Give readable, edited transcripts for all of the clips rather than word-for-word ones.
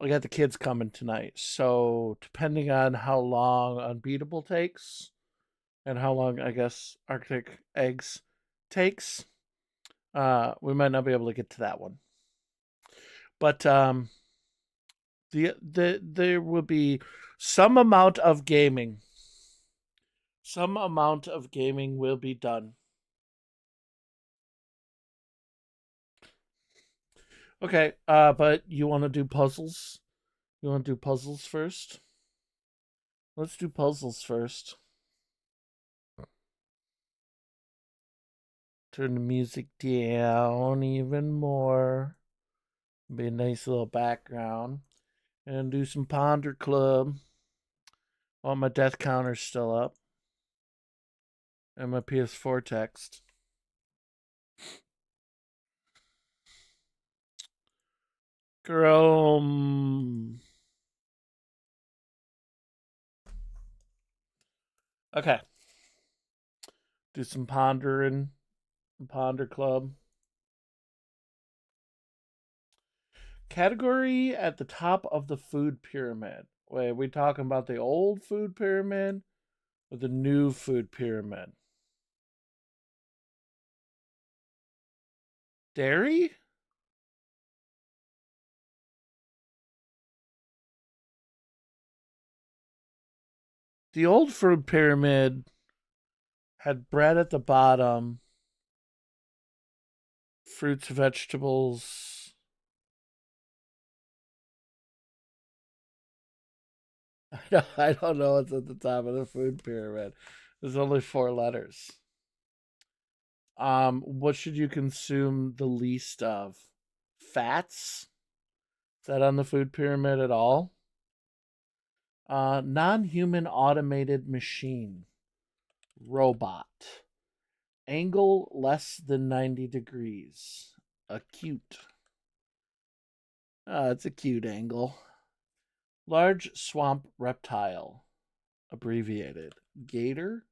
I got the kids coming tonight, so depending on how long Unbeatable takes and how long I guess Arctic Eggs takes, we might not be able to get to that one. But there will be some amount of gaming. Some amount of gaming will be done. Okay, but you want to do puzzles? You want to do puzzles first? Let's do puzzles first. Turn the music down even more. Be a nice little background. And do some Ponder Club. While my death counter's still up. And my PS4 text. Chrome. Okay. Do some pondering. Ponder Club. Category at the top of the food pyramid. Wait, are we talking about the old food pyramid or the new food pyramid? Dairy? The old food pyramid had bread at the bottom, fruits, vegetables. I don't know what's at the top of the food pyramid. There's only four letters. What should you consume the least of? Fats? Is that on the food pyramid at all? Non-human automated machine. Robot. Angle less than 90 degrees. Acute. It's a cute angle. Large swamp reptile. Abbreviated. Gator.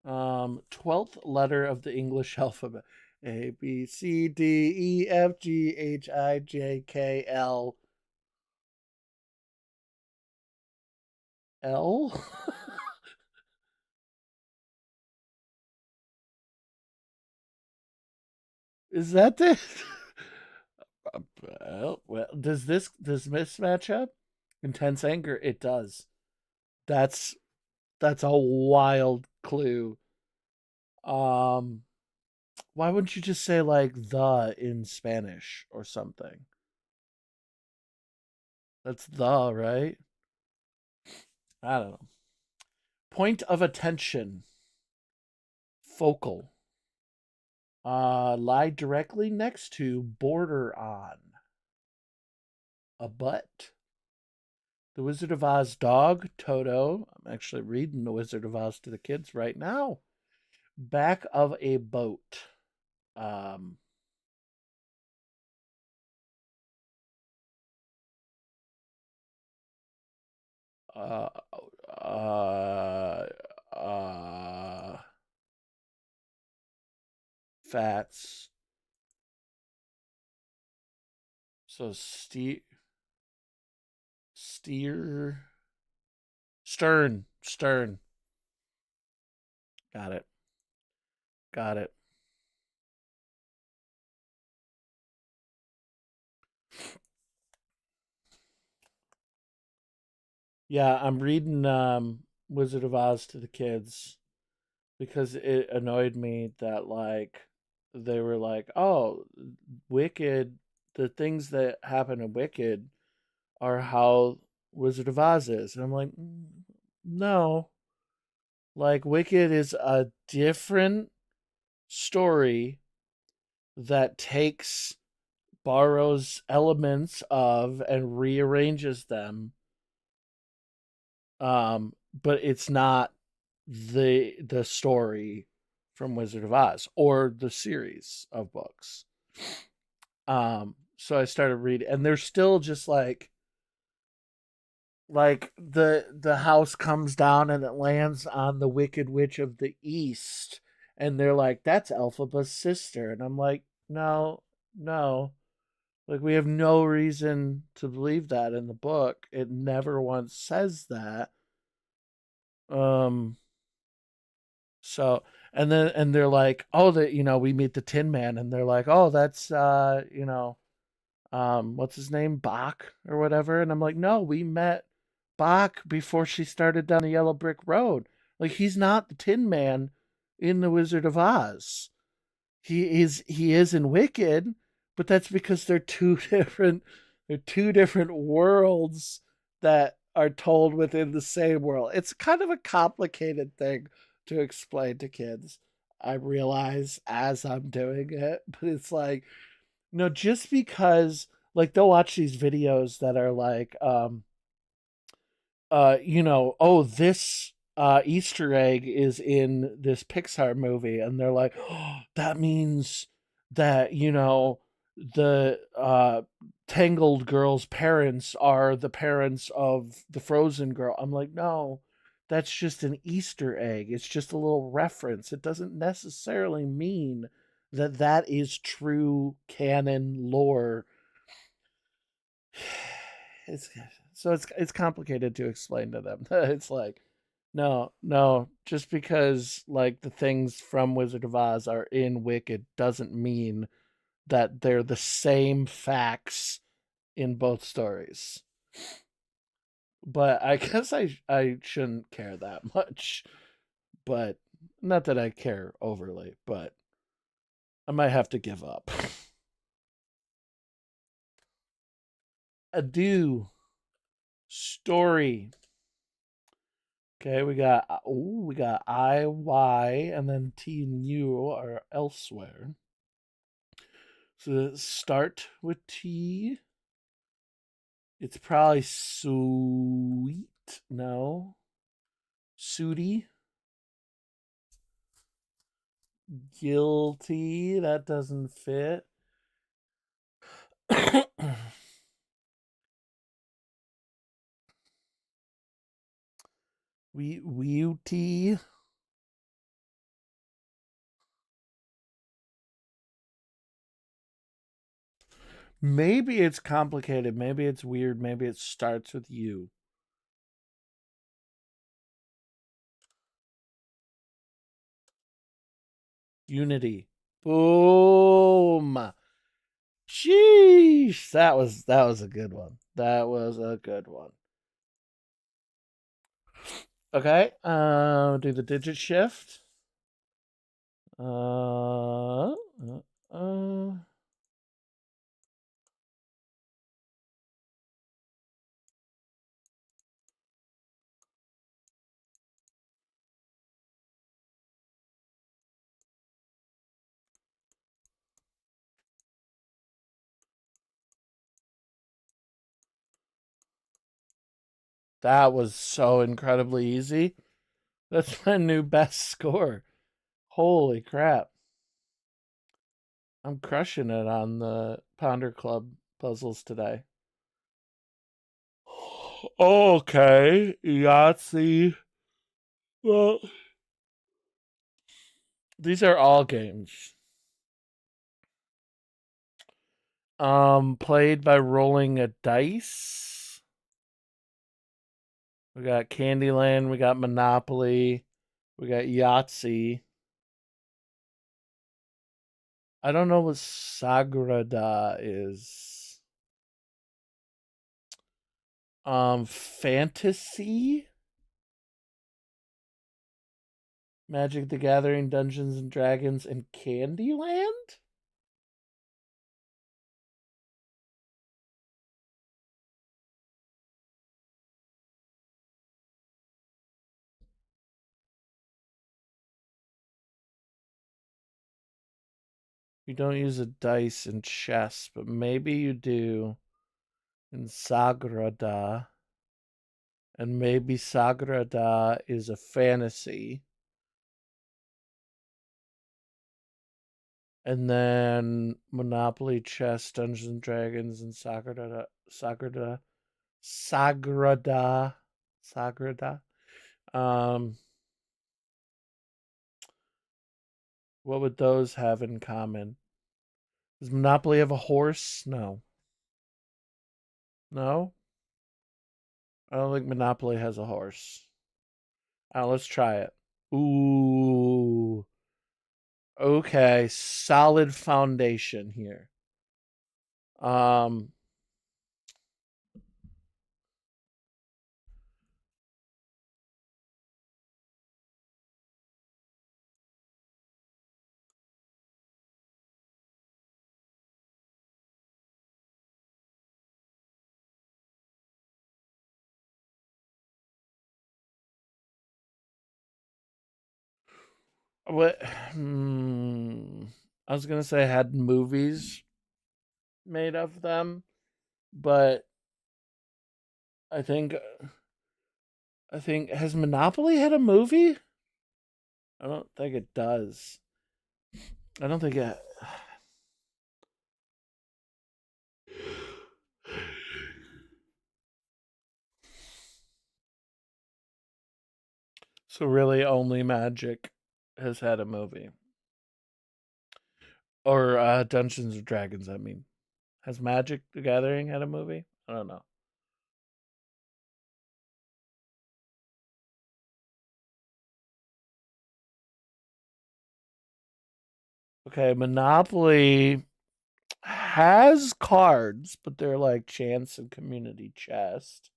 12th letter of the English alphabet. A, B, C, D, E, F, G, H, I, J, K, L. L? Is that the... well, does this match up? Intense anger, it does. That's that's a wild clue. Um, why wouldn't you just say like the in Spanish or something? That's the, right? I don't know. Point of attention. Focal. Lie directly next to, border on. A butt. The Wizard of Oz dog, Toto. I'm actually reading The Wizard of Oz to the kids right now. Back of a boat. Um, uh, uh, uh, Fats. So steer, stern. Got it. Got it. Yeah, I'm reading Wizard of Oz to the kids because it annoyed me that like they were like, "Oh, Wicked, the things that happen in Wicked are how Wizard of Oz is." And I'm like, "No. Like Wicked is a different story that borrows elements of and rearranges them, but it's not the story from Wizard of Oz or the series of books. So I started reading, and they're still just like the house comes down and it lands on the Wicked Witch of the East, and they're like, "That's Elphaba's sister," and I'm like, "No, no." Like we have no reason to believe that in the book. It never once says that. Um so and they're like, "Oh, that we meet the Tin Man," and they're like, "Oh, that's what's his name? Bach or whatever." And I'm like, "No, we met Bach before she started down the yellow brick road. Like he's not the Tin Man in the Wizard of Oz. He is in Wicked, but that's because they're two different worlds that are told within the same world. It's kind of a complicated thing to explain to kids. I realize as I'm doing it, but it's like no, just because like they'll watch these videos that are like oh, this Easter egg is in this Pixar movie, and they're like, oh, that means that the Tangled girl's parents are the parents of the Frozen girl. I'm like, no, that's just an Easter egg. It's just a little reference. It doesn't necessarily mean that that is true canon lore. It's so it's complicated to explain to them. It's like no, no, just because like the things from Wizard of Oz are in Wicked doesn't mean that they're the same facts in both stories. But I guess I shouldn't care that much. But not that I care overly, but I might have to give up. Adieu. Story. Okay, we got I, Y, and then T and U are elsewhere. So start with T. It's probably sweet. No. Sooty. Guilty. That doesn't fit. Beauty. Maybe it's complicated. Maybe it's weird. Maybe it starts with U. Unity. Boom. Sheesh. That was a good one. That was a good one. Okay. Do the digit shift. Uh. That was so incredibly easy. That's my new best score. Holy crap. I'm crushing it on the Pounder Club puzzles today. Okay, Yahtzee. Well, these are all games. Played by rolling a dice. We got Candyland, we got Monopoly, we got Yahtzee. I don't know what Sagrada is. Fantasy? Magic the Gathering, Dungeons and Dragons, and Candyland? You don't use a dice in chess, but maybe you do in Sagrada. And maybe Sagrada is a fantasy. And then Monopoly, chess, Dungeons and Dragons, and Sagrada, Sagrada. Um, what would those have in common? Does Monopoly have a horse? No. No, I don't think Monopoly has a horse. Let's try it. Ooh. Okay, solid foundation here. Um, what? I was gonna say had movies made of them, but I think I think has Monopoly had a movie? I don't think it does. I don't think it. So really, only Magic has had a movie, or Dungeons and Dragons. I mean, has Magic the Gathering had a movie? I don't know. Okay, Monopoly has cards, but they're like chance and community chest.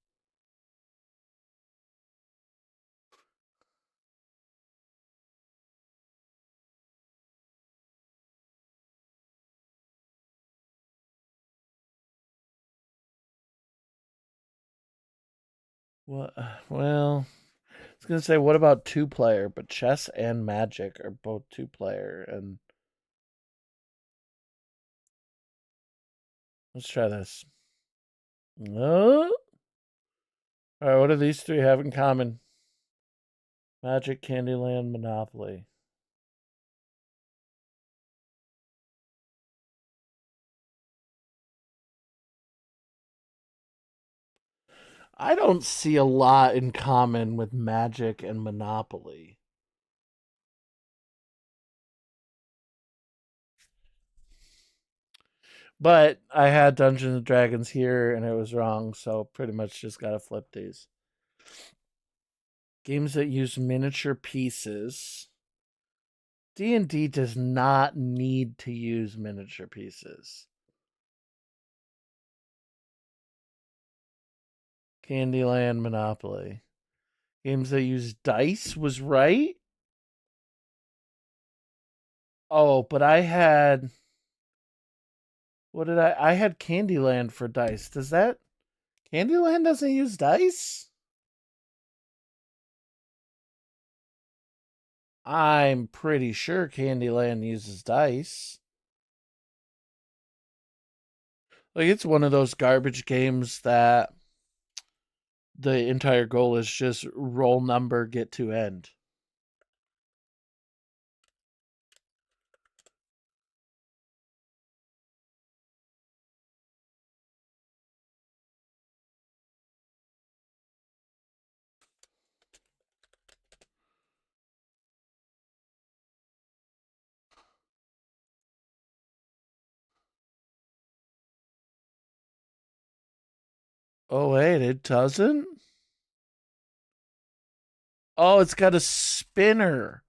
What? Well, I was gonna say, what about two player? But chess and Magic are both two player, and let's try this. All right, what do these three have in common? Magic, Candyland, Monopoly. I don't see a lot in common with Magic and Monopoly. But I had Dungeons and Dragons here and it was wrong, so pretty much just gotta flip these. Games that use miniature pieces. D&D does not need to use miniature pieces. Candyland, Monopoly. Games that use dice was right. Oh, but I had what did I had Candyland for dice. Does that Candyland doesn't use dice? I'm pretty sure Candyland uses dice. Like it's one of those garbage games that the entire goal is just roll number, get to end. Oh wait, it doesn't? Oh, it's got a spinner.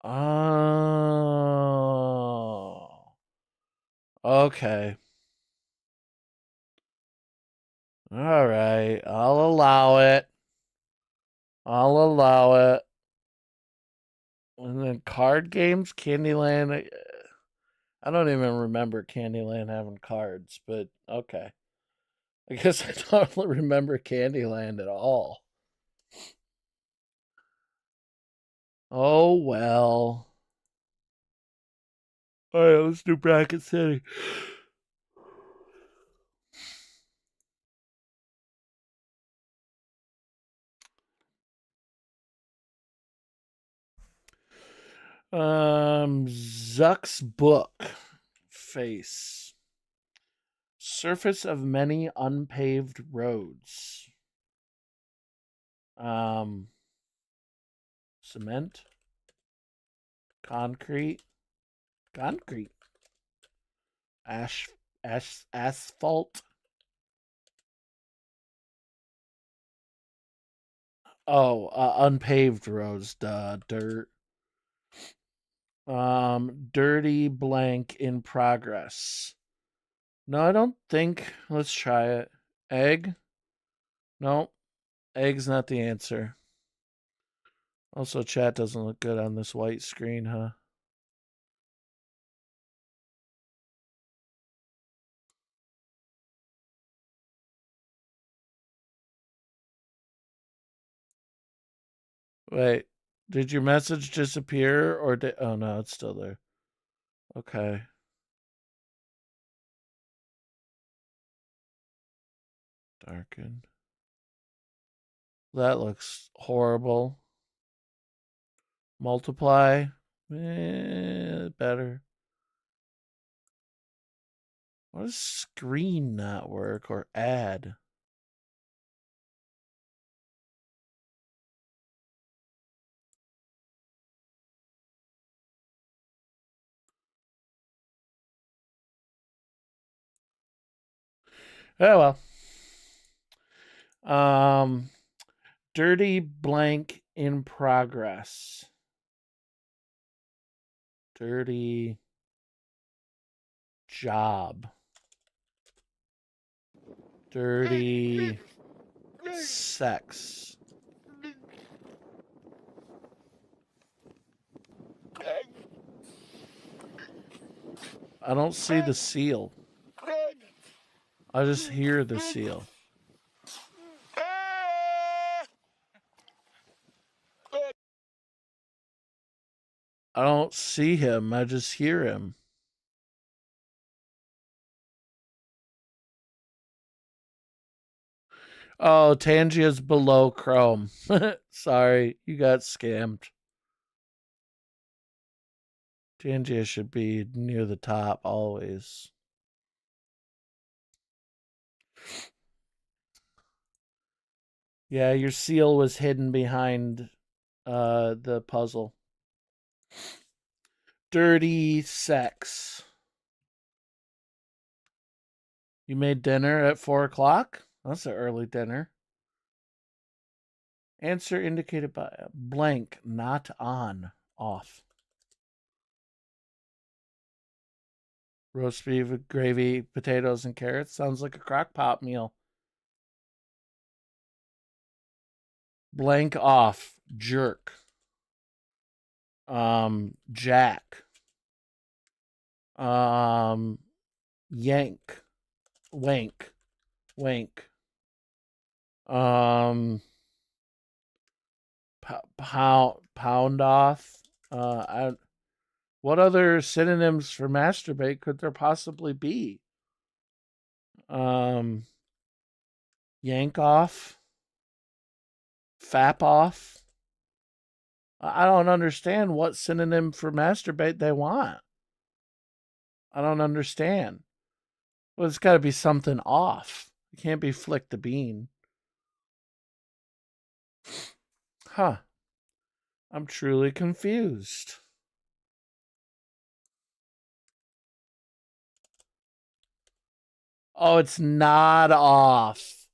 Oh. Okay. All right. I'll allow it. I'll allow it. And then card games, Candyland. I don't even remember Candyland having cards, but okay. I guess I don't remember Candyland at all. Oh well. All right, let's do Bracket City. Zuck's book face. Surface of many unpaved roads. Um, Cement, concrete, concrete, asphalt, Oh, unpaved roads, duh, dirt. Dirty blank in progress. No, I don't think. Let's try it. Egg? No, egg's not the answer. Also, chat doesn't look good on this white screen, huh? Wait, did your message disappear or did? Oh no, it's still there. Okay. Darken. That looks horrible. Multiply. Better. Why does screen not work or add? Oh well. Dirty blank in progress. Dirty job. Dirty sex. I don't see the seal. I just hear the seal. I don't see him. I just hear him. Oh, Tangia's below Chrome. Sorry, you got scammed. Tangia should be near the top always. Yeah, your seal was hidden behind the puzzle. Dirty sex. You made dinner at 4 o'clock? That's an early dinner. Answer indicated by a blank, not on, off. Roast beef with gravy, potatoes, and carrots. Sounds like a crock pot meal. Blank off, jerk. Jack. Yank. Wank. Wank. Um, pound off. What other synonyms for masturbate could there possibly be? Um, yank off. Fap off. I don't understand what synonym for masturbate they want. I don't understand. Well, it's got to be something off. It can't be flick the bean. Huh. I'm truly confused. Oh, it's not off.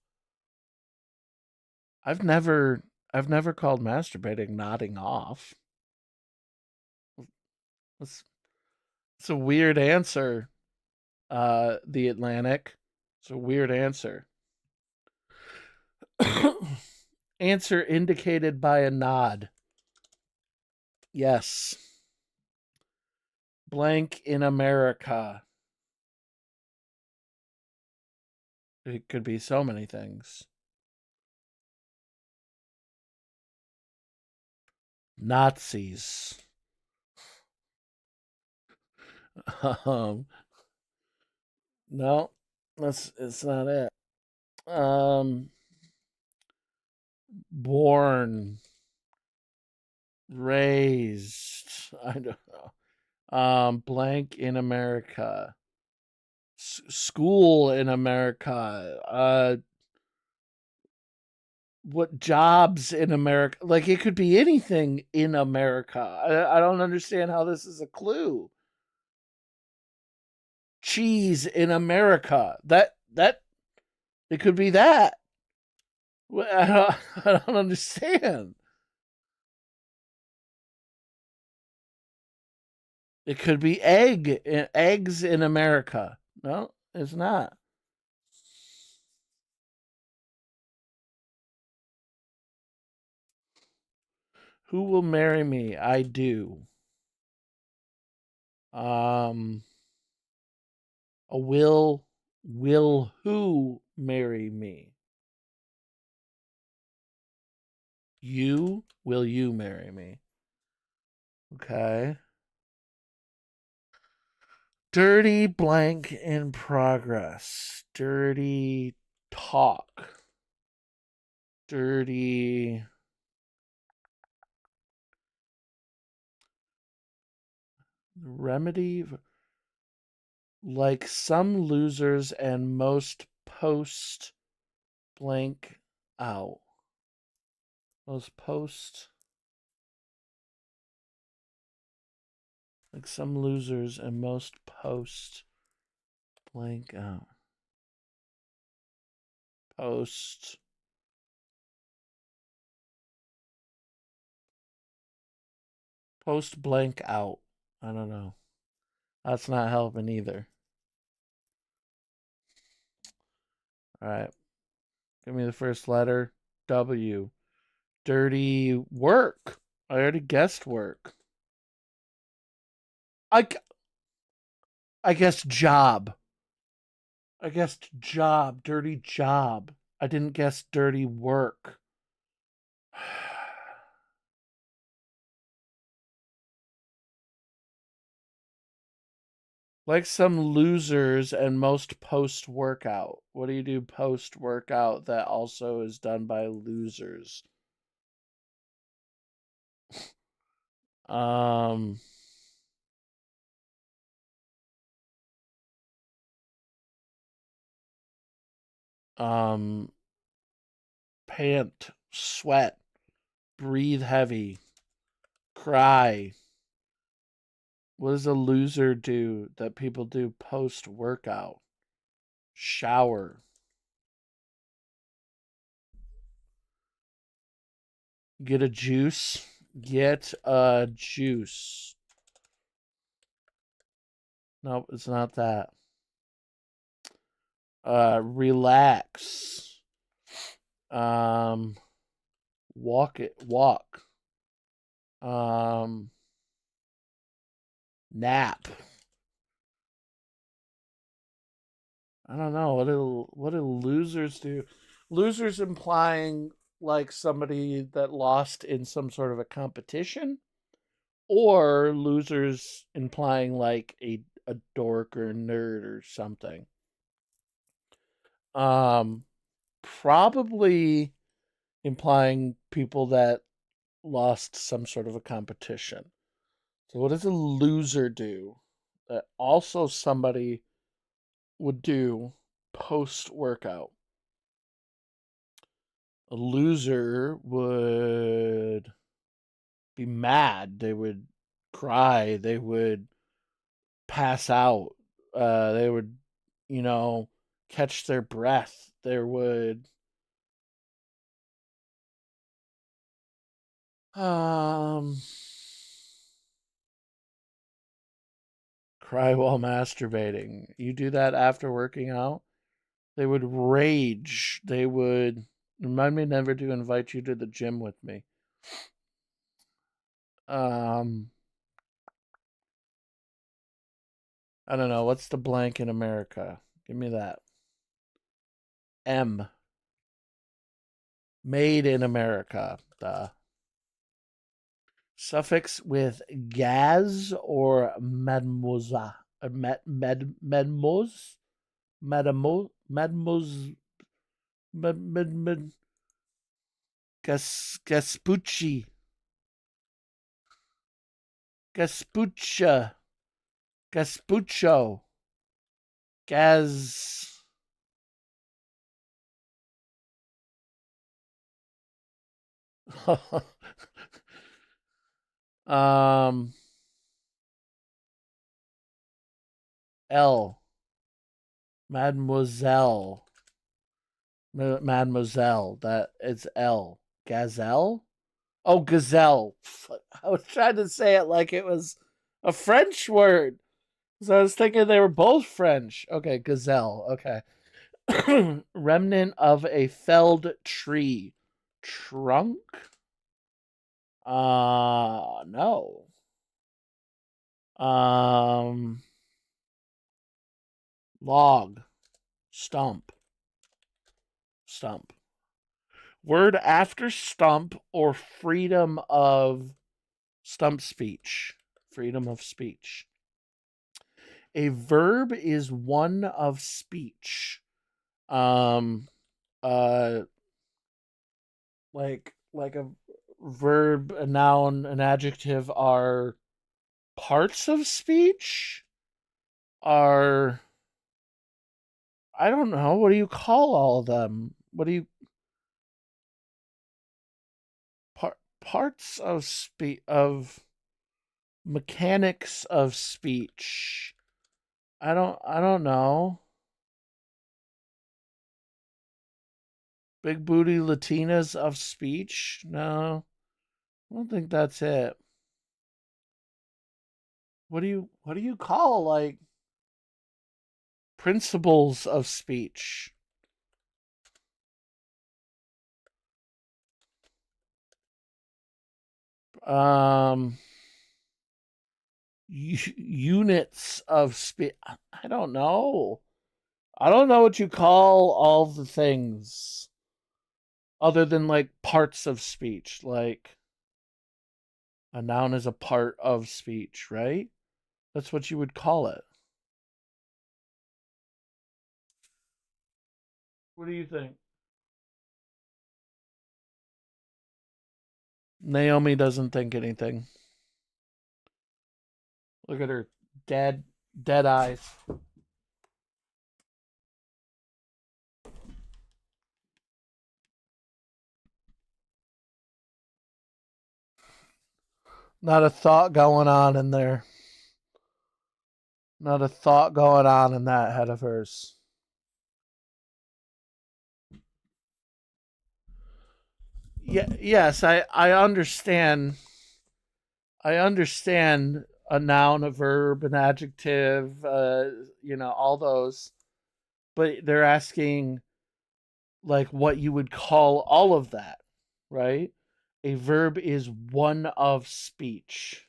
I've never called masturbating nodding off. It's, it's a weird answer. The Atlantic. It's a weird answer. Answer indicated by a nod. Yes. Blank in America. It could be so many things. Nazis. Um, no, it's not it. Born, raised. I don't know. Blank in America. School in America. What jobs in America? Like it could be anything in America. I don't understand how this is a clue. Cheese in America. That it could be that. I don't understand. It could be eggs in America. No, it's not. Who will marry me? I do. Um, a will who marry me? You will you marry me? Okay. Dirty blank in progress. Dirty talk. Dirty remedy, like some losers and most post blank out. Most post, like some losers and most post blank out. Post post blank out. I don't know. That's not helping either. All right. Give me the first letter. W. Dirty work. I already guessed work. I, I guessed job. I guessed job. Dirty job. I didn't guess dirty work. Like some losers and most post workout. What do you do post workout that also is done by losers? Um, um, pant, sweat, breathe heavy, cry. What does a loser do that people do post workout? Shower. Get a juice. Get a juice. No, it's not that. Relax. Um, walk. Um, nap. I don't know what do losers do? Losers implying like somebody that lost in some sort of a competition, or losers implying like a dork or a nerd or something. Um, Probably implying people that lost some sort of a competition. So what does a loser do that also somebody would do post workout? A loser would be mad, they would cry, they would pass out, they would, you know, catch their breath, they would um cry while masturbating. You do that after working out? They would rage. They would remind me never to invite you to the gym with me. Um, I don't know. What's the blank in America? Give me that. M. Made in America. The suffix with gaz or mademoiselle. Mademoiselle? Mademoiselle? Gaspucci. Gaspuccia. Gaspuccio. Gaz. um, L. Mademoiselle. Mademoiselle. That it's L. Gazelle? Oh, gazelle. I was trying to say it like it was a French word. So I was thinking they were both French. Okay, gazelle. Okay. Remnant of a felled tree. Trunk? No. Um, log. Stump. Stump. Word after stump or freedom of stump speech. Freedom of speech. A verb is one of speech. Um, uh, like a verb, a noun, an adjective are parts of speech. Are I don't know. What do you call all of them? What do you parts of speech of mechanics of speech? I don't know. Big booty Latinas of speech? No, I don't think that's it. What do you call like principles of speech? Um, units of speech. I don't know. I don't know what you call all the things other than like parts of speech. Like a noun is a part of speech, right? That's what you would call it. What do you think? Naomi doesn't think anything. Look at her dead eyes. Not a thought going on in there. Not a thought going on in that head of hers. Yeah, yes, I understand. I understand a noun, a verb, an adjective, all those. But they're asking like what you would call all of that, right? A verb is one of speech.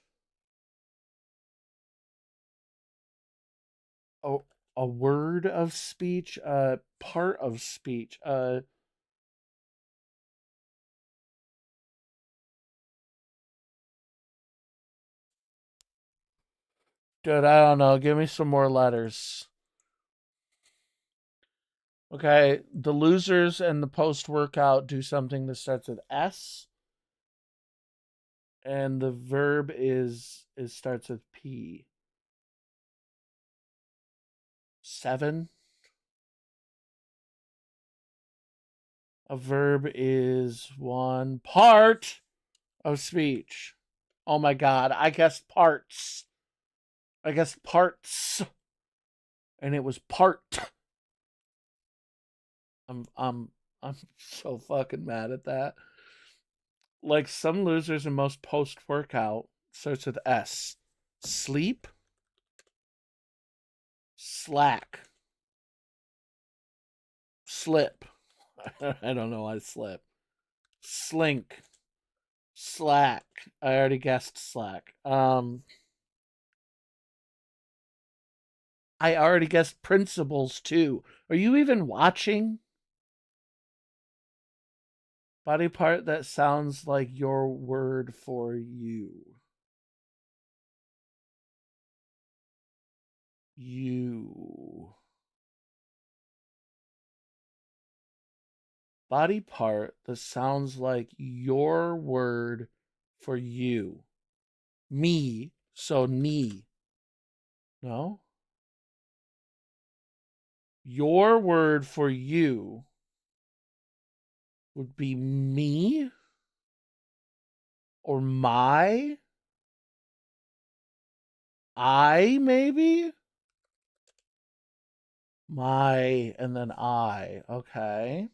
A, a word of speech, a part of speech. Dude, I don't know. Give me some more letters. Okay, the losers and the post workout do something that starts with S, and the verb is starts with P. 7. A verb is one part of speech. Oh my god, I guessed parts. I guessed parts, and it was part. I'm I'm I'm so fucking mad at that. Like some losers in most post workout starts with S. Sleep, slack, slip. I don't know why slip. Slink, slack. I already guessed slack. I already guessed principles too. Are you even watching? Body part that sounds like your word for you. You. Body part that sounds like your word for you. Me, so knee. No? Your word for you would be me or my. I, maybe? My, and then I. Okay.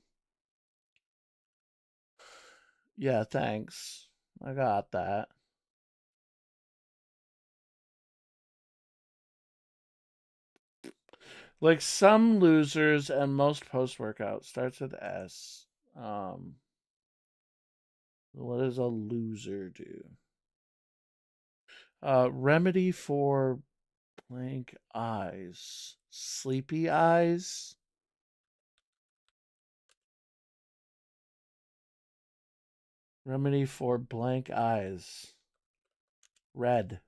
Yeah, thanks. I got that. Like some losers and most post workout starts with S. Um, what does a loser do? Remedy for blank eyes. Sleepy eyes? Remedy for blank eyes. Red.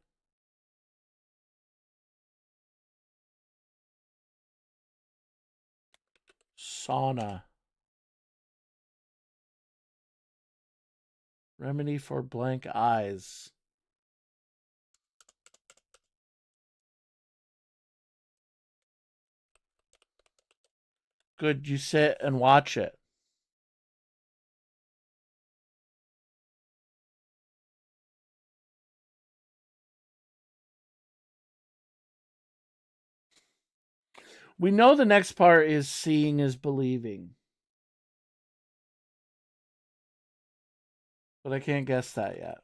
Sauna. Remedy for blank eyes. Good, you sit and watch it. We know the next part is seeing is believing. But I can't guess that yet.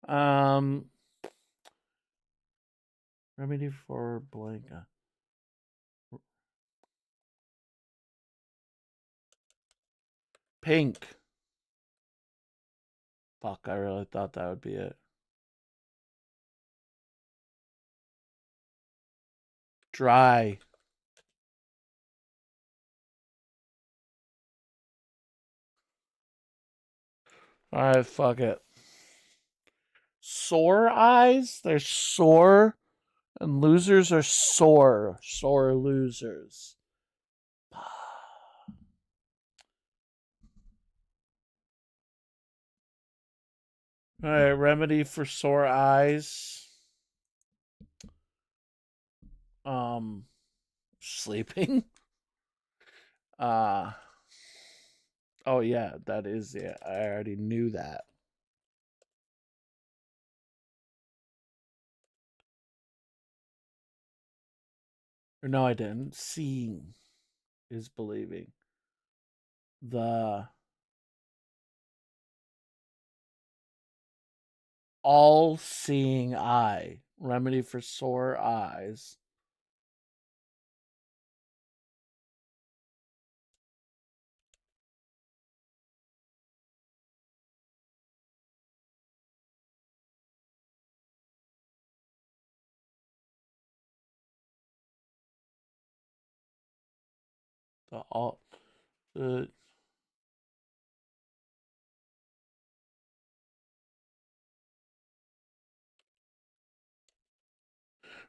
Um, remedy for blank. Pink. Fuck, I really thought that would be it. Dry. Alright, fuck it. Sore eyes? They're sore. And losers are sore. Sore losers. Alright, remedy for sore eyes. Sleeping. Uh oh yeah, that is it. I already knew that. Or no, I didn't. Seeing is believing. The all seeing eye. Remedy for sore eyes. The all the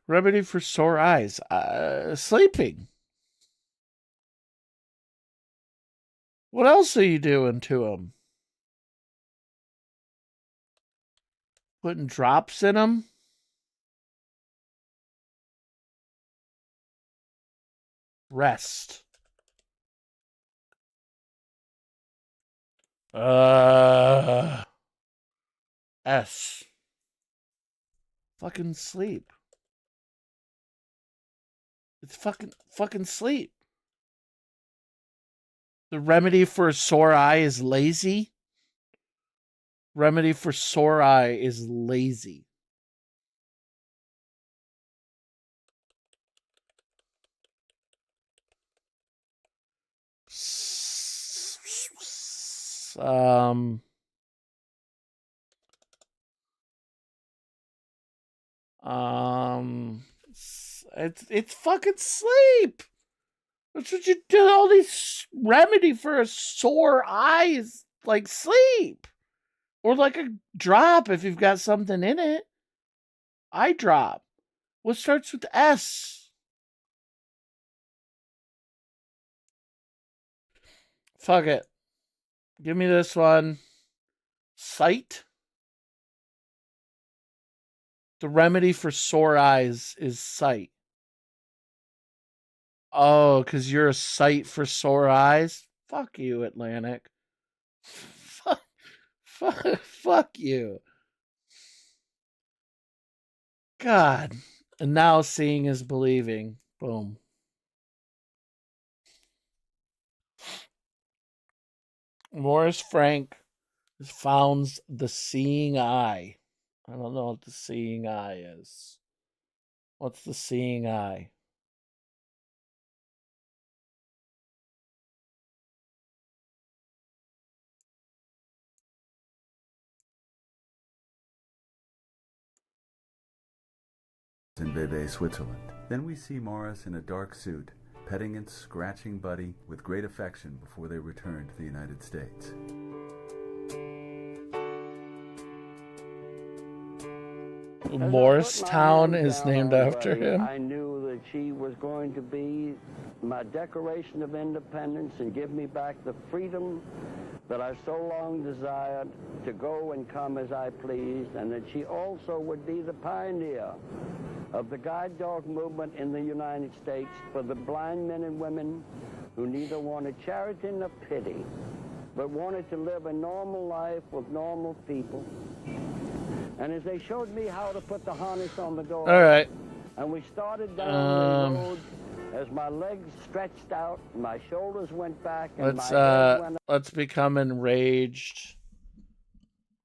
remedy for sore eyes. Sleeping. What else are you doing to them? Putting drops in them? Rest. S. Fucking sleep. It's fucking sleep. The remedy for a sore eye is lazy. Remedy for sore eye is lazy. Um it's fucking sleep. That's what you do. All these remedy for a sore eye is like sleep, or like a drop if you've got something in it. Eye drop. What starts with S? Fuck it. Give me this one. Sight. The remedy for sore eyes is sight. Oh, because you're a sight for sore eyes? Fuck you, Atlantic. Fuck you. God. And now seeing is believing. Boom. Morris Frank founds the Seeing Eye. I don't know what the Seeing Eye is. What's the Seeing Eye? In Vevey, Switzerland. Then we see Morris in a dark suit, petting and scratching Buddy with great affection before they return to the United States. Morristown is named after him. I knew that she was going to be my Declaration of Independence and give me back the freedom that I so long desired to go and come as I pleased, and that she also would be the pioneer of the guide dog movement in the United States for the blind men and women who neither wanted charity nor pity, but wanted to live a normal life with normal people. And as they showed me how to put the harness on the door, all right, and we started down the road, as my legs stretched out, my shoulders went back, and my head went up. Let's become enraged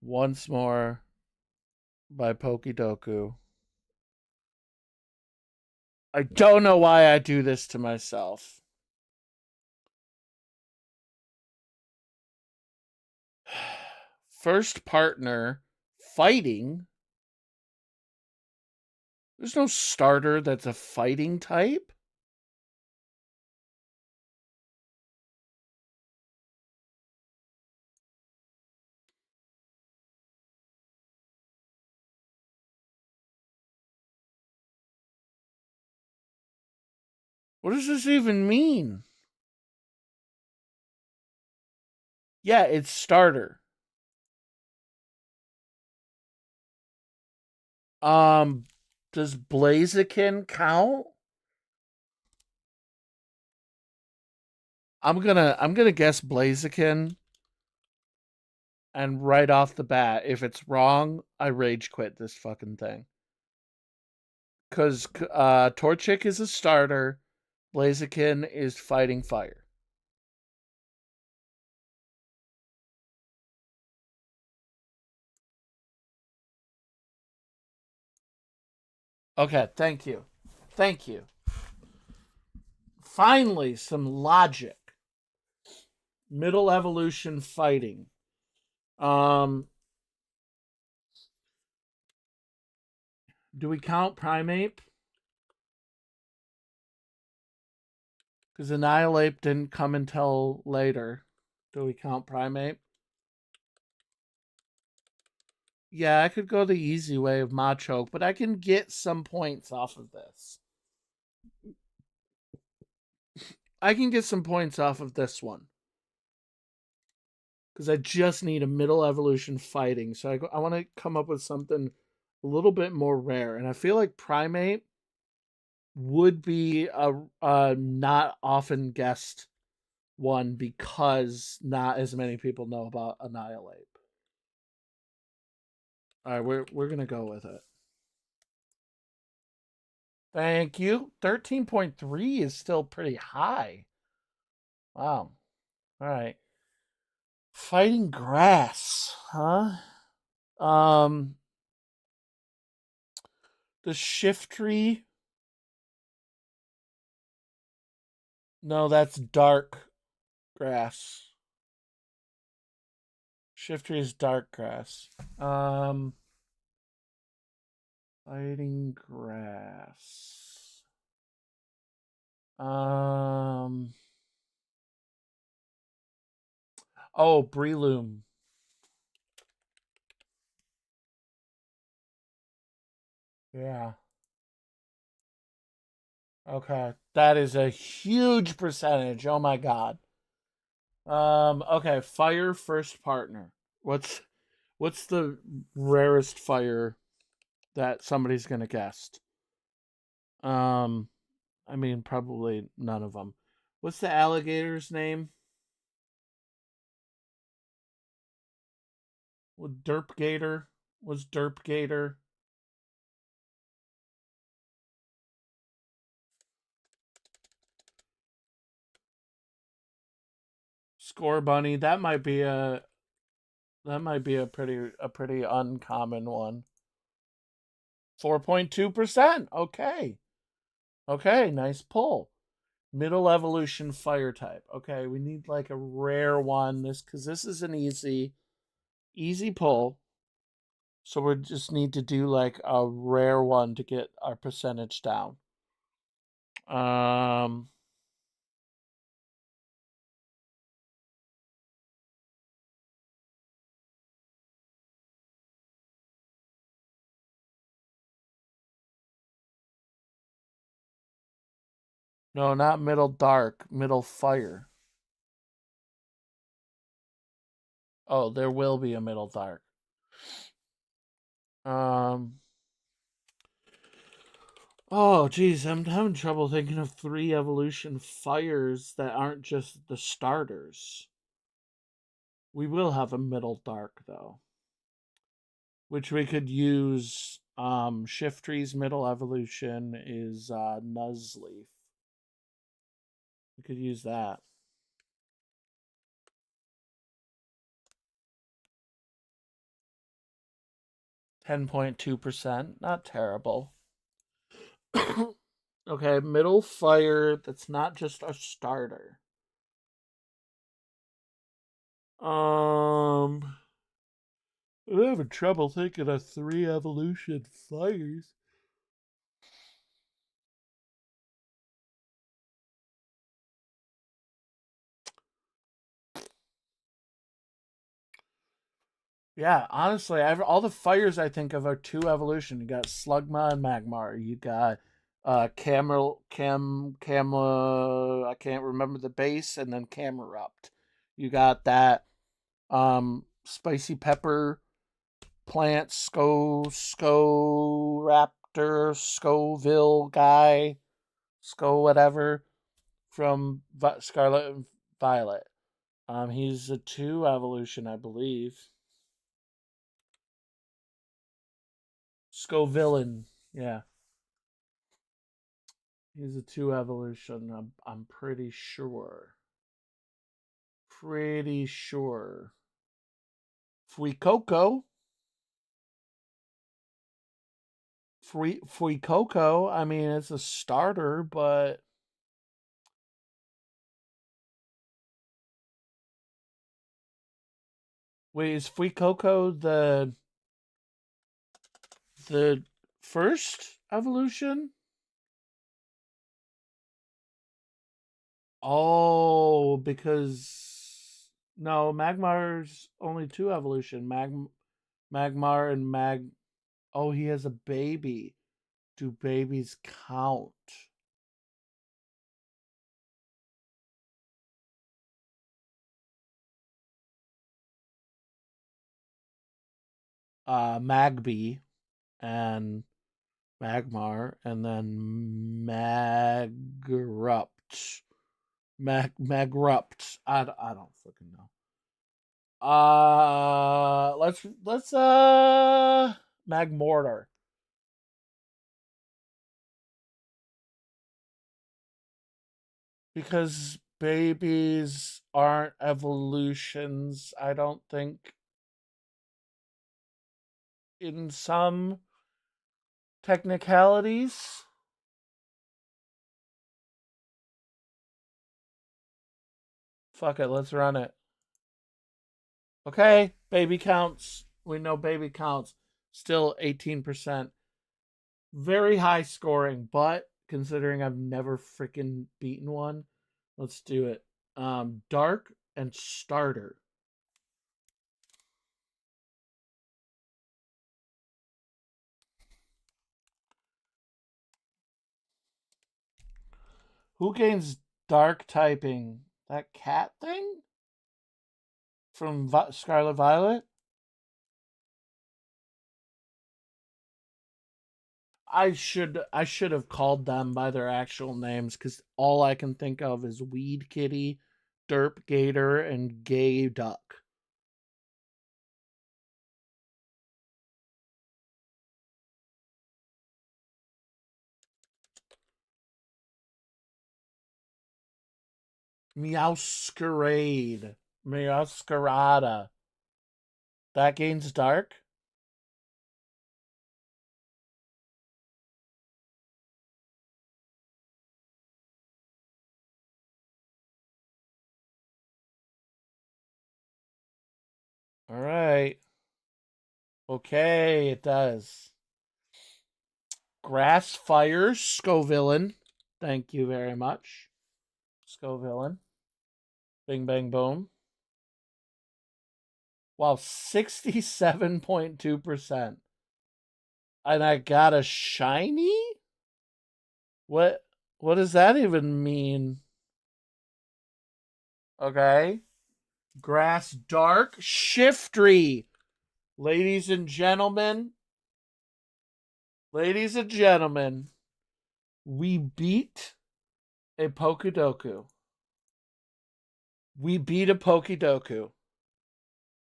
once more by Pokidoku. I don't know why I do this to myself. First partner fighting. There's no starter that's a fighting type. What does this even mean? Yeah, it's starter. Does Blaziken count? I'm gonna guess Blaziken, and right off the bat, if it's wrong, I rage quit this fucking thing. Because Torchic is a starter, Blaziken is fighting fire. Okay, thank you. Thank you. Finally, some logic. Middle evolution fighting. Do we count Primeape? Because Annihilate didn't come until later. Do we count Primeape? Yeah, I could go the easy way of Machoke, but I can get some points off of this. I can get some points off of this one. Because I just need a middle evolution fighting. So I want to come up with something a little bit more rare. And I feel like Primeape would be a not often guessed one because not as many people know about Annihilate. All right, we're gonna go with it. Thank you. 13.3 is still pretty high. Wow. All right. Fighting grass, huh? Um, the Shiftry. No, that's dark grass. Shiftry is dark grass. Fighting grass. Oh, Breloom. Yeah. Okay. That is a huge percentage. Oh my god. Okay, fire first partner. What's the rarest fire that somebody's gonna guess? Um I mean probably none of them. What's the alligator's name? With Derp Gator? Was Derp Gator? Score bunny. That might be a pretty uncommon one. 4.2%. Okay. Okay, nice pull. Middle evolution fire type. Okay, we need like a rare one. This is an easy pull. So we just need to do like a rare one to get our percentage down. Um no, not middle dark, middle fire. Oh, there will be a middle dark. Um Oh, geez, I'm having trouble thinking of 3 evolution fires that aren't just the starters. We will have a middle dark though, which we could use. Shiftry's middle evolution is Nuzleaf. We could use that. 10.2%, not terrible. Okay, middle fire that's not just a starter. Um, I'm having trouble thinking of 3 evolution fires. Yeah, honestly, all the fires I think of are 2 evolution. You got Slugma and Magmar. You got I can't remember the base, and then Camerupt. You got that spicy pepper plant Raptor, Scoville guy, whatever from Scarlet and Violet. He's a 2 evolution, I believe. Scovillain, yeah, he's a 2 evolution. I'm pretty sure. Pretty sure. Fuecoco. Fuecoco. I mean, it's a starter, but wait, is Fuecoco the first evolution? Oh, because no, Magmar's only 2 evolution. Magmar and Mag. Oh, he has a baby. Do babies count? Magby and Magmar, and then Magrupt. Magrupt. I don't fucking know. Let's Magmortar, because babies aren't evolutions. I don't think in some technicalities. Fuck it, let's run it. Okay, baby counts. We know baby counts. Still 18%. Very high scoring, but considering I've never freaking beaten one, let's do it. Dark and starter. Who gains dark typing? That cat thing from Scarlet Violet? I should have called them by their actual names, because all I can think of is Weed Kitty, Derp Gator, and Gay Duck. Meowscarade. Masquerada. That gains dark? Alright. Okay, it does. Grass Fire Scovillain. Thank you very much. Scovillain. Bing bang boom. Wow, 67.2%. And I got a shiny? What does that even mean? Okay. Grass Dark Shiftry. Ladies and gentlemen, we beat a Pokedoku. We beat a Pokedoku.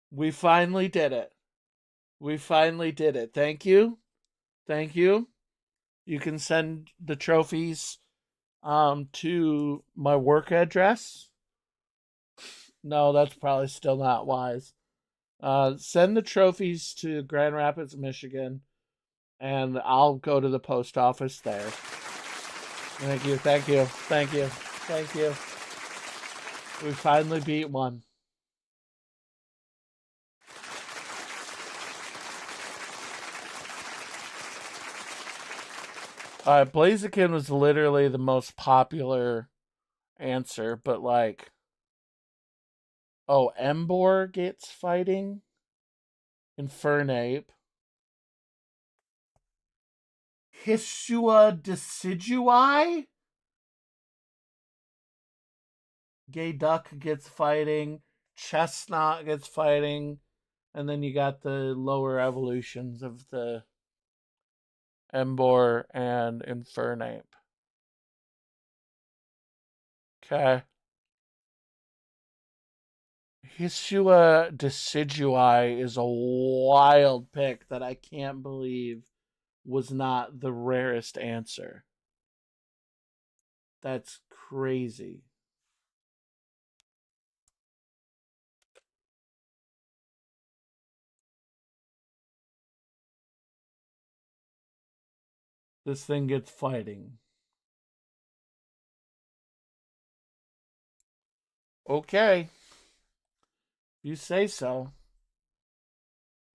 We finally did it. Thank you. You can send the trophies to my work address. No, that's probably still not wise. Send the trophies to Grand Rapids, Michigan, and I'll go to the post office there. Thank you. We finally beat one. Blaziken was literally the most popular answer, but like, oh, Embor gets fighting. Infernape. Hishua Decidui. Gay Duck gets fighting. Chestnut gets fighting. And then you got the lower evolutions of the Embor and Infernape. Okay. Hishua Decidui is a wild pick that I can't believe was not the rarest answer. That's crazy. This thing gets fighting. Okay. You say so.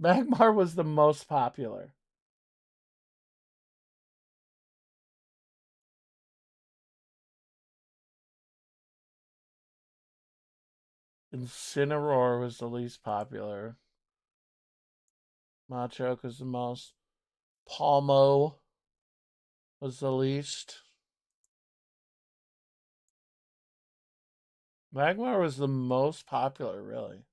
Magmar was the most popular. Incineroar was the least popular. Machoke was the most. Palmo was the least. Magmar was the most popular, really.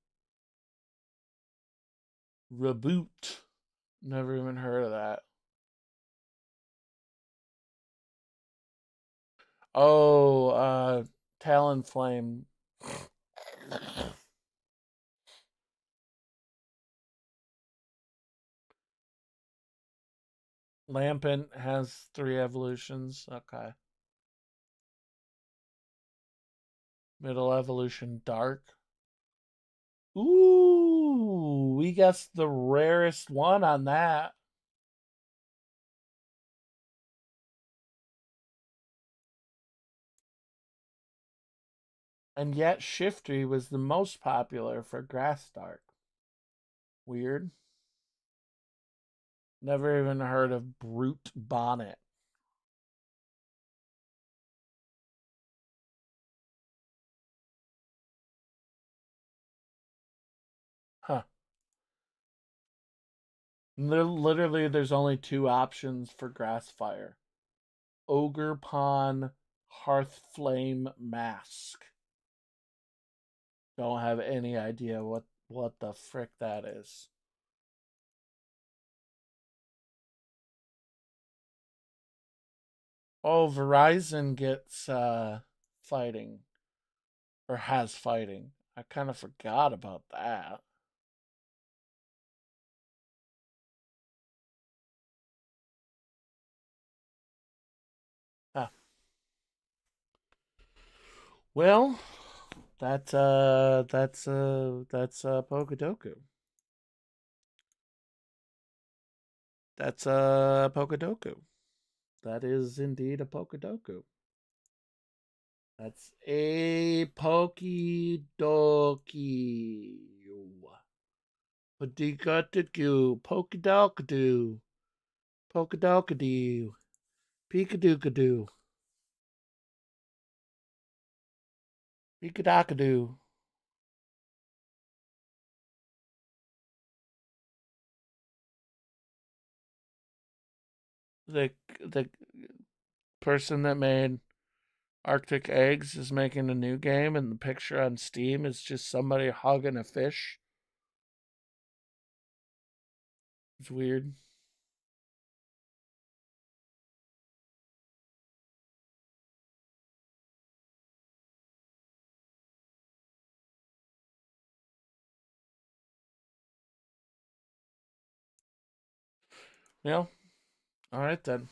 Reboot. Never even heard of that. Oh, Talonflame. Lampent has 3 evolutions. Okay. Middle evolution dark. Ooh, we guessed the rarest one on that. And yet Shiftry was the most popular for Grass Dark. Weird. Never even heard of Brute Bonnet. Huh. Literally, there's only 2 options for Grass Fire. Ogre Pawn, Hearth Flame Mask. Don't have any idea what the frick that is. Oh, Verizon gets fighting. Or has fighting. I kind of forgot about that. Huh. Well, That's Pokedoku. That's a Pokedoku. That is indeed a Pokedoku. That's a Pokedoki. Podikataku. Pokedokadu. Pokedokadu. Pikadukadu. Pikadakadu. The person that made Arctic Eggs is making a new game, and the picture on Steam is just somebody hugging a fish. It's weird. Yeah. All right then.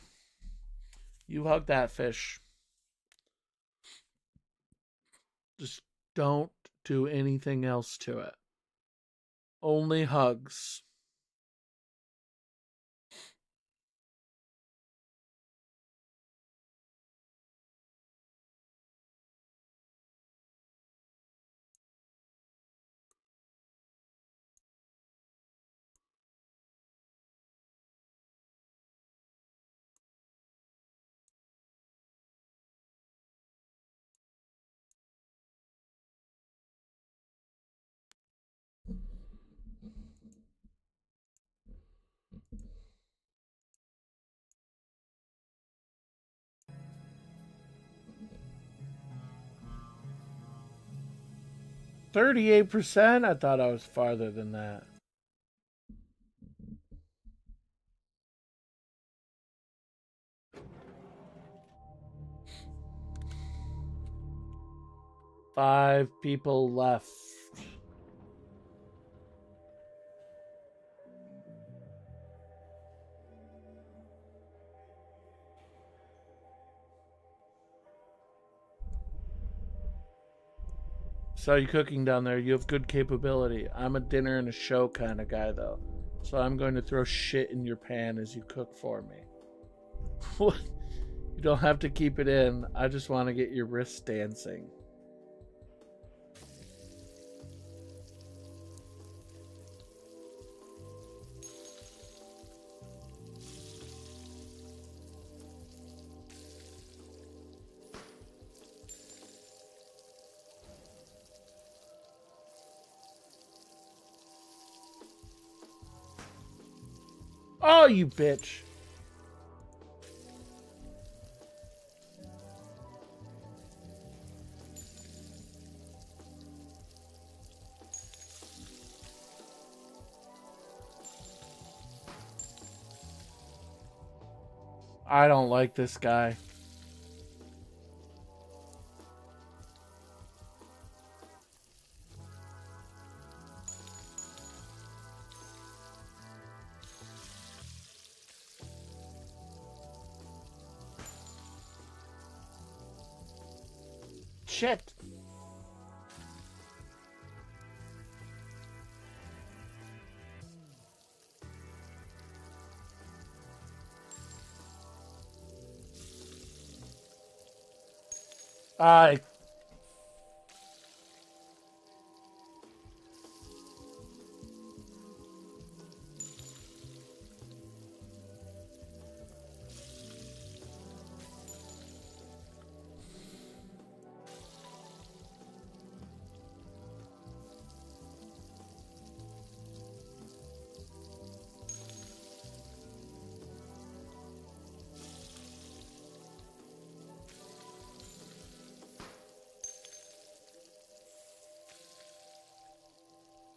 You hug that fish. Just don't do anything else to it. Only hugs. $38%? I thought I was farther than that. Five people left. So you cooking down there? You have good capability. I'm a dinner and a show kind of guy though. So I'm going to throw shit in your pan as you cook for me. What? You don't have to keep it in. I just want to get your wrist dancing. Oh, you bitch. I don't like this guy. Shit.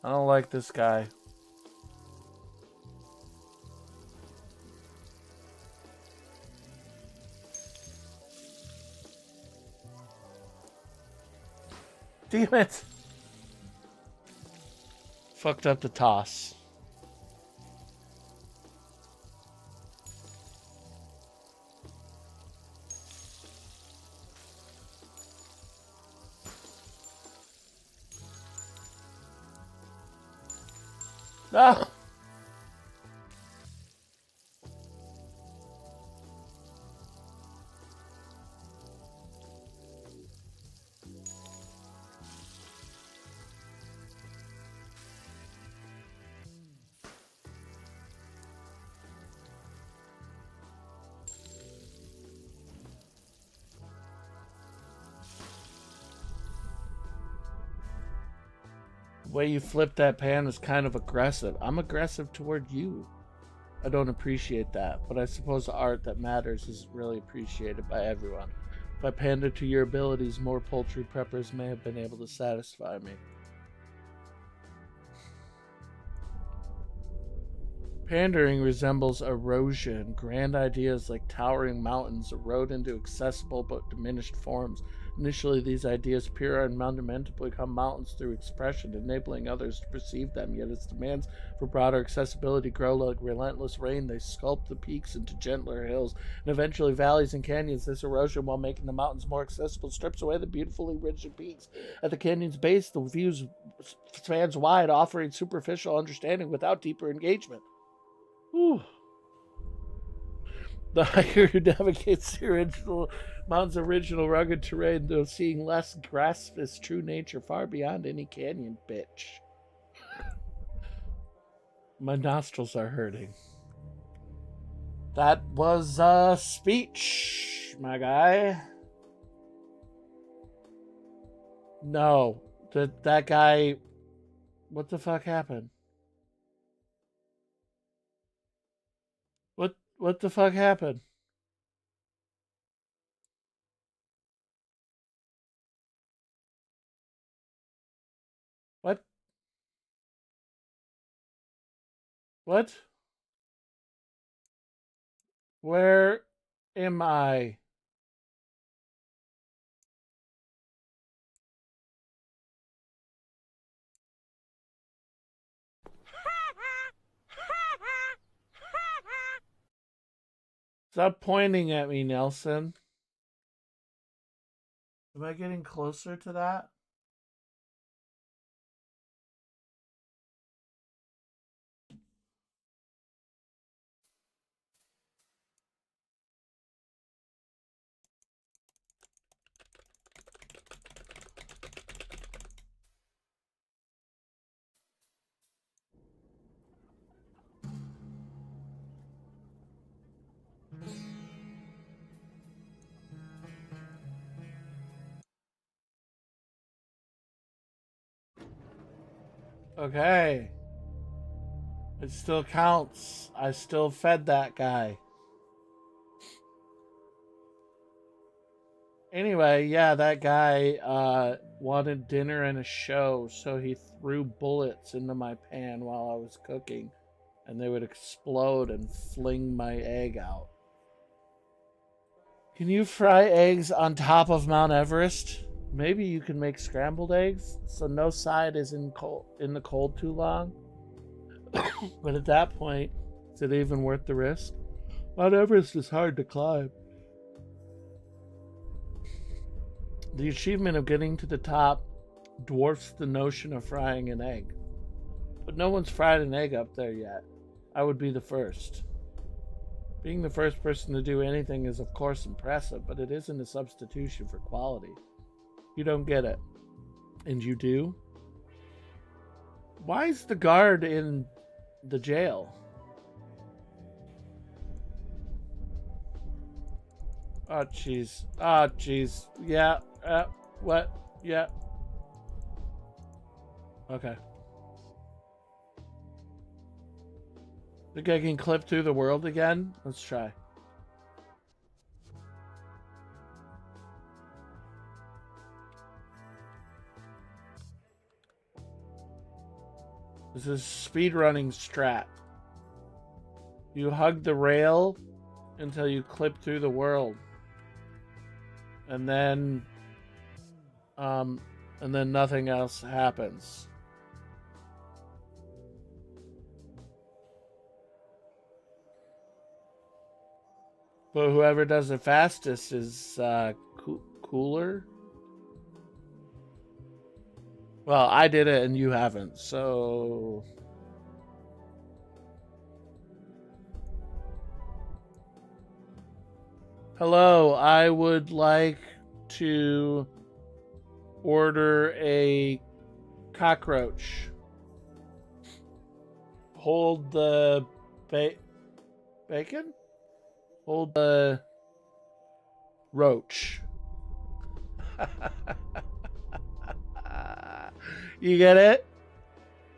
I don't like this guy. Damn it. Fucked up the toss. No. The way you flip that pan is kind of aggressive. I'm aggressive toward you. I don't appreciate that, but I suppose the art that matters is really appreciated by everyone. If I pander to your abilities, more poultry preppers may have been able to satisfy me. Pandering resembles erosion. Grand ideas like towering mountains erode into accessible but diminished forms. Initially, these ideas appear and monumental become mountains through expression, enabling others to perceive them. Yet its demands for broader accessibility grow like relentless rain. They sculpt the peaks into gentler hills and eventually valleys and canyons. This erosion, while making the mountains more accessible, strips away the beautifully rigid peaks. At the canyon's base, the view spans wide, offering superficial understanding without deeper engagement. Whew. The hiker who navigates the original mountain's original rugged terrain, though seeing less, grasps its true nature far beyond any canyon, bitch. My nostrils are hurting. That was a speech, my guy. No, that guy. What the fuck happened? What the fuck happened? What? What? Where am I? Stop pointing at me, Nelson. Am I getting closer to that? Okay. It still counts. I still fed that guy. Anyway, yeah, that guy wanted dinner and a show, so he threw bullets into my pan while I was cooking, and they would explode and fling my egg out. Can you fry eggs on top of Mount Everest? Maybe you can make scrambled eggs, so no side is in the cold too long. But at that point, is it even worth the risk? Mount Everest is hard to climb. The achievement of getting to the top dwarfs the notion of frying an egg. But no one's fried an egg up there yet. I would be the first. Being the first person to do anything is, of course, impressive, but it isn't a substitution for quality. You don't get it. And you do? Why is the guard in the jail? Oh, jeez. Oh, jeez. Yeah. What? Yeah. Okay. Think I can clip through the world again? Let's try. This is speedrunning strat. You hug the rail until you clip through the world. And then nothing else happens. But whoever does it fastest is cooler. Well, I did it and you haven't, so Hello, I would like to order a cockroach. Hold the bacon? Hold the roach. You get it?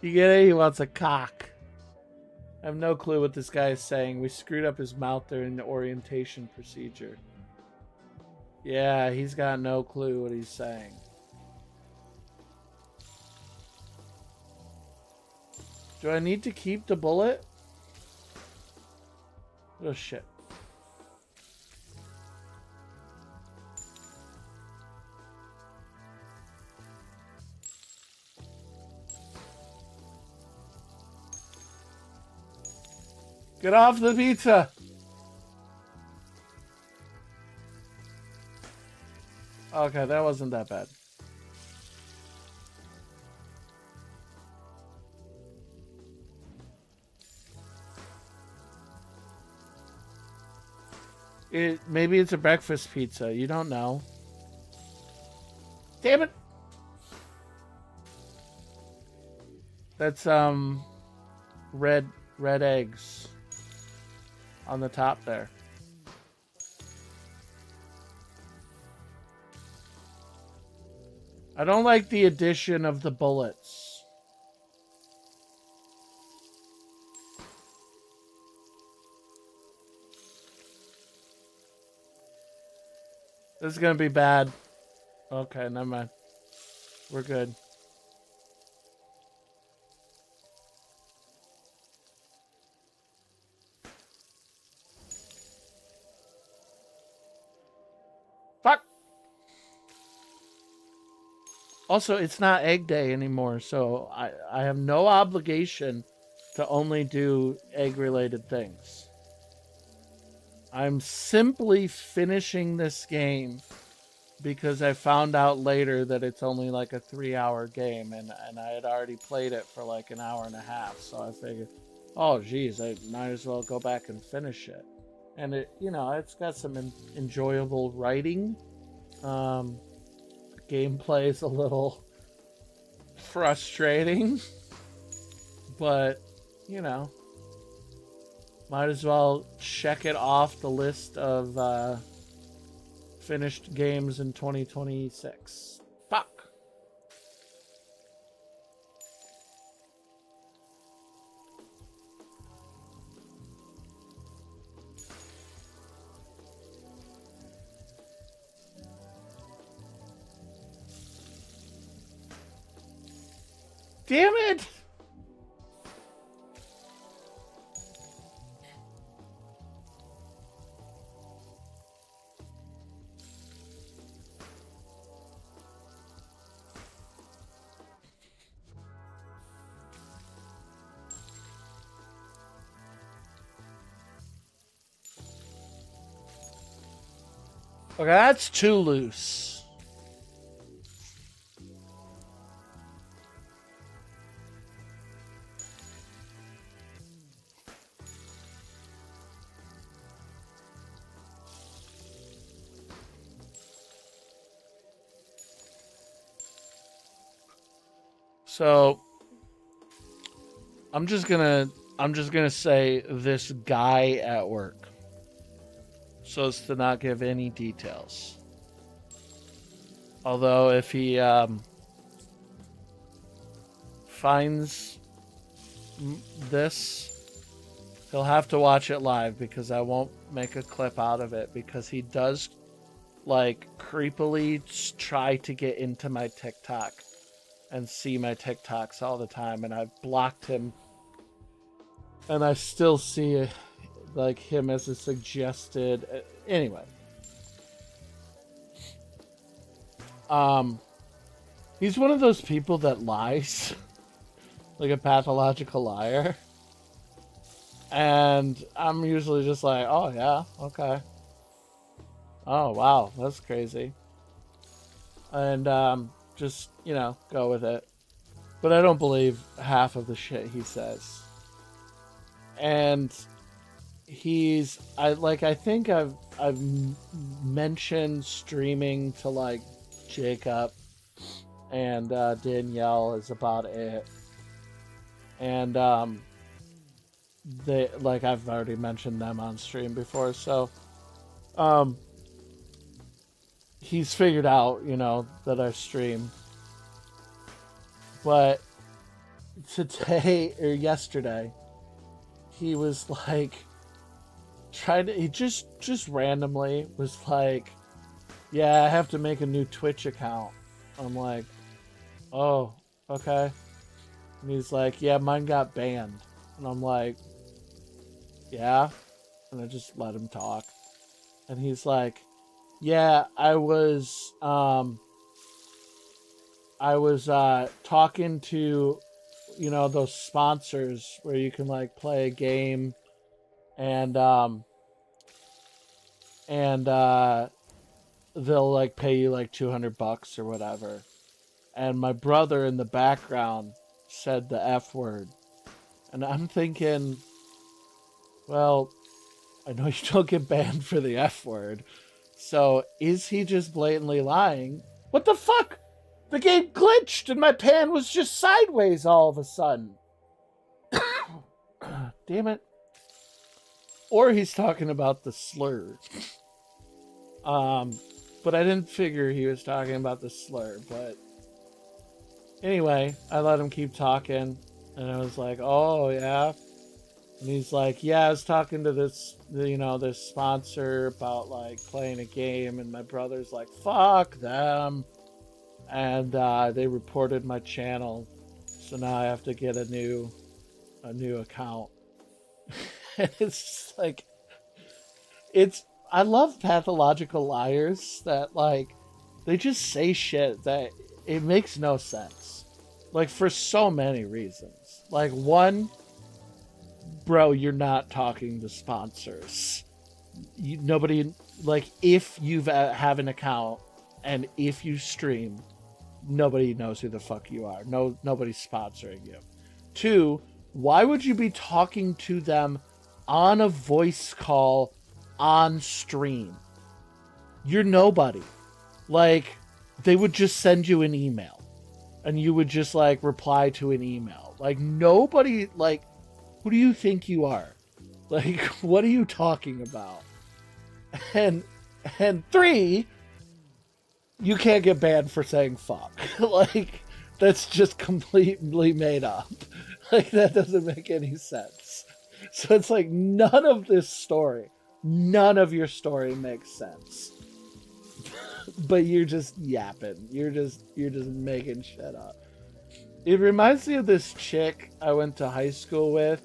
You get it? He wants a cock. I have no clue what this guy is saying. We screwed up his mouth during the orientation procedure. Yeah, he's got no clue what he's saying. Do I need to keep the bullet? Oh, shit. Get off the pizza! Okay, that wasn't that bad. Maybe it's a breakfast pizza. You don't know. Damn it! That's red eggs on the top there. I don't like the addition of the bullets. This is gonna be bad. Okay, never mind. We're good. Fuck! Also, it's not egg day anymore, so I have no obligation to only do egg-related things. I'm simply finishing this game because I found out later that it's only like a 3-hour game, and I had already played it for like an hour and a half, so I figured, oh geez, I might as well go back and finish it. And it, you know, it's got some enjoyable writing. Gameplay is a little frustrating, but you know, might as well check it off the list of finished games in 2026. Fuck. Damn it! Okay, that's too loose. So I'm just gonna say this guy at work, so as to not give any details. Although if he finds this, he'll have to watch it live because I won't make a clip out of it, because he does like creepily try to get into my TikTok and see my TikToks all the time, and I've blocked him, and I still see like him as a suggested. Anyway, he's one of those people that lies, like a pathological liar, and I'm usually just like, oh yeah, okay, oh wow, that's crazy, and just, you know, go with it. But I don't believe half of the shit he says. And I think I've mentioned streaming to like Jacob and Danielle is about it. And they like I've already mentioned them on stream before, so um he's figured out, that I stream. But today or yesterday, he was like he just randomly was like, yeah, I have to make a new Twitch account. I'm like, oh, okay. And he's like, yeah, mine got banned. And I'm like, yeah. And I just let him talk. And he's like, yeah, I was talking to, those sponsors where you can like play a game and and they'll like pay you like $200 or whatever. And my brother in the background said the F word. And I'm thinking, well, I know you don't get banned for the F word. So is he just blatantly lying? What the fuck? The game glitched and my pan was just sideways all of a sudden. Damn it. Or he's talking about the slur. But I didn't figure he was talking about the slur. But anyway, I let him keep talking. And I was like, oh, yeah. And he's like, yeah, I was talking to this sponsor about like playing a game. And my brother's like, fuck them. And they reported my channel. So now I have to get a new account. It's like, I love pathological liars that like, they just say shit that it makes no sense. Like for so many reasons. Like one, bro, you're not talking to sponsors. Nobody, like if you have an account and if you stream, nobody knows who the fuck you are. Nobody's sponsoring you. Two, why would you be talking to them on a voice call on stream? You're nobody. Like, they would just send you an email and you would just like reply to an email. Like nobody, like, who do you think you are? Like, what are you talking about? And three, you can't get banned for saying fuck. Like, that's just completely made up. Like, that doesn't make any sense. So it's like, none of your story makes sense. But you're just yapping. You're just making shit up. It reminds me of this chick I went to high school with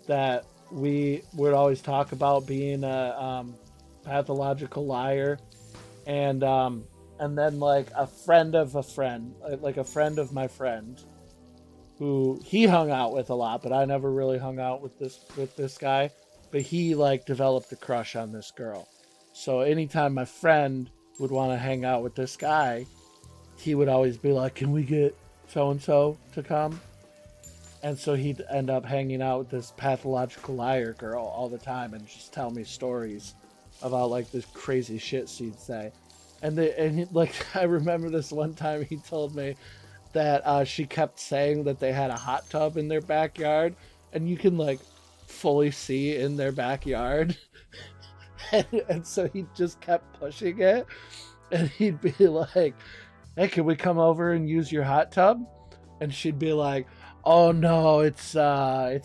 that we would always talk about being a pathological liar. And then like a friend of a friend, like a friend of my friend, who he hung out with a lot, but I never really hung out with this guy. But he like developed a crush on this girl. So anytime my friend would want to hang out with this guy, he would always be like, can we get so-and-so to come? And so he'd end up hanging out with this pathological liar girl all the time and just tell me stories about like this crazy shit she'd say. Like, I remember this one time he told me that she kept saying that they had a hot tub in their backyard, and you can like fully see in their backyard. and so he just kept pushing it, and he'd be like, hey, can we come over and use your hot tub? And she'd be like, oh no, it's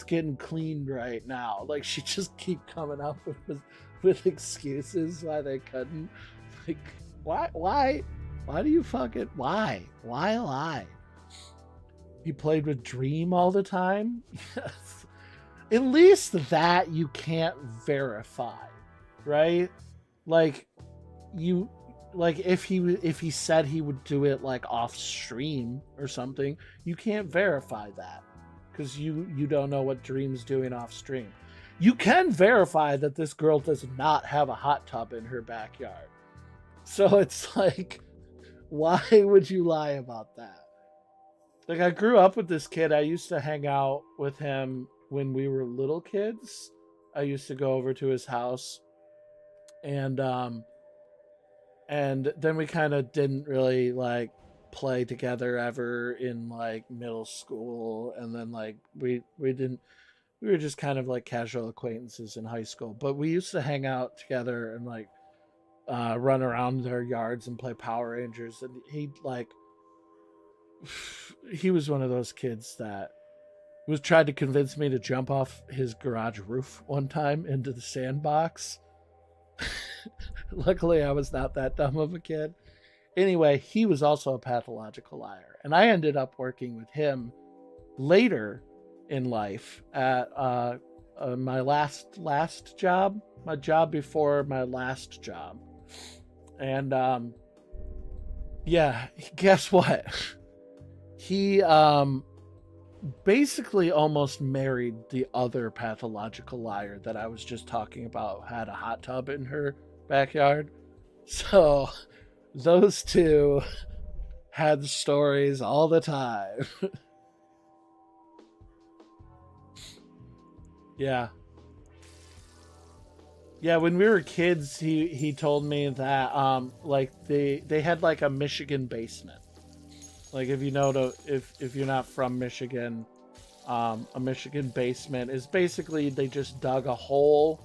getting cleaned right now. Like, she'd just keep coming up with excuses why they couldn't. Like, why do you fucking, why lie? You played with Dream all the time? Yes. At least that you can't verify, right? Like, you, like if he said he would do it like off stream or something, you can't verify that because you don't know what Dream's doing off stream. You can verify that this girl does not have a hot tub in her backyard. So it's like, why would you lie about that? Like, I grew up with this kid. I used to hang out with him when we were little kids. I used to go over to his house, and and then we kind of didn't really like play together ever in like middle school, and then like we didn't we were just kind of like casual acquaintances in high school, but we used to hang out together and like run around their yards and play Power Rangers. And he like he was one of those kids that was tried to convince me to jump off his garage roof one time into the sandbox. Luckily, I was not that dumb of a kid. Anyway, he was also a pathological liar, and I ended up working with him later in life at my last job, my job before my last job. And yeah, guess what? He basically almost married the other pathological liar that I was just talking about, had a hot tub in her backyard. So those two had stories all the time. Yeah. Yeah, when we were kids, he told me that like they had like a Michigan basement. Like if you know to if you're not from Michigan, a Michigan basement is basically they just dug a hole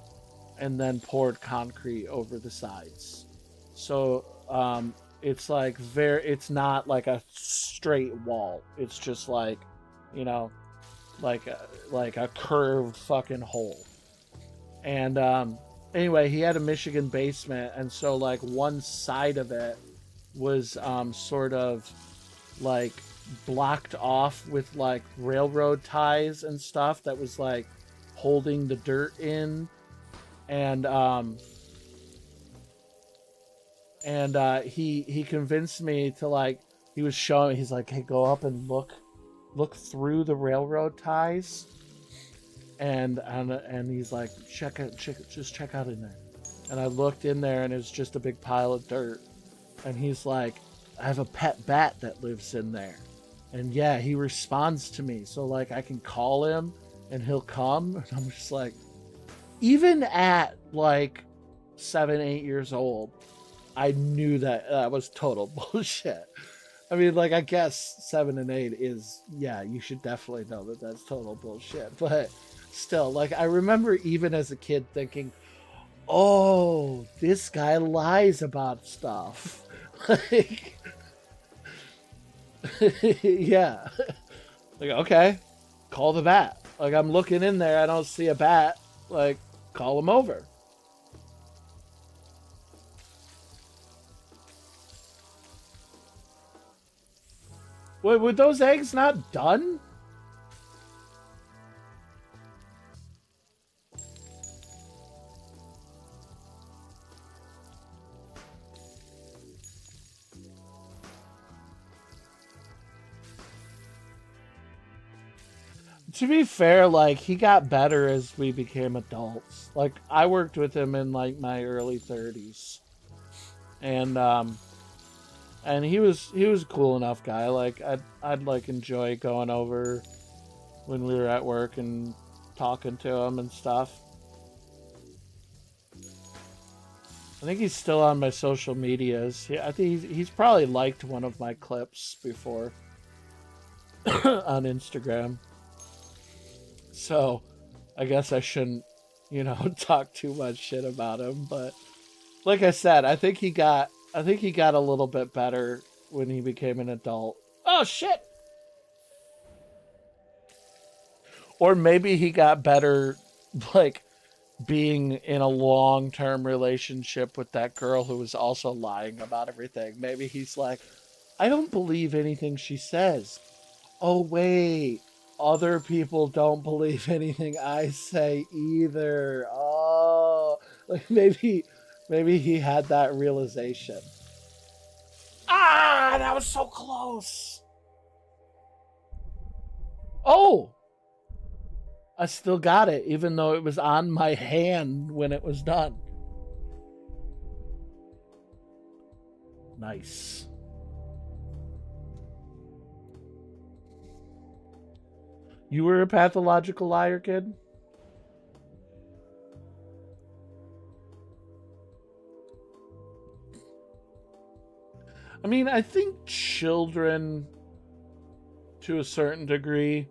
and then poured concrete over the sides. So it's like it's not like a straight wall. It's just like, you know, like a curved fucking hole. And anyway, he had a Michigan basement, and so like one side of it was sort of like blocked off with like railroad ties and stuff that was like holding the dirt in. And he convinced me to like, he was showing, he's like, hey, go up and look through the railroad ties, and he's like, just check out in there. And I looked in there, and it was just a big pile of dirt. And he's like, I have a pet bat that lives in there. And yeah, he responds to me, so like I can call him and he'll come. And I'm just like, even at like 7, 8 years old, I knew that that was total bullshit. I mean, like, I guess 7 and 8 is, yeah, you should definitely know that that's total bullshit. But still, like, I remember even as a kid thinking, oh, this guy lies about stuff. Like, yeah. Like, okay, call the bat. Like, I'm looking in there, I don't see a bat. Like, call him over. Wait, were those eggs not done? To be fair, like, he got better as we became adults. Like, I worked with him in like my early 30s. And he was a cool enough guy. Like, I'd like enjoy going over when we were at work and talking to him and stuff. I think he's still on my social medias. I think he's probably liked one of my clips before on Instagram. So I guess I shouldn't, talk too much shit about him. But like I said, I think he got a little bit better when he became an adult. Oh shit! Or maybe he got better, like, being in a long-term relationship with that girl who was also lying about everything. Maybe he's like, I don't believe anything she says. Oh wait, other people don't believe anything I say either. Oh, like maybe he had that realization. Ah, that was so close. Oh, I still got it, even though it was on my hand when it was done. Nice. You were a pathological liar, kid? I mean, I think children, to a certain degree,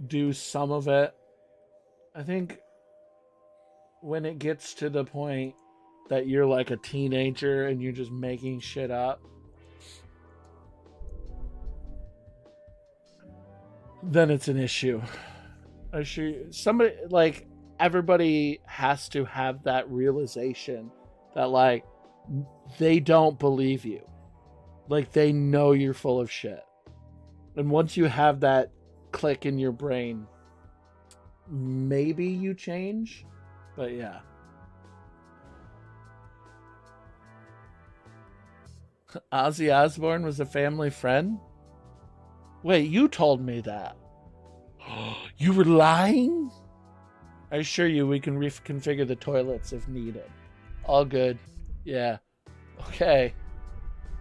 do some of it. I think when it gets to the point that you're like a teenager and you're just making shit up, then it's an issue. I sure somebody like everybody has to have that realization that like they don't believe you. Like they know you're full of shit. And once you have that click in your brain, maybe you change. But yeah. Ozzy Osbourne was a family friend? Wait, you told me that. You were lying? I assure you we can reconfigure the toilets if needed. All good. Yeah. Okay.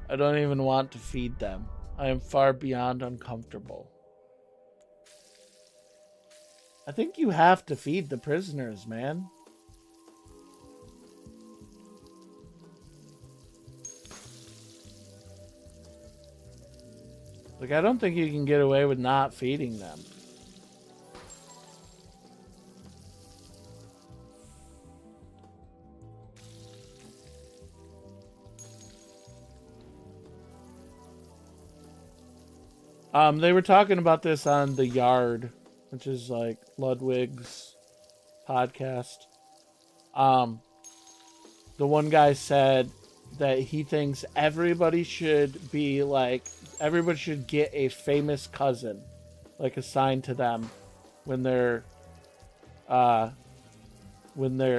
I don't even want to feed them. I am far beyond uncomfortable. I think you have to feed the prisoners, man. Like, I don't think you can get away with not feeding them. They were talking about this on The Yard, which is like Ludwig's podcast. The one guy said that he thinks everybody should get a famous cousin, like assigned to them when they're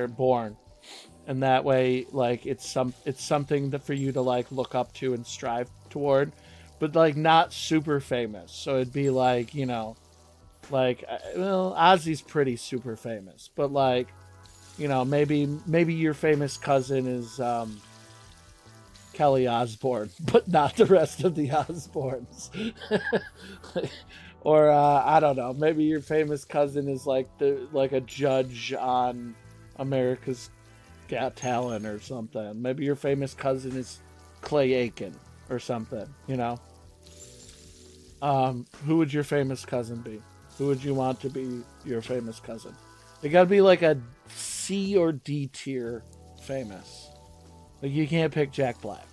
born, and that way, like it's something that for you to like look up to and strive toward, but like not super famous. So it'd be like, you know, like well, Ozzy's pretty super famous, but like, you know, maybe your famous cousin is Kelly Osbourne, but not the rest of the Osbournes. Or I don't know, maybe your famous cousin is like a judge on America's Got Talent or something. Maybe your famous cousin is Clay Aiken or something, you know? Who would your famous cousin be? Who would you want to be your famous cousin? They gotta be like a C or D tier famous. Like you can't pick Jack Black.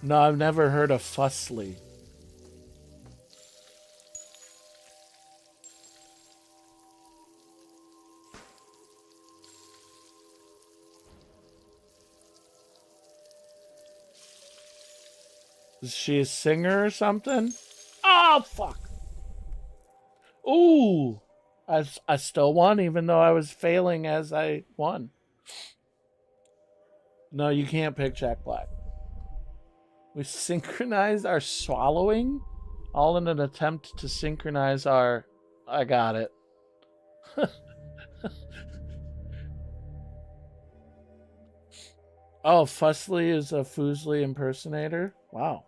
No, I've never heard of Fusley. Is she a singer or something? Oh, fuck. Ooh. I still won, even though I was failing as I won. No, you can't pick Jack Black. We synchronized our swallowing, all in an attempt to synchronize our... I got it. Oh, Fusley is a Foosley impersonator? Wow.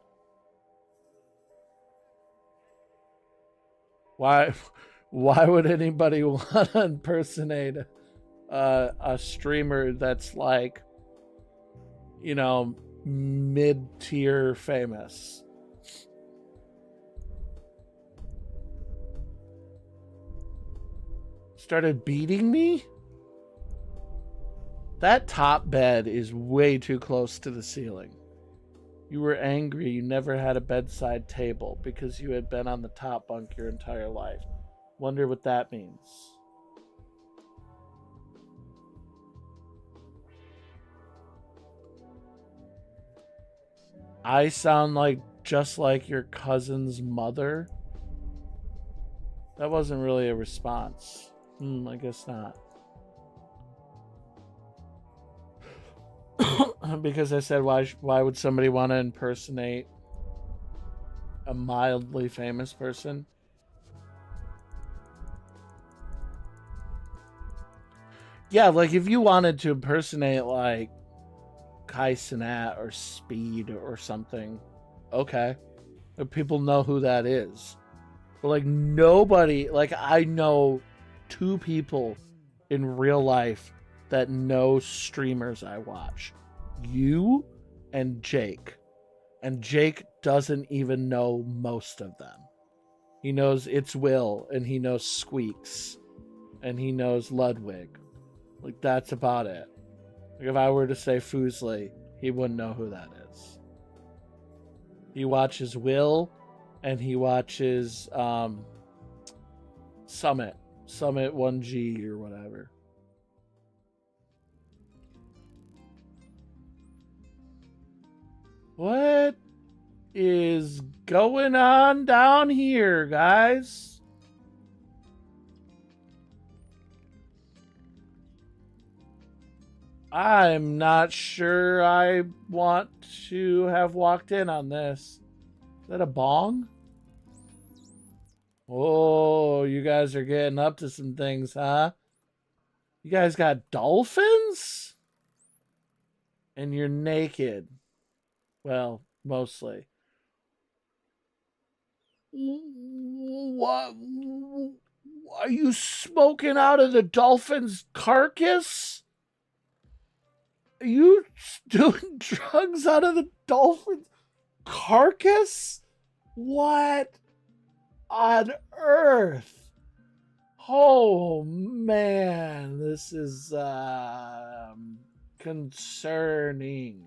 Why would anybody want to impersonate a streamer that's like, you know, mid-tier famous? Started beating me? That top bed is way too close to the ceiling. You were angry you never had a bedside table because you had been on the top bunk your entire life. Wonder what that means. I sound like just like your cousin's mother. That wasn't really a response. I guess not. Because I said, why would somebody want to impersonate a mildly famous person? Yeah, like if you wanted to impersonate like Kai Cenat or Speed or something, okay. But people know who that is. But like nobody, like I know 2 people in real life that know streamers I watch. You and Jake. And Jake doesn't even know most of them. He knows It's Will and he knows Squeaks and he knows Ludwig. Like that's about it. Like if I were to say Foosley, he wouldn't know who that is. He watches Will and he watches Summit 1G or whatever. What is going on down here, guys? I'm not sure I want to have walked in on this. Is that a bong? Oh, you guys are getting up to some things, huh? You guys got dolphins? And you're naked. Well, mostly. What? Are you smoking out of the dolphin's carcass? Are you doing drugs out of the dolphin's carcass? What on earth? Oh man, this is concerning.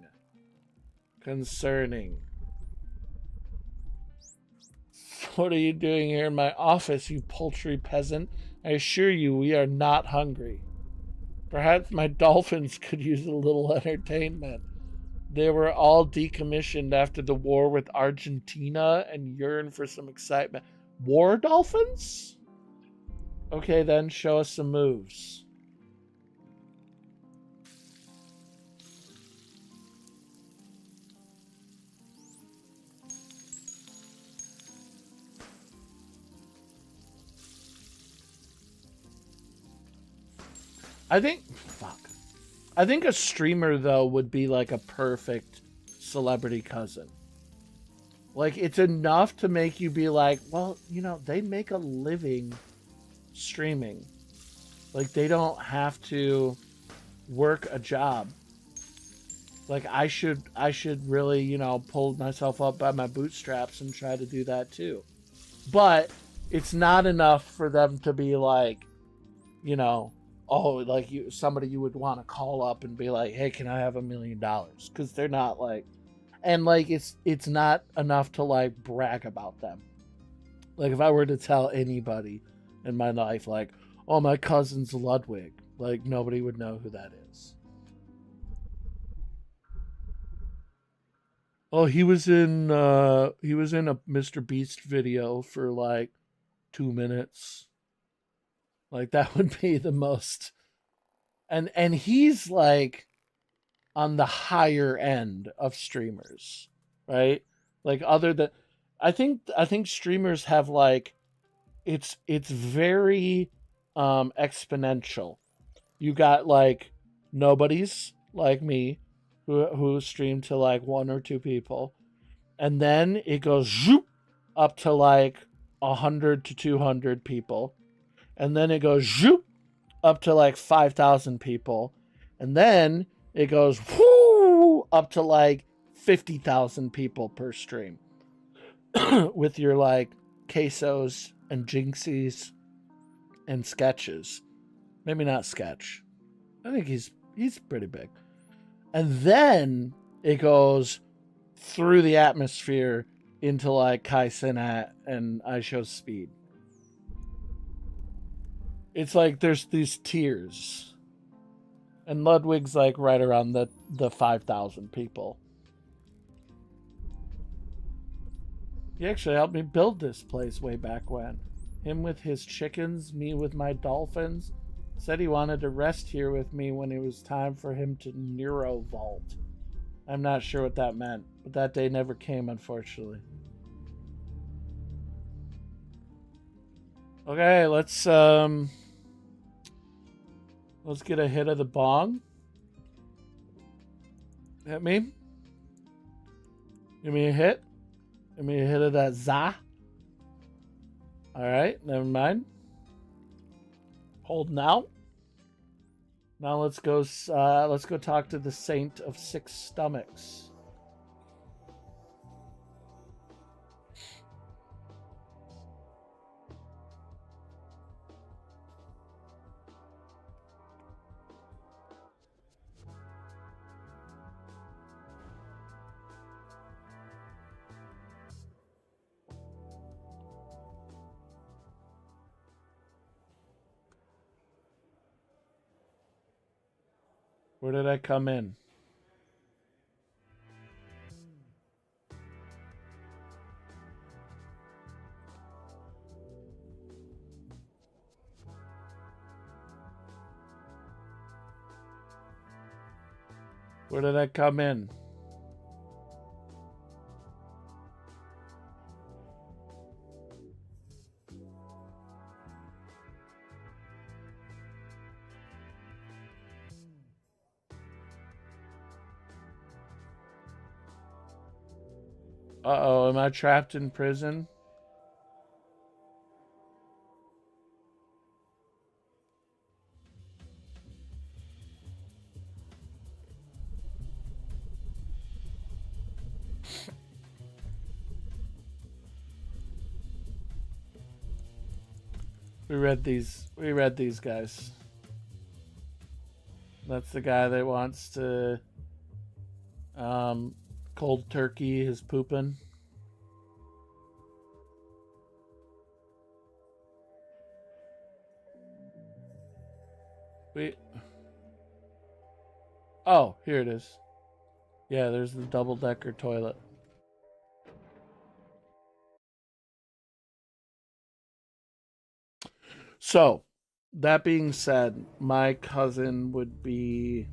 What are you doing here in my office, you paltry peasant? I assure you we are not hungry. Perhaps my dolphins could use a little entertainment. They were all decommissioned after the war with Argentina and yearn for some excitement. War dolphins? Okay, then show us some moves. I think a streamer though would be like a perfect celebrity cousin. Like it's enough to make you be like, well, you know, they make a living streaming. Like they don't have to work a job. Like I should really, you know, pull myself up by my bootstraps and try to do that too. But it's not enough for them to be like, you know, oh, like somebody you would want to call up and be like, hey, can I have $1 million? Because they're not like, and like it's not enough to like brag about them. Like if I were to tell anybody in my life, like, oh, my cousin's Ludwig, like nobody would know who that is. Oh, he was in a Mr. Beast video for like 2 minutes. Like that would be the most, and he's like on the higher end of streamers, right? Like other than I think streamers have like it's very exponential. You got like nobodies like me who stream to like 1 or 2 people, and then it goes zoop up to like 100 to 200 people, and then it goes zoop up to like 5,000 people, and then it goes whoo up to like 50,000 people per stream with your like quesos and jinxies and sketches. Maybe not sketch. I think he's pretty big. And then it goes through the atmosphere into like Kai Cenat and I Show Speed. It's like there's these tiers. And Ludwig's like right around the 5,000 people. He actually helped me build this place way back when. Him with his chickens, me with my dolphins. Said he wanted to rest here with me when it was time for him to Neuro Vault. I'm not sure what that meant, but that day never came, unfortunately. Okay, let's get a hit of the bong. Hit me. Give me a hit. Give me a hit of that za. All right, never mind. Holding out. Now let's go. Let's go talk to the Saint of Six Stomachs. Where did I come in? Where did I come in? Uh-oh, am I trapped in prison? We read these guys. That's the guy that wants to cold turkey his pooping. Oh, here it is. Yeah, there's the double-decker toilet. So, that being said, my cousin would be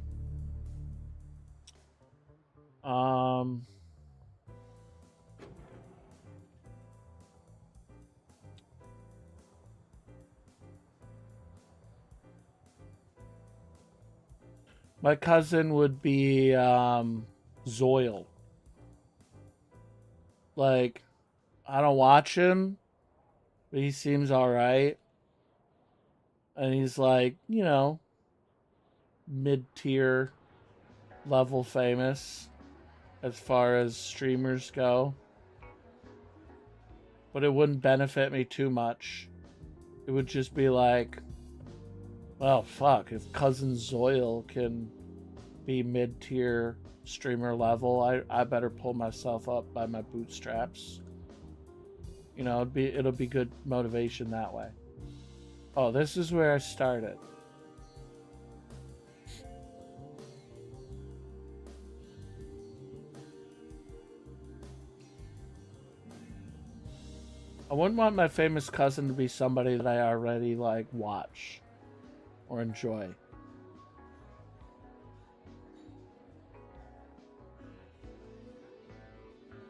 um my cousin would be Zoil. Like, I don't watch him, but he seems alright. And he's like, mid-tier level famous as far as streamers go. But it wouldn't benefit me too much. It would just be like, well, fuck, if Cousin Zoil can be mid-tier streamer level, I better pull myself up by my bootstraps. It'll be good motivation that way. Oh, this is where I started. I wouldn't want my famous cousin to be somebody that I already watch or enjoy.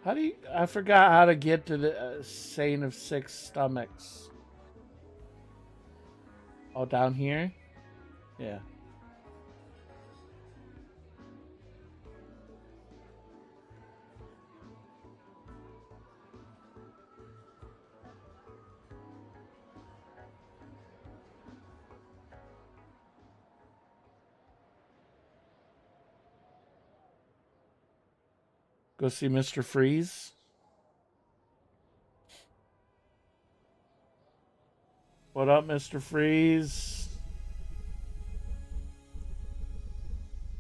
I forgot how to get to the Saint of Six Stomachs. Oh, down here? Yeah. Go see Mr. Freeze. What up, Mr. Freeze?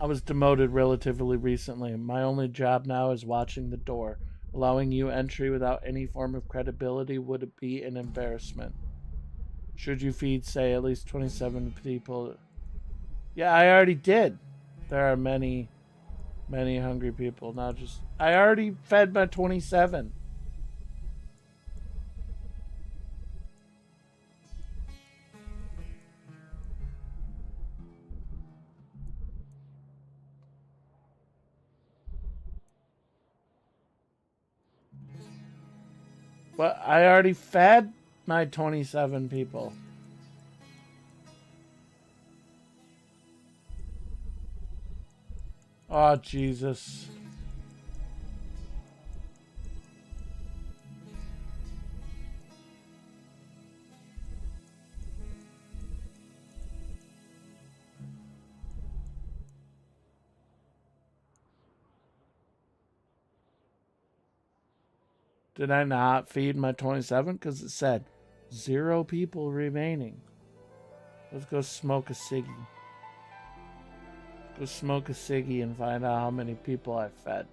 I was demoted relatively recently. My only job now is watching the door. Allowing you entry without any form of credibility would be an embarrassment. Should you feed, say, at least 27 people? Yeah, I already did. There are many hungry people. Now I already fed my 27. But I already fed my 27 people. Oh, Jesus. Did I not feed my 27? Because it said 0 people remaining. Let's go smoke a ciggy. Go smoke a ciggy and find out how many people I fed.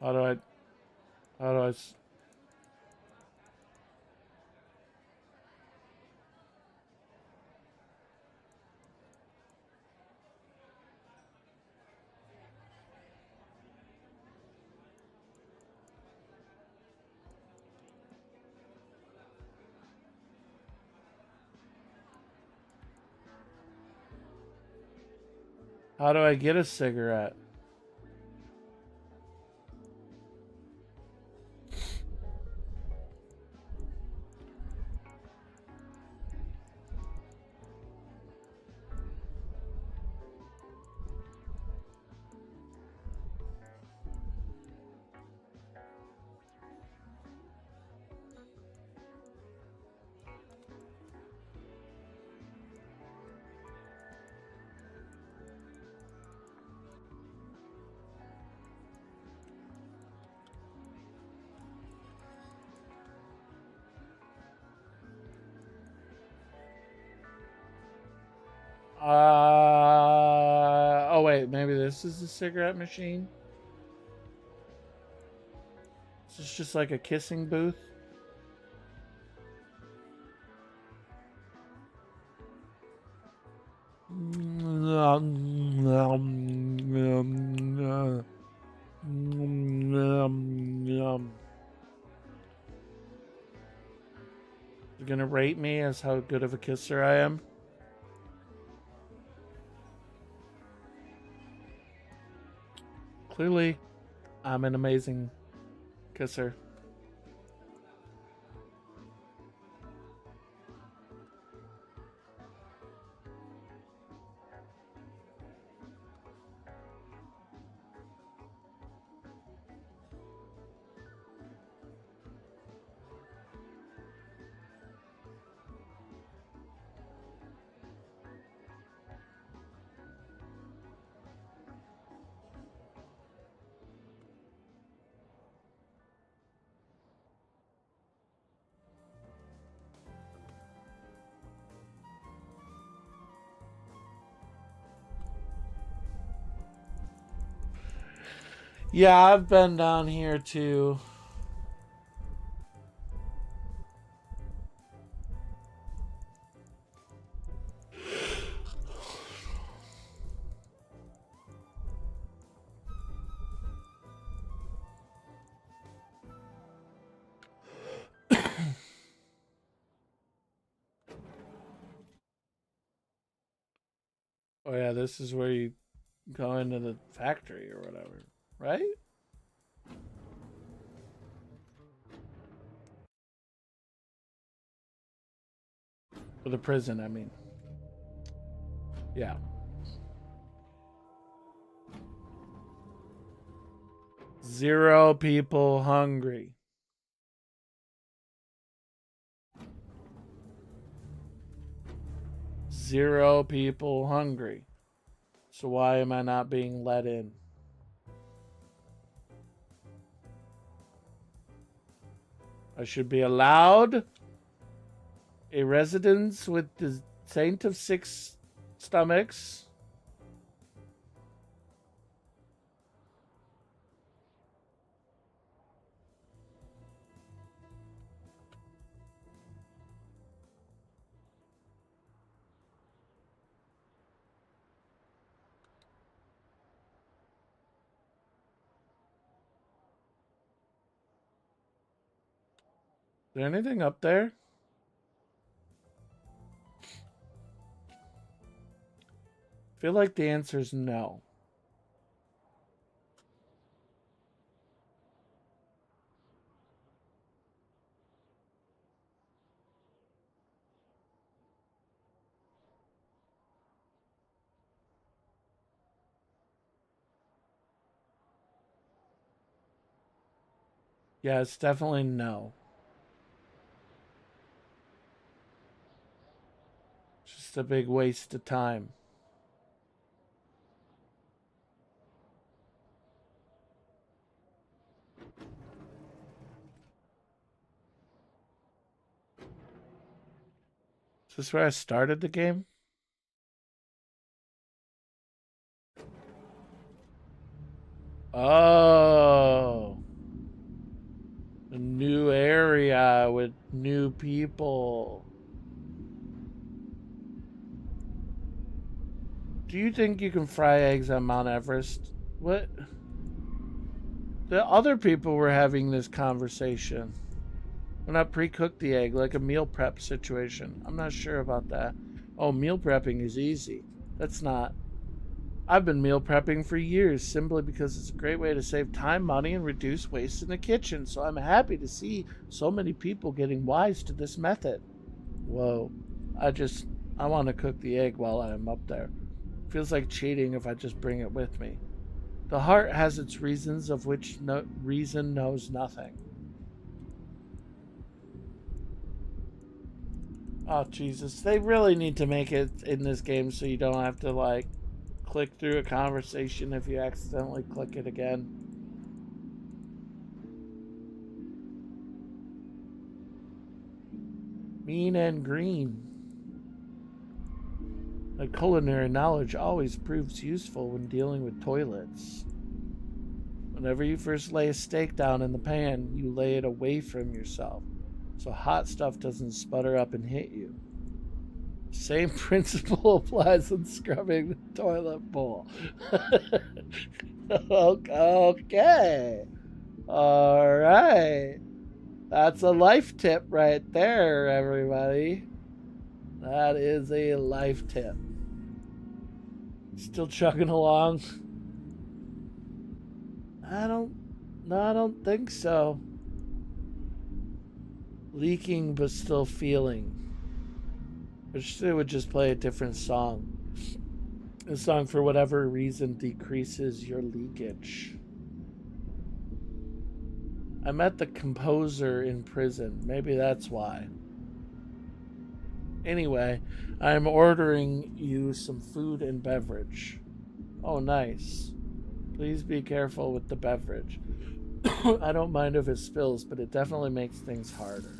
How do I... How do I... How do I get a cigarette? Oh wait, maybe this is the cigarette machine? Is this just like a kissing booth? You're gonna rate me as how good of a kisser I am? Clearly, I'm an amazing kisser. Yeah, I've been down here too. Oh yeah, this is where you go into the factory or whatever, right? Or the prison, I mean. Yeah. Zero people hungry. Zero people hungry. So why am I not being let in? I should be allowed a residence with the Saint of Six Stomachs. Is there anything up there? I feel like the answer is no. Yeah, it's definitely no. Just a big waste of time. Is this where I started the game? Oh. A new area with new people. Do you think you can fry eggs on Mount Everest? What? The other people were having this conversation. Why not pre-cook the egg like a meal prep situation? I'm not sure about that. Oh, meal prepping is easy. That's not. I've been meal prepping for years simply because it's a great way to save time, money, and reduce waste in the kitchen. So I'm happy to see so many people getting wise to this method. Whoa. I want to cook the egg while I'm up there. Feels like cheating if I just bring it with me. The heart has its reasons of which no reason knows nothing. Oh, Jesus. They really need to make it in this game so you don't have to, like, click through a conversation if you accidentally click it again. Mean and green. My culinary knowledge always proves useful when dealing with toilets. Whenever you first lay a steak down in the pan, you lay it away from yourself, so hot stuff doesn't sputter up and hit you. Same principle applies when scrubbing the toilet bowl. Okay. All right. That's a life tip right there, everybody. That is a life tip. Still chugging along? I don't think so. Leaking but still feeling. Which it would just play a different song. The song, for whatever reason, decreases your leakage. I met the composer in prison. Maybe that's why. Anyway, I'm ordering you some food and beverage. Oh, nice. Please be careful with the beverage. I don't mind if it spills, but it definitely makes things harder.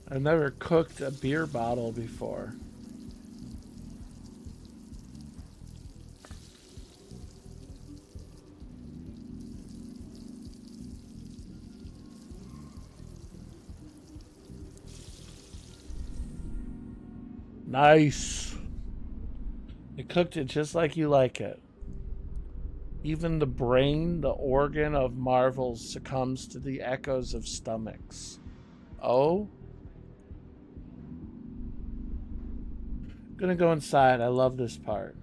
I've never cooked a beer bottle before. Nice. You cooked it just like you like it. Even the brain, the organ of marvels, succumbs to the echoes of stomachs. Oh? Gonna go inside. I love this part.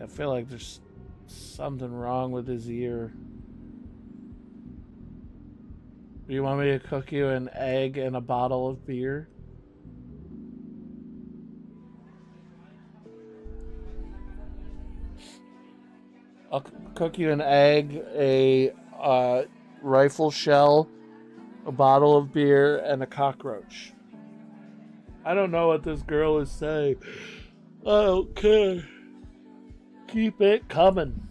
I feel like there's something wrong with his ear. Do you want me to cook you an egg and a bottle of beer? I'll cook you an egg, a rifle shell, a bottle of beer, and a cockroach. I don't know what this girl is saying. I don't care. Keep it coming.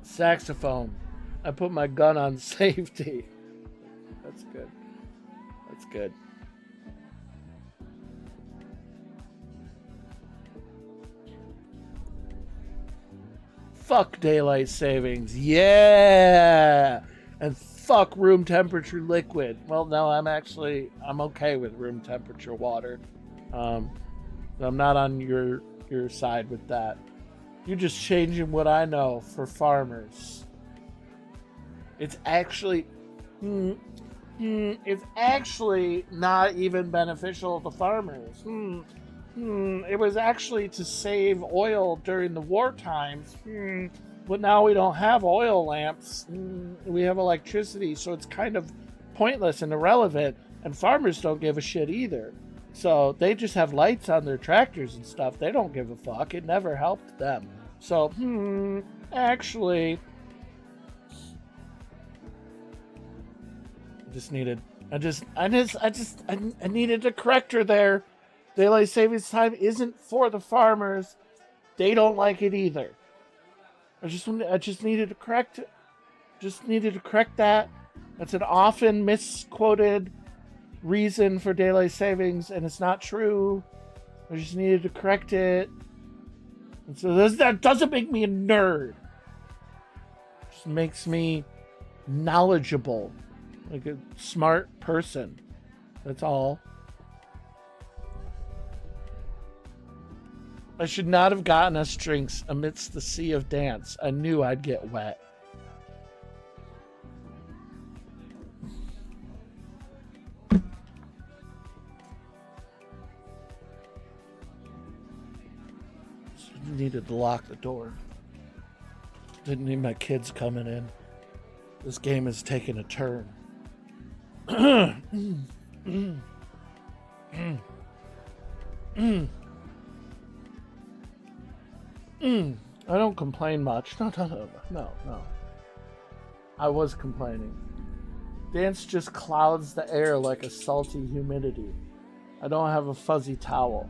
Saxophone. I put my gun on safety. That's good. That's good. Fuck daylight savings. Yeah. And fuck room temperature liquid. Well, no, I'm okay with room temperature water. I'm not on your side with that. You're just changing what I know for farmers. It's actually it's actually not even beneficial to farmers. It was actually to save oil during the war times. But now we don't have oil lamps. We have electricity, so it's kind of pointless and irrelevant. And farmers don't give a shit either. So they just have lights on their tractors and stuff. They don't give a fuck. It never helped them. So, actually, I needed a corrector there. Daylight savings time isn't for the farmers. They don't like it either. I just needed to correct it. Just needed to correct that. That's an often misquoted reason for daylight savings, and it's not true. I just needed to correct it. And so that doesn't make me a nerd. It just makes me knowledgeable, like a smart person. That's all. I should not have gotten us drinks amidst the sea of dance. I knew I'd get wet. Needed to lock the door. Didn't need my kids coming in. This game is taking a turn. I don't complain much. No. I was complaining. Dance just clouds the air like a salty humidity. I don't have a fuzzy towel.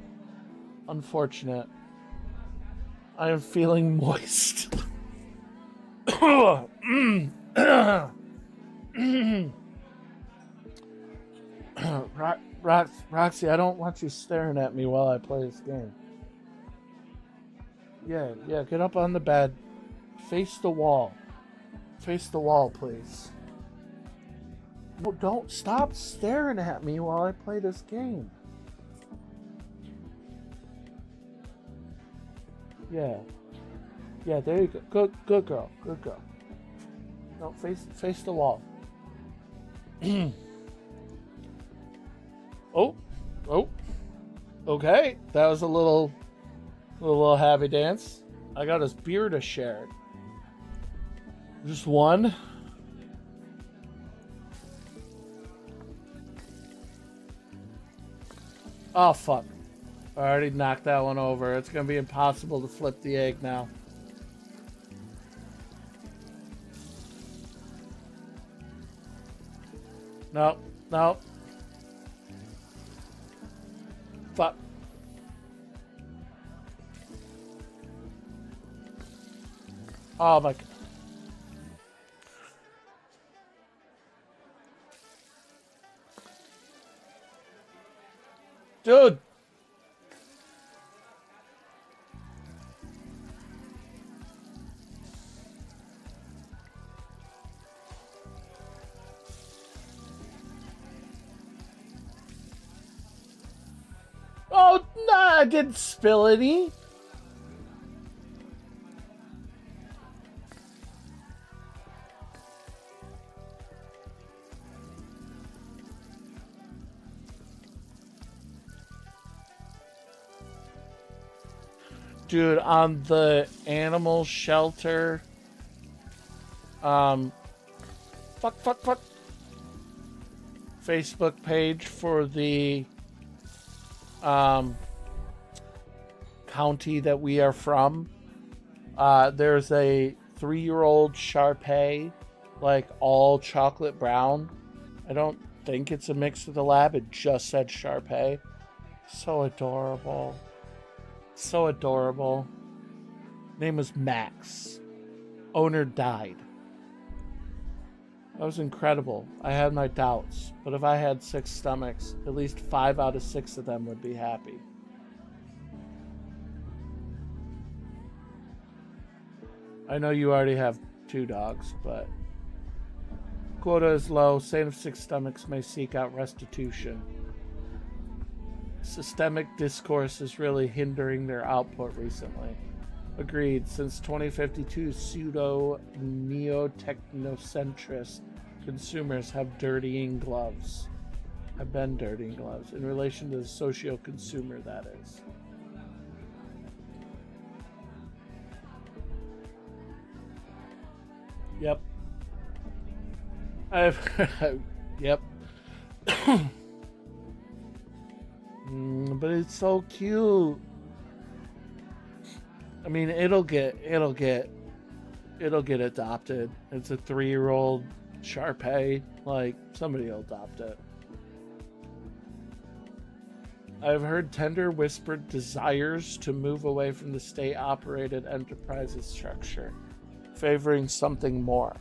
Unfortunate. I am feeling moist. Roxy, I don't want you staring at me while I play this game. Yeah, get up on the bed. Face the wall. Face the wall, please. No, don't stop staring at me while I play this game. Yeah, there you go. Good girl. No, face the wall. Oh, okay. That was a little happy dance. I got his beer to share. Just one. Oh fuck. I already knocked that one over. It's going to be impossible to flip the egg now. No. Fuck. Oh my God. Dude. Oh, nah, I didn't spill any. Dude, on the animal shelter, fuck, Facebook page for the county that we are from, there's a 3-year-old Shar-Pei, like all chocolate brown. I don't think it's a mix with a lab. It just said Shar-Pei. So adorable. Name was Max. Owner died. That was incredible. I had my doubts, but if I had 6 stomachs, at least 5 out of 6 of them would be happy. I know you already have 2 dogs, but quota is low. Saint of 6 stomachs may seek out restitution. Systemic discourse is really hindering their output recently. Agreed. Since 2052, pseudo-neo-technocentrist consumers have been dirtying gloves in relation to the socio-consumer, that is. Yep. Yep. But it's so cute. I mean, it'll get adopted. It's a 3-year-old Shar-Pei. Like, somebody will adopt it. I've heard tender whispered desires to move away from the state-operated enterprises structure, favoring something more.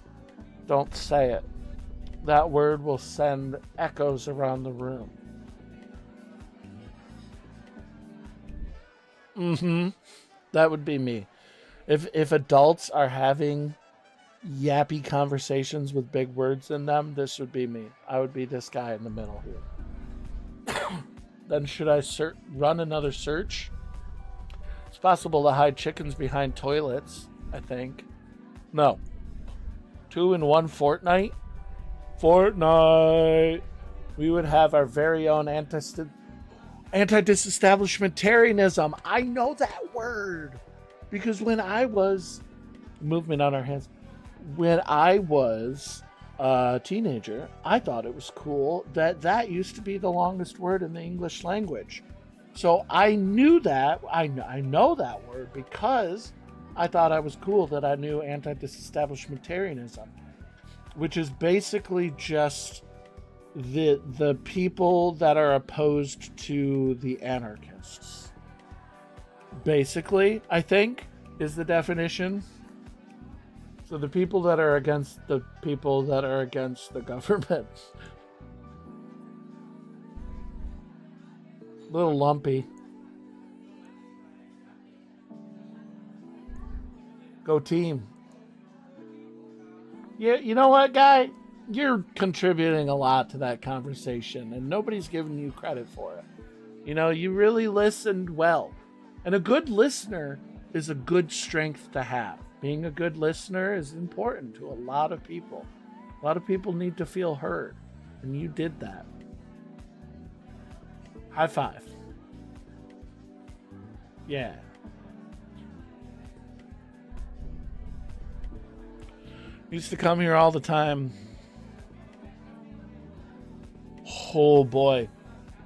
Don't say it. That word will send echoes around the room. That would be me. If adults are having yappy conversations with big words in them, this would be me. I would be this guy in the middle here. Then should I run another search? It's possible to hide chickens behind toilets, I think. No. 2 in 1 fortnight? Fortnite! We would have our very own anti-disestablishmentarianism. I know that word. Because when I was... Movement on our hands. When I was a teenager, I thought it was cool that used to be the longest word in the English language. So I knew that. I know that word because I thought I was cool that I knew anti-disestablishmentarianism, which is basically just the people that are opposed to the anarchists. Basically, I think, is the definition. So the people that are against the people that are against the government. A little lumpy. Go team. Yeah, you know what, guy? You're contributing a lot to that conversation, and nobody's giving you credit for it. You know, you really listened well. And a good listener is a good strength to have. Being a good listener is important to a lot of people. A lot of people need to feel heard, and you did that. High five. Yeah. Used to come here all the time. Oh boy.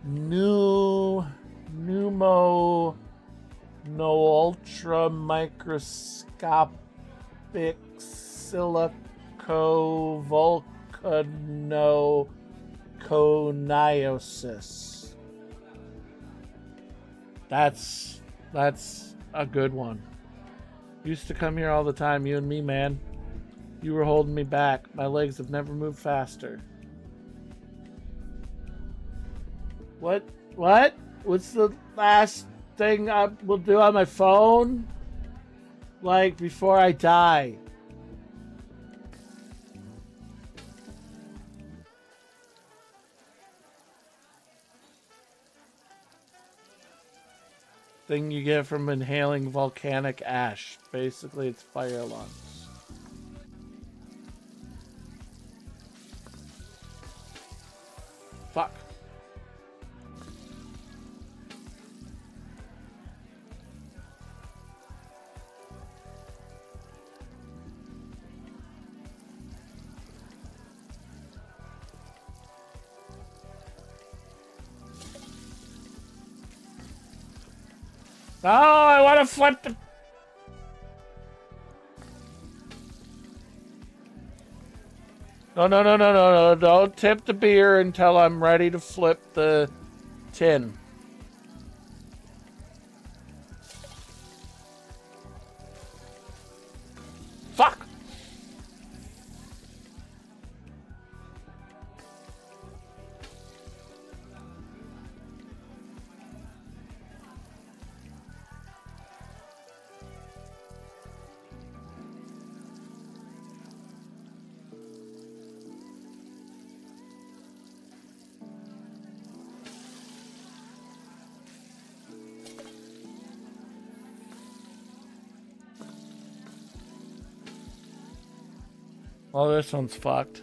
Pneumo no ultra microscopic silicovolcanoconiosis. That's a good one. Used to come here all the time, you and me, man. You were holding me back. My legs have never moved faster. What? What's the last thing I will do on my phone? Like, before I die. Thing you get from inhaling volcanic ash. Basically, it's fire lungs. Fuck. Oh, I want to flip the... No. Don't tip the beer until I'm ready to flip the tin. Fuck! Oh, this one's fucked.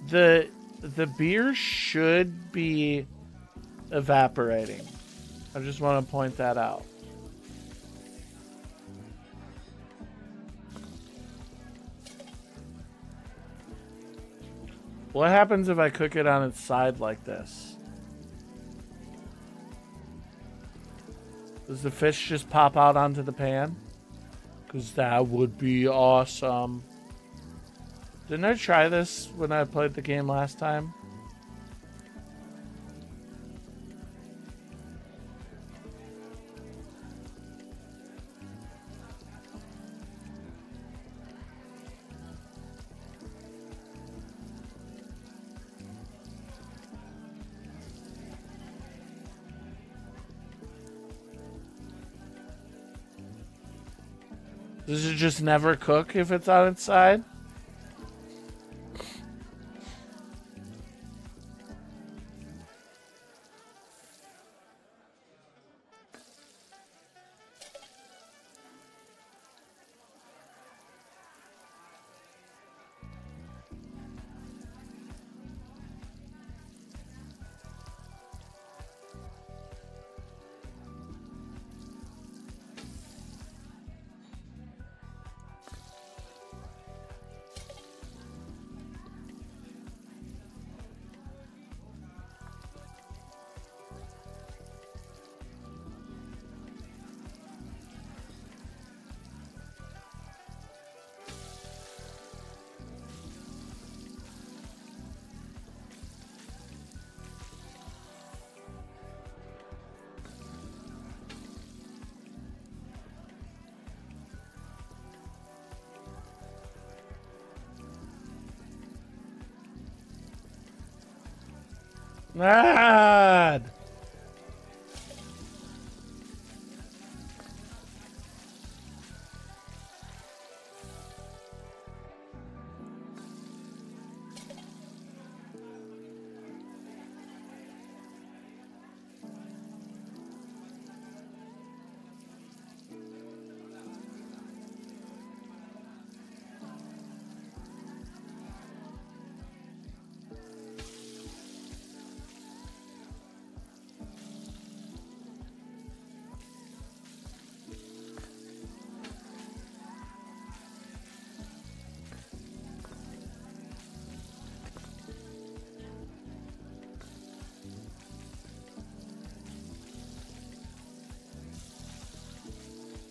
The beer should be evaporating. I just want to point that out. What happens if I cook it on its side like this? Does the fish just pop out onto the pan? Because that would be awesome. Didn't I try this when I played the game last time? Does it just never cook if it's on its side? God.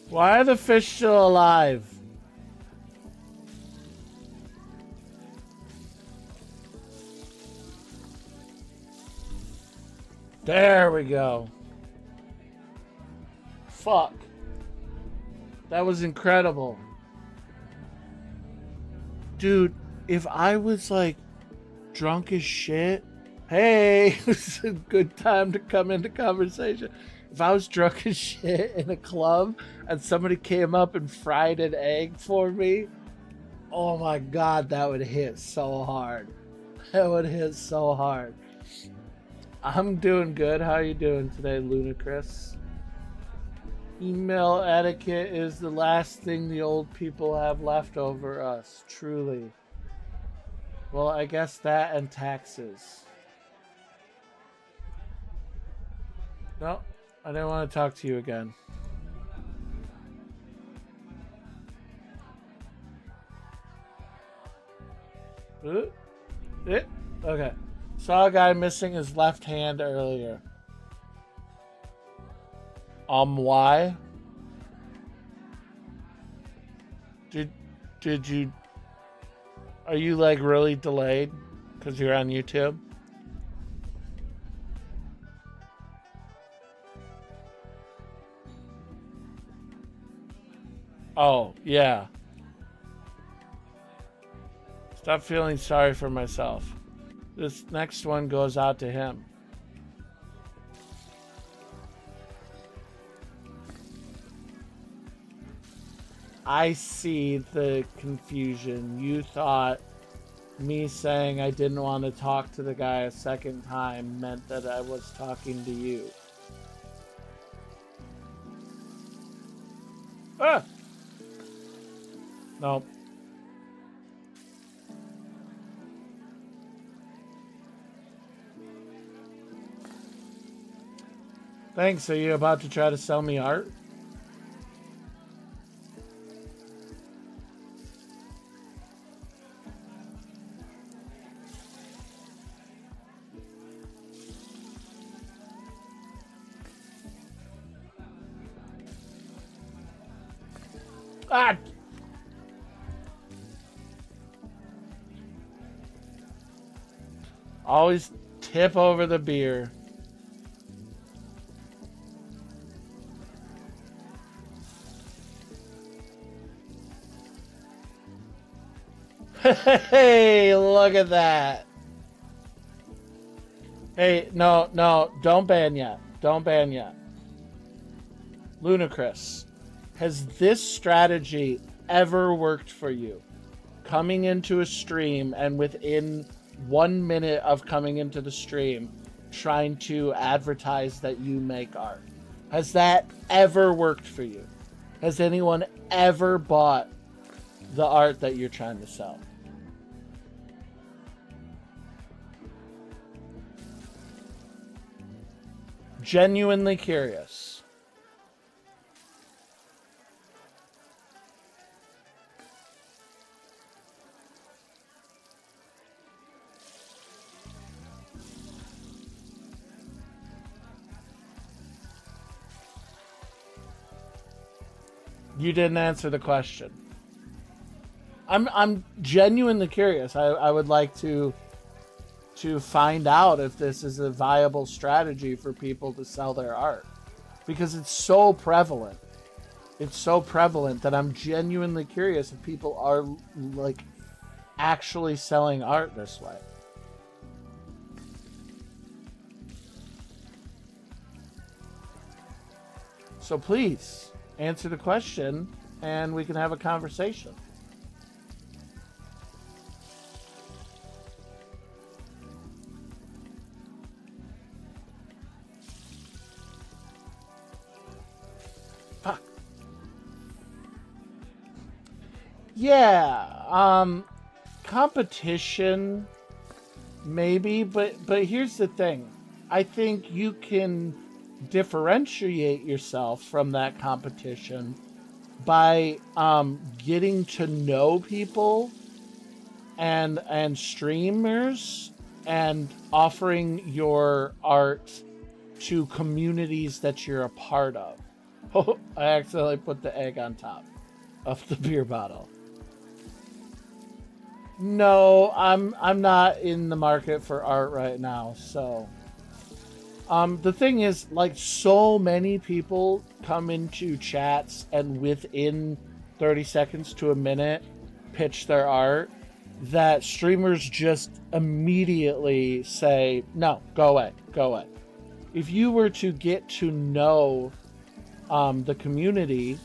Why are the fish still alive? There we go. Fuck. That was incredible. Dude, if I was like drunk as shit, hey, it's a good time to come into conversation. If I was drunk as shit in a club and somebody came up and fried an egg for me, oh my god, that would hit so hard. That would hit so hard. I'm doing good. How are you doing today, Ludicrous? Email etiquette is the last thing the old people have left over us, truly. Well, I guess that and taxes. No, I didn't want to talk to you again. Okay. Saw a guy missing his left hand earlier. Why? Did you... Are you like really delayed? Because you're on YouTube? Oh, yeah. Stop feeling sorry for myself. This next one goes out to him. I see the confusion. You thought me saying I didn't want to talk to the guy a second time meant that I was talking to you. Ah! Nope. Thanks. Are you about to try to sell me art? Ah! Always tip over the beer. Hey, look at that. Hey, no, don't ban yet. Don't ban yet. Ludicrous. Has this strategy ever worked for you? Coming into a stream and within 1 minute of coming into the stream, trying to advertise that you make art. Has that ever worked for you? Has anyone ever bought the art that you're trying to sell? Genuinely curious. You didn't answer the question. I'm genuinely curious. I would like to find out if this is a viable strategy for people to sell their art, because it's so prevalent. It's so prevalent that I'm genuinely curious if people are like actually selling art this way. So please answer the question and we can have a conversation. Fuck. Yeah, competition maybe, but here's the thing. I think you can differentiate yourself from that competition by getting to know people and streamers and offering your art to communities that you're a part of. Oh, I accidentally put the egg on top of the beer bottle. No, I'm not in the market for art right now, so the thing is, like, so many people come into chats and within 30 seconds to a minute pitch their art that streamers just immediately say, no, go away, go away. If you were to get to know the community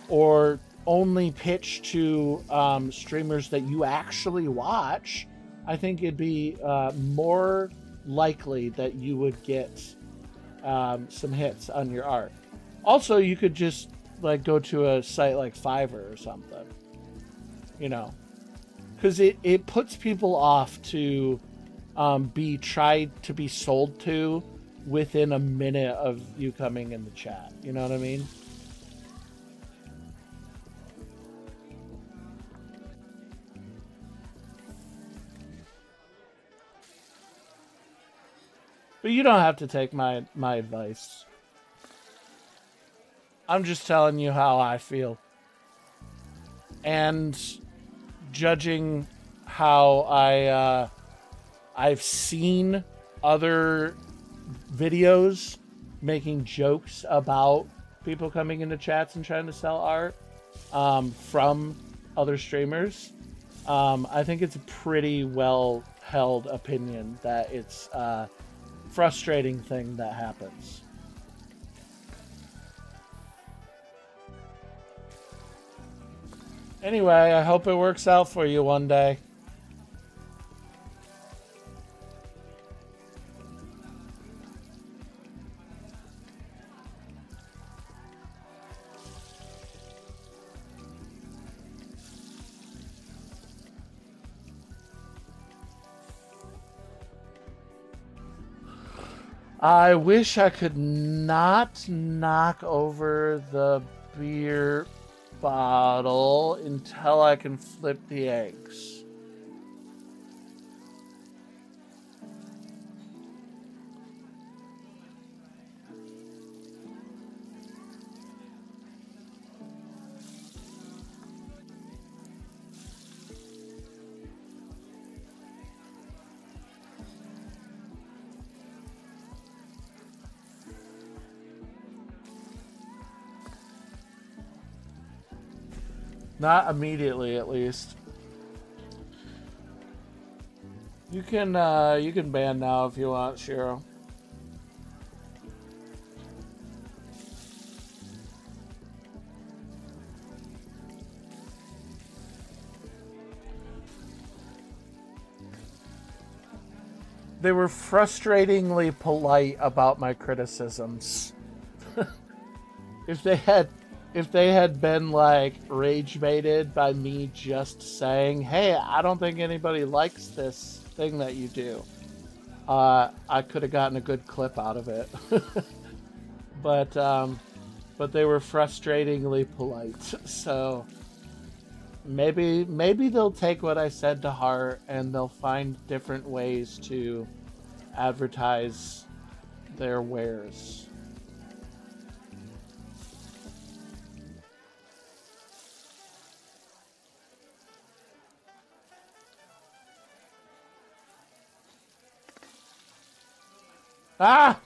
or only pitch to streamers that you actually watch, I think it'd be more likely that you would get some hits on your art. Also, you could just like go to a site like Fiverr or something, you know, because it puts people off to be tried to be sold to within a minute of you coming in the chat. You know what I mean? But you don't have to take my advice. I'm just telling you how I feel. And judging how I've seen other videos making jokes about people coming into chats and trying to sell art from other streamers. I think it's a pretty well held opinion that it's frustrating thing that happens. Anyway, I hope it works out for you one day. I wish I could not knock over the beer bottle until I can flip the eggs. Not immediately, at least. You can ban now if you want, Shiro. They were frustratingly polite about my criticisms. if they had if they had been like rage baited by me just saying, "Hey, I don't think anybody likes this thing that you do," I could have gotten a good clip out of it. but but they were frustratingly polite. So maybe they'll take what I said to heart and they'll find different ways to advertise their wares. Ah!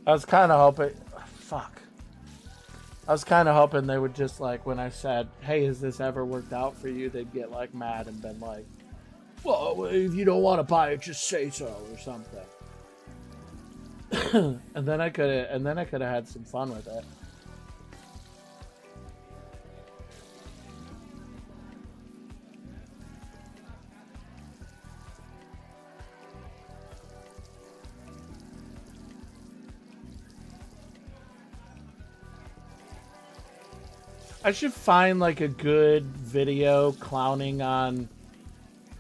I was kind of hoping. Fuck. I was kind of hoping they would just like when I said, "Hey, has this ever worked out for you?" They'd get like mad and been like, "Well, if you don't want to buy it, just say so or something." and then I could have had some fun with it. I should find like a good video clowning on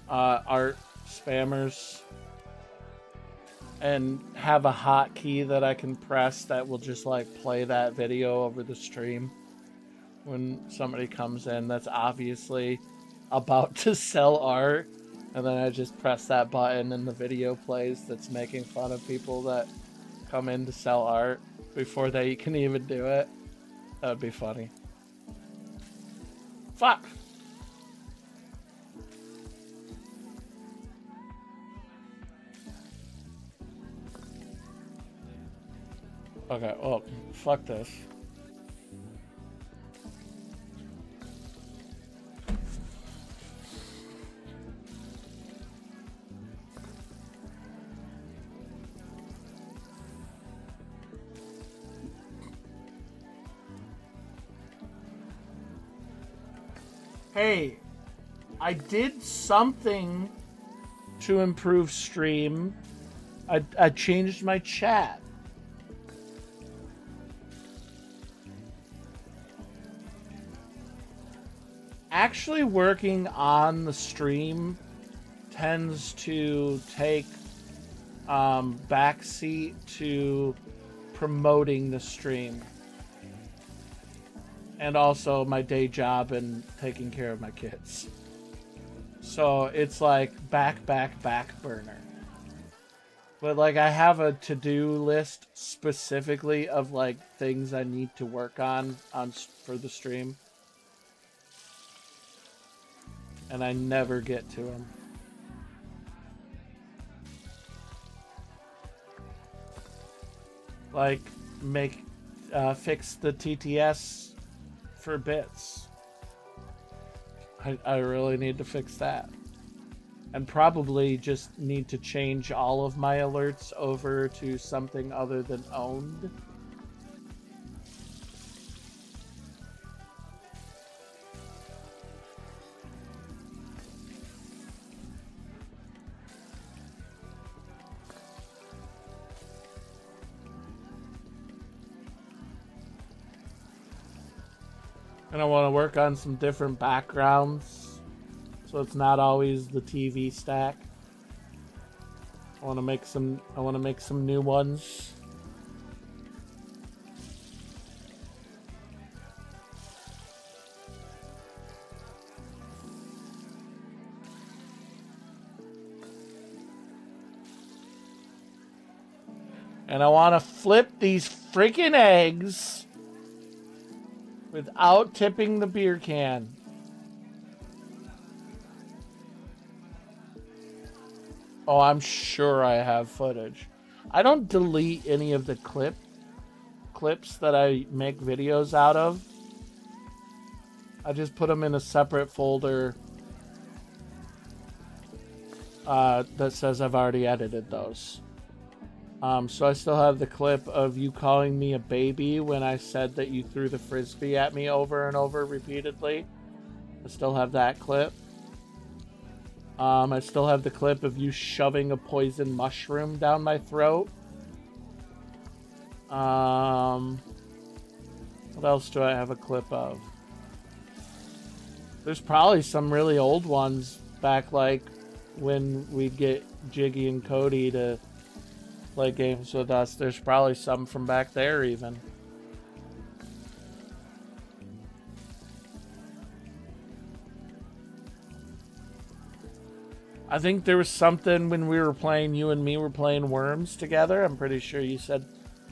art spammers and have a hotkey that I can press that will just like play that video over the stream when somebody comes in that's obviously about to sell art, and then I just press that button and the video plays that's making fun of people that come in to sell art before they can even do it. That would be funny. Fuck! Okay, well, fuck this. Hey, I did something to improve stream. I changed my chat. Actually working on the stream tends to take backseat to promoting the stream. And also my day job and taking care of my kids. So it's like back burner. But like I have a to-do list specifically of like things I need to work on for the stream. And I never get to them. Like fix the TTS for bits. I really need to fix that. And probably just need to change all of my alerts over to something other than owned. And I want to work on some different backgrounds, so it's not always the TV stack. I want to make some new ones. And I want to flip these freaking eggs Without tipping the beer can. Oh, I'm sure I have footage. I don't delete any of the clips that I make videos out of. I just put them in a separate folder that says I've already edited those. So I still have the clip of you calling me a baby when I said that you threw the frisbee at me over and over repeatedly. I still have that clip. I still have the clip of you shoving a poison mushroom down my throat. What else do I have a clip of? There's probably some really old ones back, like when we'd get Jiggy and Cody to play games with us. There's probably some from back there even. I think there was something when we were playing, you and me were playing Worms together. I'm pretty sure you said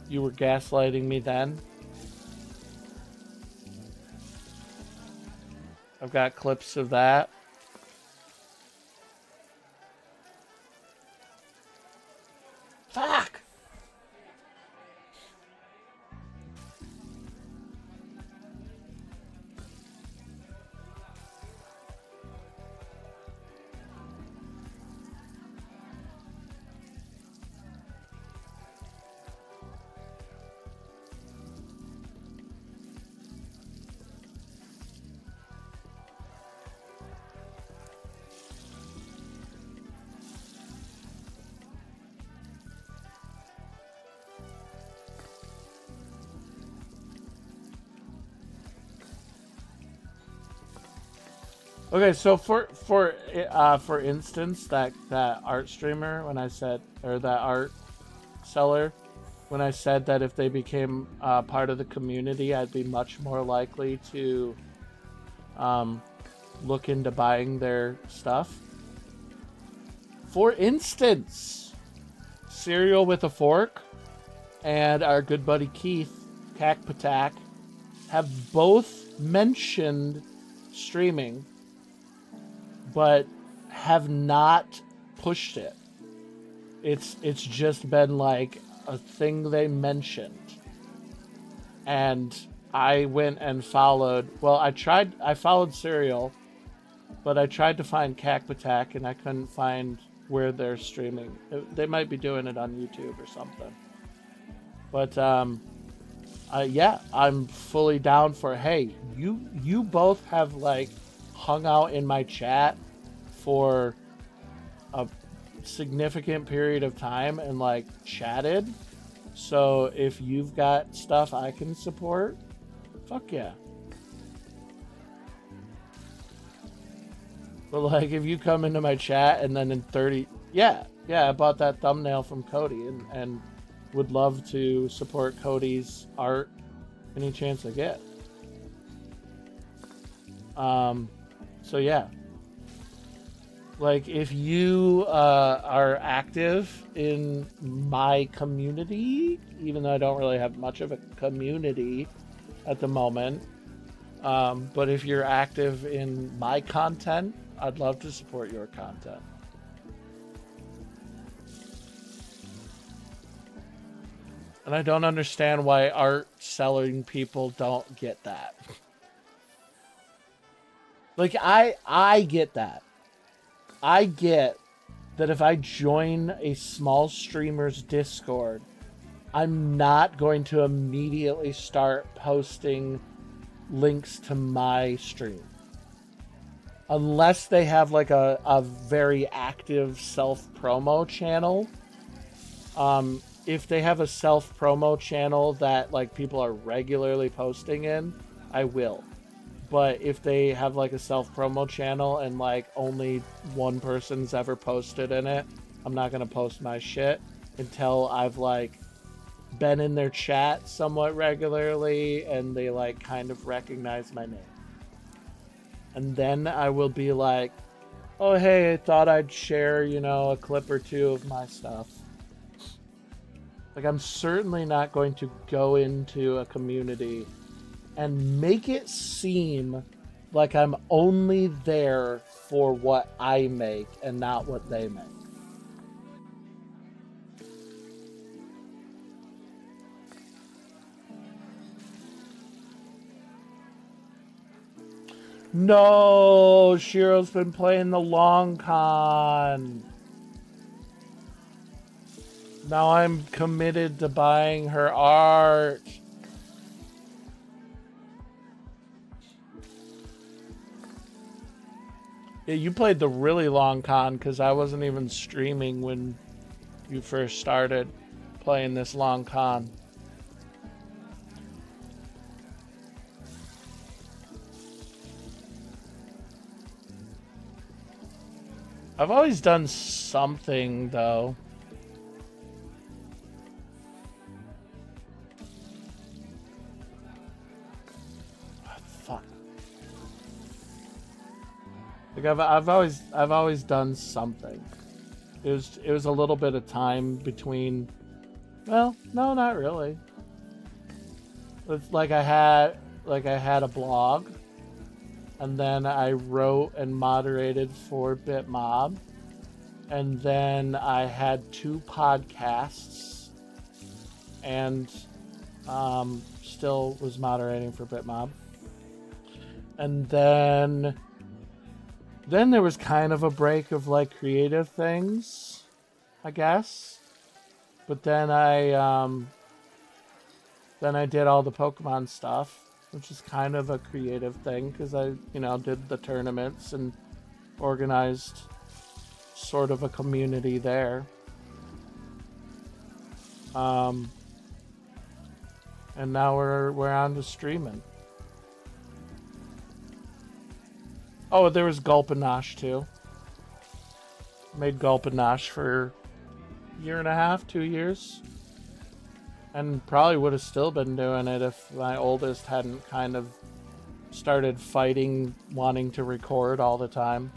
you were gaslighting me then. I've got clips of that. Fuck! Okay, so for instance, that art streamer, when I said, or that art seller, when I said that if they became part of the community, I'd be much more likely to look into buying their stuff. For instance, Cereal with a Fork and our good buddy Keith, Cack Patak, have both mentioned streaming, but have not pushed it. It's just been like a thing they mentioned. And I went and followed, I followed Serial, but I tried to find Cackpatak and I couldn't find where they're streaming. They might be doing it on YouTube or something. But yeah, I'm fully down for, hey, you both have like hung out in my chat for a significant period of time and like chatted. So if you've got stuff I can support, fuck yeah. But like if you come into my chat and then in 30, yeah, I bought that thumbnail from Cody and would love to support Cody's art any chance I get. So yeah, like if you are active in my community, even though I don't really have much of a community at the moment, but if you're active in my content, I'd love to support your content. And I don't understand why art selling people don't get that. Like, I get that. I get that if I join a small streamer's Discord, I'm not going to immediately start posting links to my stream. Unless they have like a very active self-promo channel. If they have a self-promo channel that like people are regularly posting in, I will. But if they have like a self-promo channel and like only one person's ever posted in it, I'm not going to post my shit until I've like been in their chat somewhat regularly and they like kind of recognize my name. And then I will be like, oh, hey, I thought I'd share, a clip or two of my stuff. Like, I'm certainly not going to go into a community and make it seem like I'm only there for what I make and not what they make. No, Shiro's been playing the long con. Now I'm committed to buying her art. Yeah, you played the really long con because I wasn't even streaming when you first started playing this long con. I've always done something, though. Oh, fuck. Like I've always done something. It was a little bit of time between. Well, no, not really. It's like I had a blog. And then I wrote and moderated for BitMob. And then I had 2 podcasts. And still was moderating for BitMob. And then there was kind of a break of like creative things, I guess. But then I did all the Pokemon stuff, which is kind of a creative thing because I, did the tournaments and organized sort of a community there. And now we're on to streaming. Oh, there was Gulpanash too. Made Gulpanash for a year and a half, 2 years. And probably would have still been doing it if my oldest hadn't kind of started fighting, wanting to record all the time.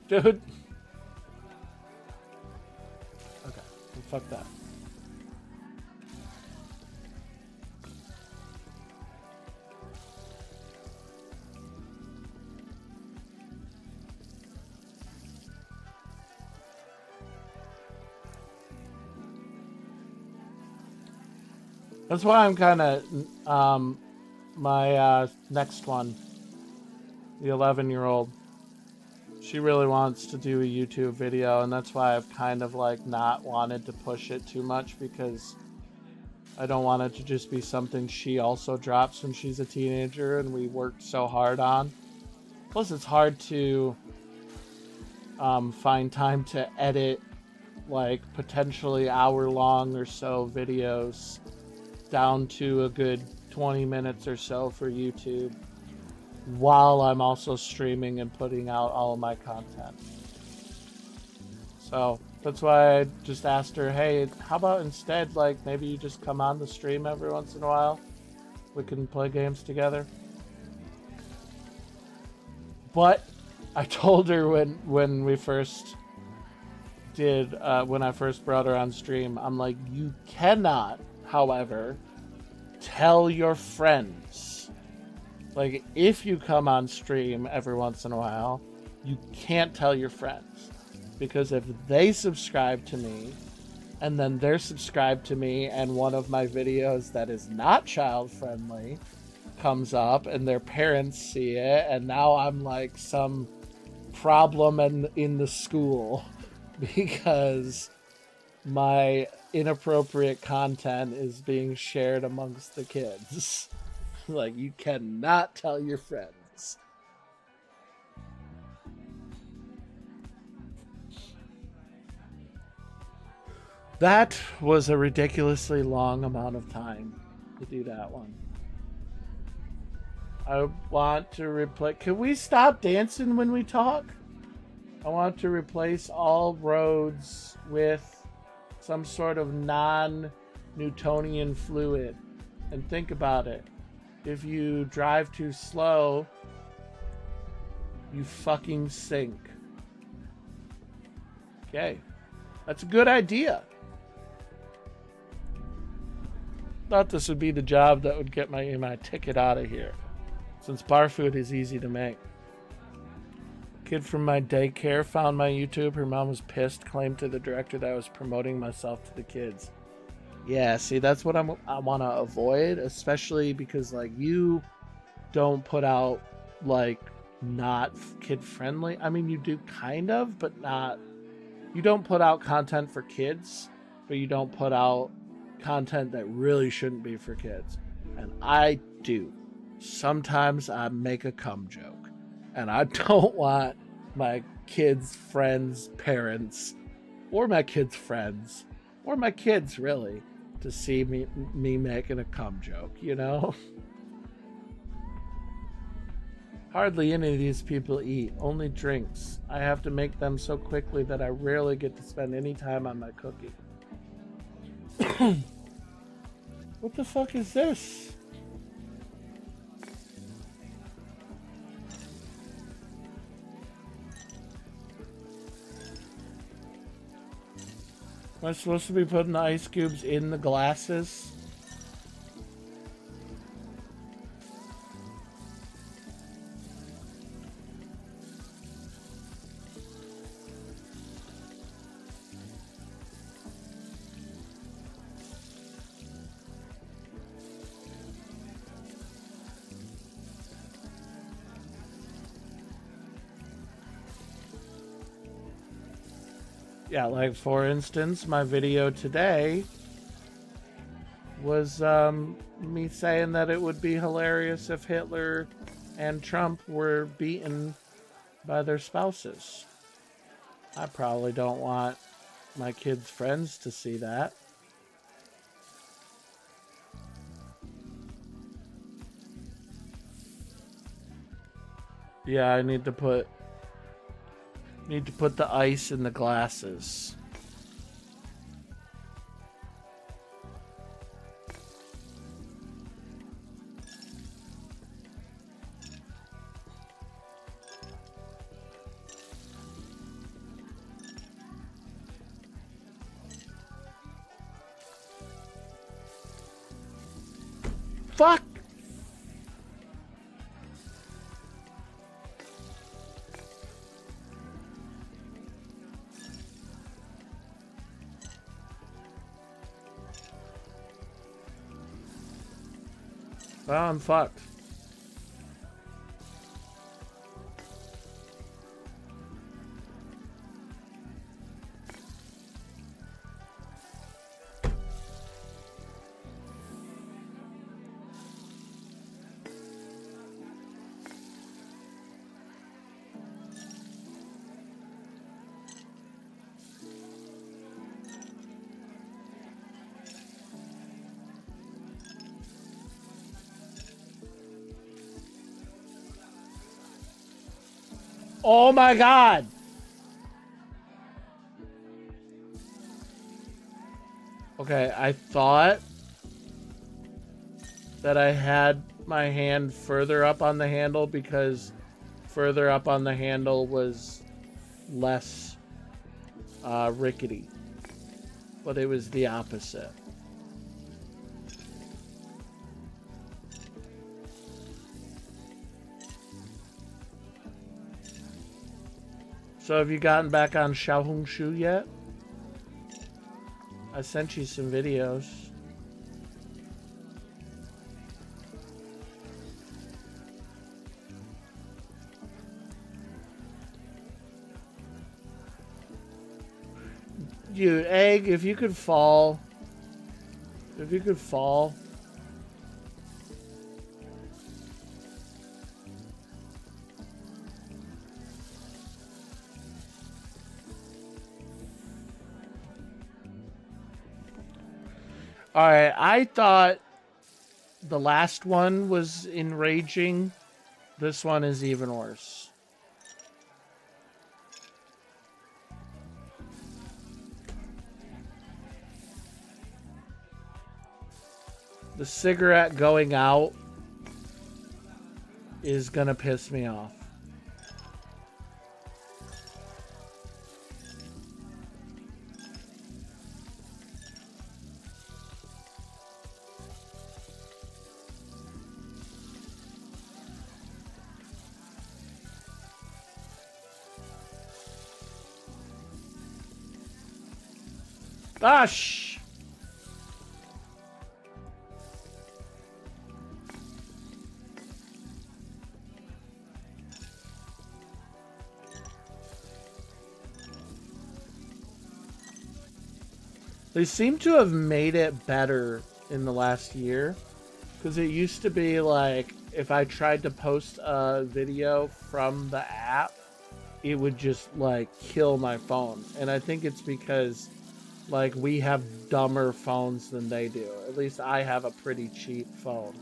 Dude. Okay, fuck that. That's why I'm kind of, my next one, the 11-year-old, she really wants to do a YouTube video, and that's why I've kind of like not wanted to push it too much because I don't want it to just be something she also drops when she's a teenager and we worked so hard on. Plus, it's hard to find time to edit like potentially hour-long or so videos down to a good 20 minutes or so for YouTube while I'm also streaming and putting out all of my content. So that's why I just asked her, hey, how about instead, like, maybe you just come on the stream every once in a while? We can play games together. But I told her when we first did, when I first brought her on stream, I'm like, you cannot, however, tell your friends. Like, if you come on stream every once in a while, you can't tell your friends. Because if they subscribe to me, and then they're subscribed to me, and one of my videos that is not child-friendly comes up, and their parents see it, and now I'm like some problem in the school because my inappropriate content is being shared amongst the kids. Like, you cannot tell your friends. That was a ridiculously long amount of time to do that one. I want to replace... Can we stop dancing when we talk? I want to replace all roads with some sort of non-Newtonian fluid. And think about it. If you drive too slow, you fucking sink. Okay. That's a good idea. Thought this would be the job that would get my ticket out of here, since bar food is easy to make. Kid from my daycare found my YouTube. Her mom was pissed, claimed to the director that I was promoting myself to the kids. Yeah, see, that's what I want to avoid, especially because, like, you don't put out, like, not kid-friendly. I mean, you do kind of, but not. You don't put out content for kids, but you don't put out content that really shouldn't be for kids. And I do. Sometimes I make a cum joke. And I don't want my kids' friends' parents, or my kids' friends, or my kids, really, to see me making a cum joke, you know? Hardly any of these people eat, only drinks. I have to make them so quickly that I rarely get to spend any time on my cooking. What the fuck is this? Am I supposed to be putting the ice cubes in the glasses? Yeah, like for instance, my video today was me saying that it would be hilarious if Hitler and Trump were beaten by their spouses. I probably don't want my kids' friends to see that. Yeah, I need to put the ice in the glasses. Fuck! Well, I'm fucked. Oh my god! Okay, I thought that I had my hand further up on the handle because further up on the handle was less rickety. But it was the opposite. So have you gotten back on Xiaohongshu yet? I sent you some videos. Dude, Egg, if you could fall. If you could fall. Alright, I thought the last one was enraging. This one is even worse. The cigarette going out is gonna piss me off. Ah, shh. They seem to have made it better in the last year. Because it used to be like if I tried to post a video from the app, it would just like kill my phone. And I think it's because like we have dumber phones than they do. At least I have a pretty cheap phone,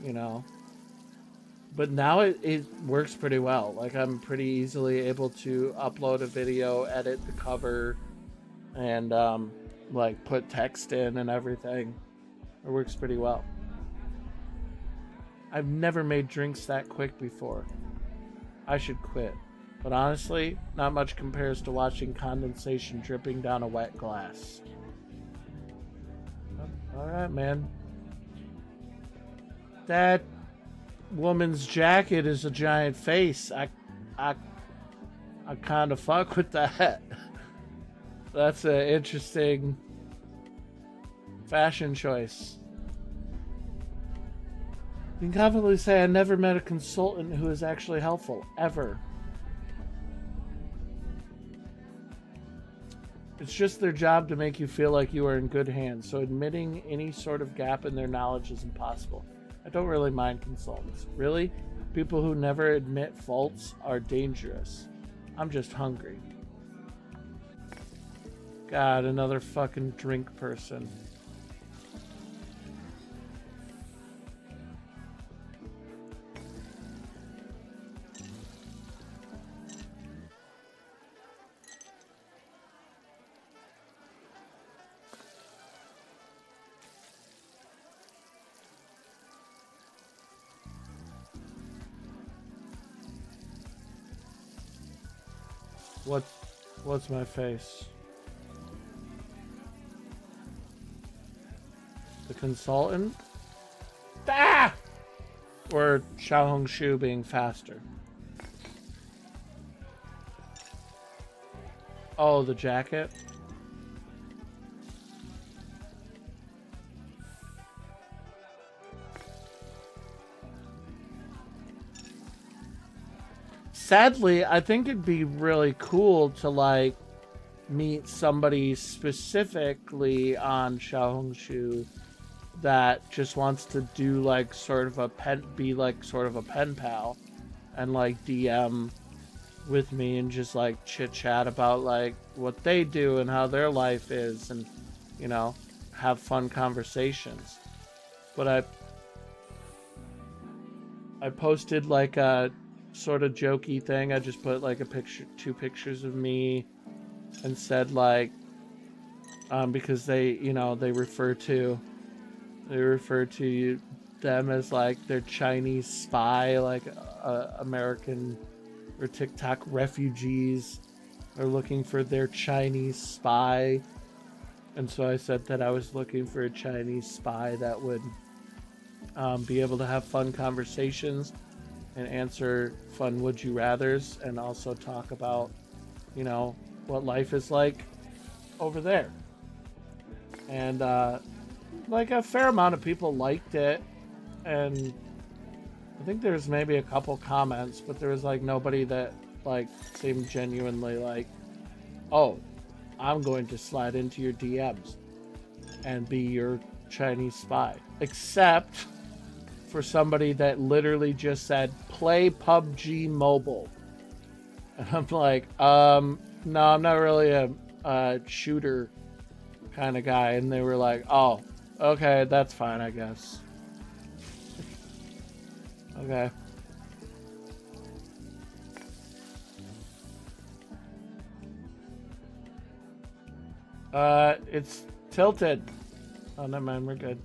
you know. But now it works pretty well. Like I'm pretty easily able to upload a video, edit the cover, and like put text in and everything. It works pretty well. I've never made drinks that quick before. I should quit. But honestly, not much compares to watching condensation dripping down a wet glass. Alright, man. That woman's jacket is a giant face. I kind of fuck with that. That's an interesting fashion choice. You can confidently say I never met a consultant who is actually helpful, ever. It's just their job to make you feel like you are in good hands, so admitting any sort of gap in their knowledge is impossible. I don't really mind consultants. Really? People who never admit faults are dangerous. I'm just hungry. God, another fucking drink person. What's my face? The consultant? Ah! Or Xiaohong Shu being faster? Oh, the jacket? Sadly, I think it'd be really cool to like meet somebody specifically on Xiaohongshu that just wants to do like sort of a pen pal and like DM with me and just like chit chat about like what they do and how their life is and you know have fun conversations. But I posted like a sort of jokey thing. I just put like a picture, two pictures of me, and said like, because they, you know, they refer to them as like their Chinese spy, like American or TikTok refugees are looking for their Chinese spy. And so I said that I was looking for a Chinese spy that would be able to have fun conversations and answer fun would you rathers and also talk about, you know, what life is like over there. And like a fair amount of people liked it, and I think there's maybe a couple comments, but there was like nobody that like seemed genuinely like, oh, I'm going to slide into your DMs and be your Chinese spy. Except for somebody that literally just said, play PUBG Mobile. And I'm like, no, I'm not really a shooter kind of guy. And they were like, oh, okay, that's fine, I guess. Okay. It's tilted. Oh, never mind, we're good.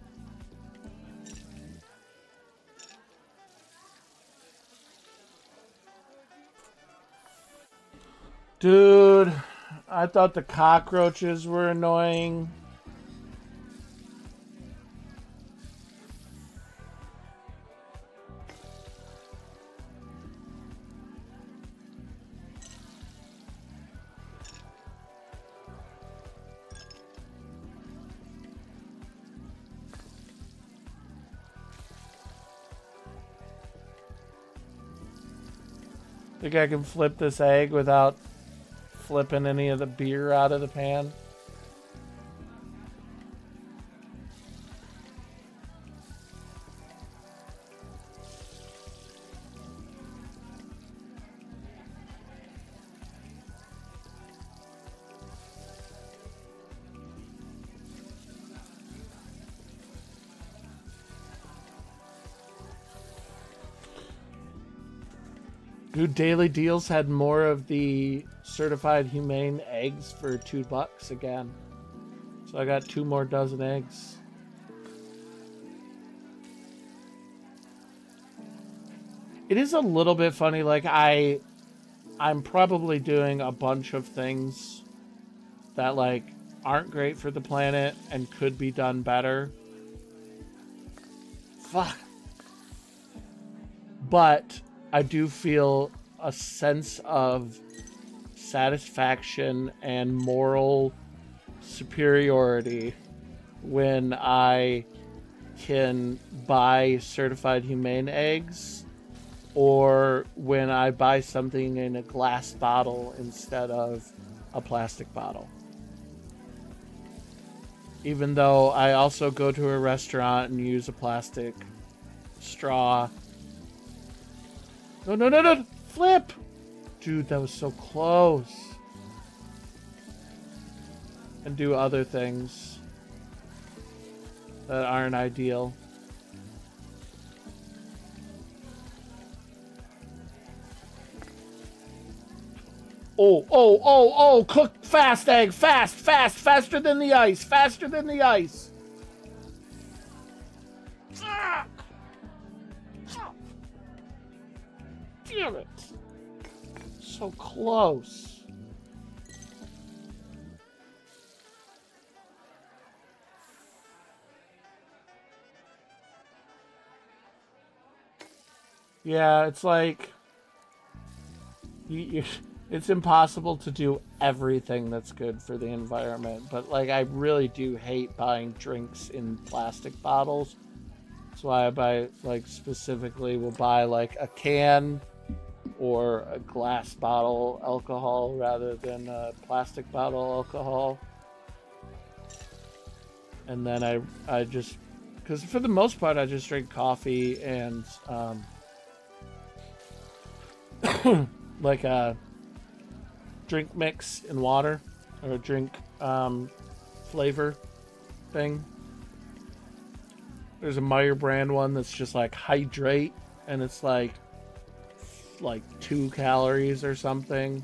Dude, I thought the cockroaches were annoying. Think I can flip this egg without flipping any of the beer out of the pan? Dude, Daily Deals had more of the certified humane eggs for $2 again. So I got 2 more dozen eggs. It is a little bit funny, like I'm probably doing a bunch of things that like aren't great for the planet and could be done better. Fuck. But I do feel a sense of satisfaction and moral superiority when I can buy certified humane eggs or when I buy something in a glass bottle instead of a plastic bottle. Even though I also go to a restaurant and use a plastic straw. No. Flip! Dude, that was so close. And do other things that aren't ideal. Oh, cook fast egg, faster than the ice, faster than the ice. Damn it. So close. Yeah, it's like it's impossible to do everything that's good for the environment, but like I really do hate buying drinks in plastic bottles. That's why I buy, like, specifically will buy like a can or a glass bottle alcohol rather than a plastic bottle alcohol. And then I just, because for the most part I just drink coffee and like a drink mix in water or a drink flavor thing. There's a Meyer brand one that's just like hydrate, and it's like 2 calories or something,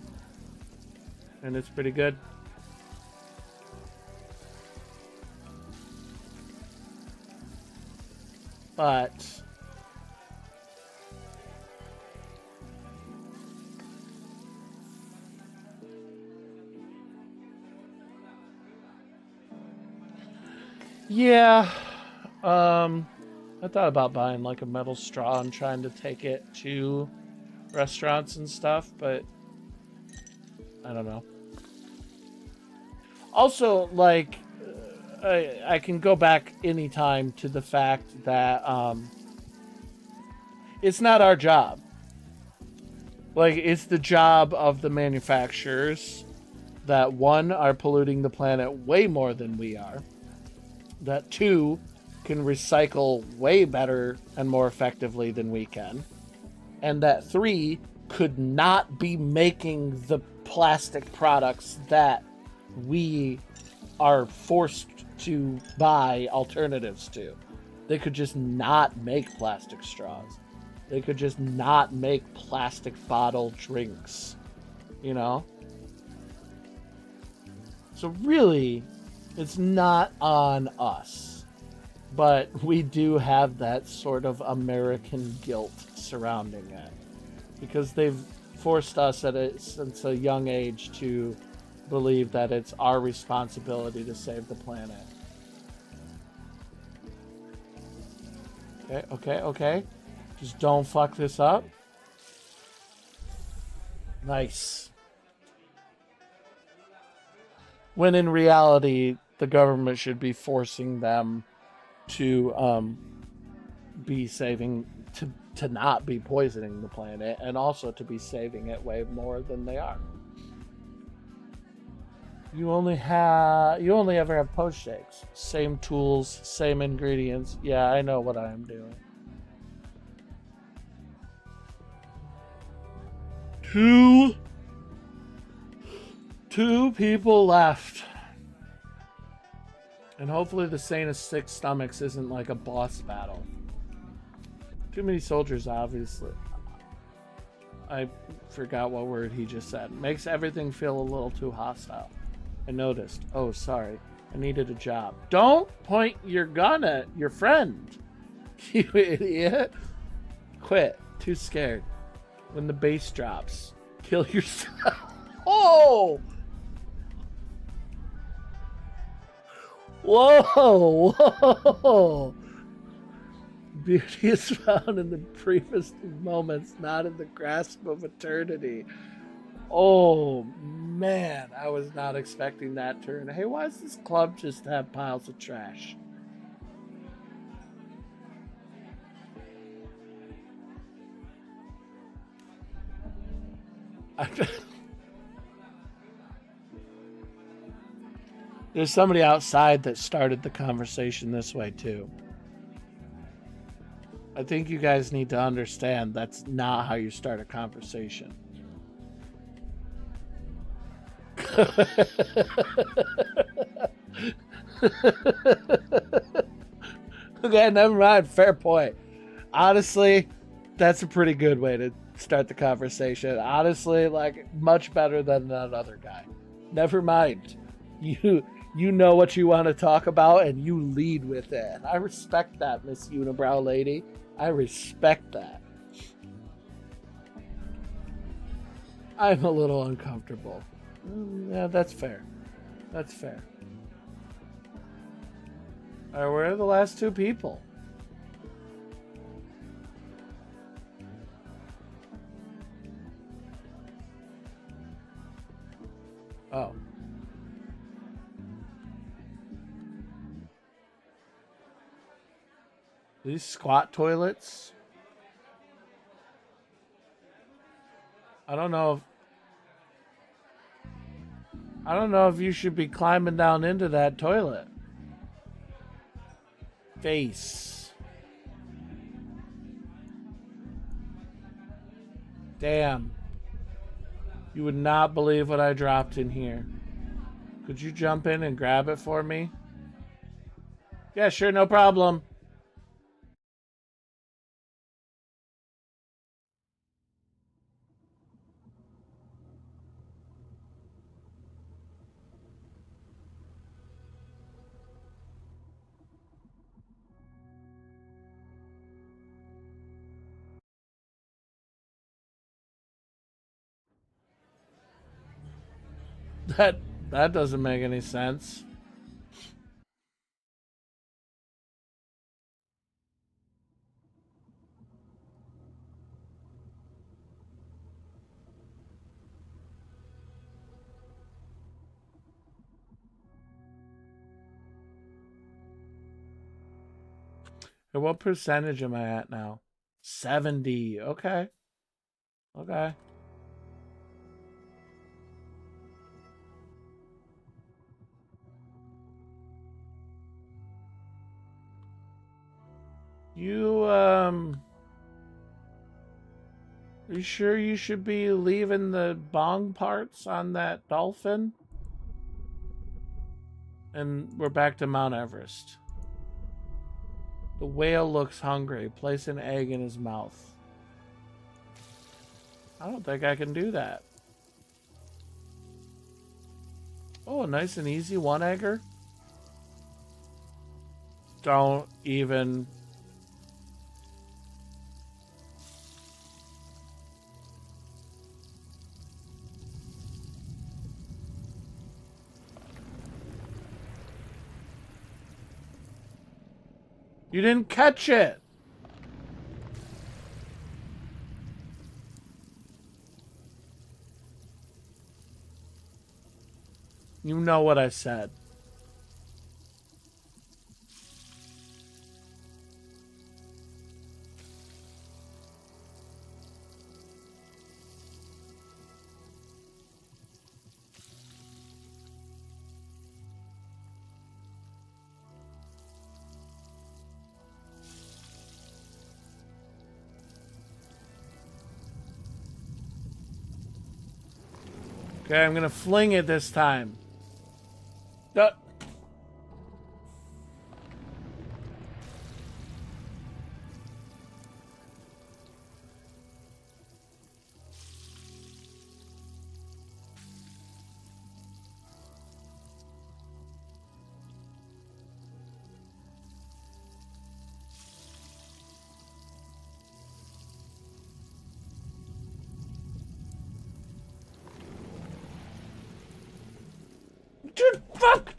and it's pretty good. But yeah, I thought about buying like a metal straw and trying to take it to restaurants and stuff, but I don't know. Also, like, I can go back anytime to the fact that it's not our job. Like, it's the job of the manufacturers that, one, are polluting the planet way more than we are. That, two, can recycle way better and more effectively than we can. And that, three, could not be making the plastic products that we are forced to buy alternatives to. They could just not make plastic straws. They could just not make plastic bottle drinks, you know? So really, it's not on us. But we do have that sort of American guilt surrounding it. Because they've forced us since a young age to believe that it's our responsibility to save the planet. Okay. Just don't fuck this up. Nice. When in reality, the government should be forcing them to be saving, to to not be poisoning the planet and also to be saving it way more than they are. You only ever have post shakes. Same tools, same ingredients. Yeah, I know what I am doing. Two people left. And hopefully the Saint of Six Stomachs isn't like a boss battle. Too many soldiers, obviously. I forgot what word he just said. Makes everything feel a little too hostile. I noticed. Oh, sorry. I needed a job. Don't point your gun at your friend. You idiot. Quit. Too scared. When the bass drops, kill yourself. Oh! Whoa! Whoa! Beauty is found in the briefest of moments, not in the grasp of eternity. Oh, man. I was not expecting that turn. Hey, why does this club just have piles of trash? There's somebody outside that started the conversation this way, too. I think you guys need to understand that's not how you start a conversation. Okay, never mind. Fair point. Honestly, that's a pretty good way to start the conversation. Honestly, like much better than that other guy. Never mind. You know what you want to talk about and you lead with it. And I respect that, Miss Unibrow lady. I respect that. I'm a little uncomfortable. Yeah, that's fair. That's fair. All right, where are the last two people? Oh. These squat toilets? I don't know if you should be climbing down into that toilet. Face. Damn. You would not believe what I dropped in here. Could you jump in and grab it for me? Yeah, sure, no problem. That doesn't make any sense. And what percentage am I at now? 70. Okay. Okay. Are you sure you should be leaving the bong parts on that dolphin? And we're back to Mount Everest. The whale looks hungry. Place an egg in his mouth. I don't think I can do that. Oh, nice and easy one egger. Don't even. You didn't catch it. You know what I said. Okay, I'm gonna fling it this time. Uh, Dude, fuck!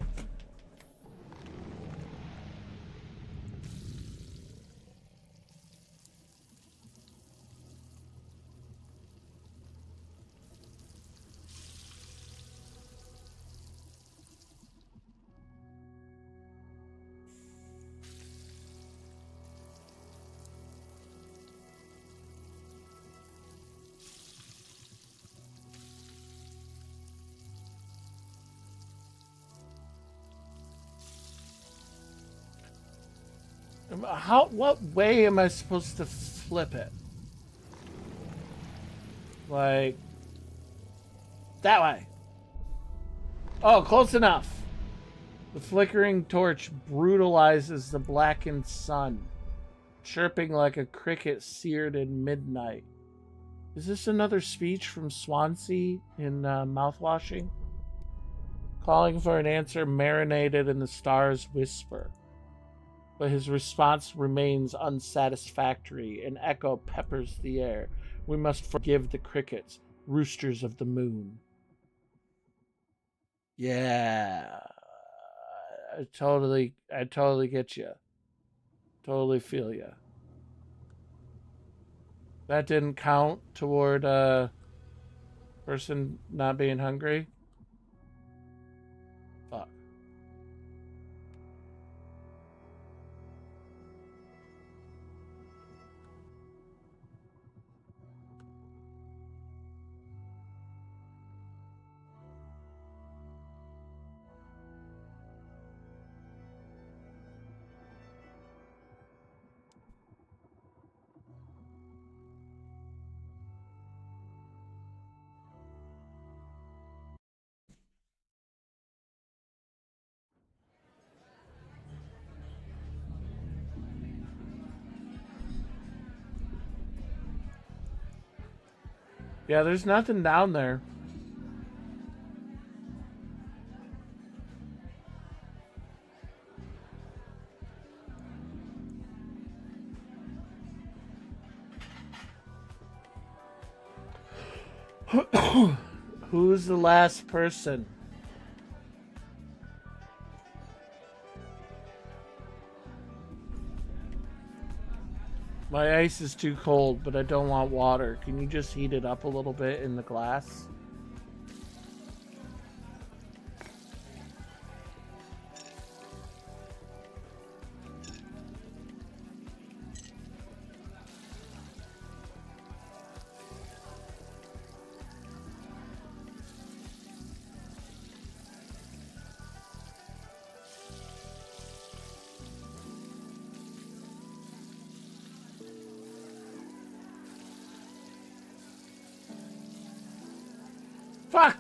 What way am I supposed to flip it? Like, that way. Oh, close enough. The flickering torch brutalizes the blackened sun, chirping like a cricket seared in midnight. Is this another speech from Swansea in Mouthwashing? Calling for an answer marinated in the stars' whisper. But his response remains unsatisfactory. An echo peppers the air. We must forgive the crickets, roosters of the moon. Yeah. I totally get you. Totally feel you. That didn't count toward a person not being hungry. Fuck. Yeah, there's nothing down there. Who's the last person? My ice is too cold, but I don't want water. Can you just heat it up a little bit in the glass? Fuck!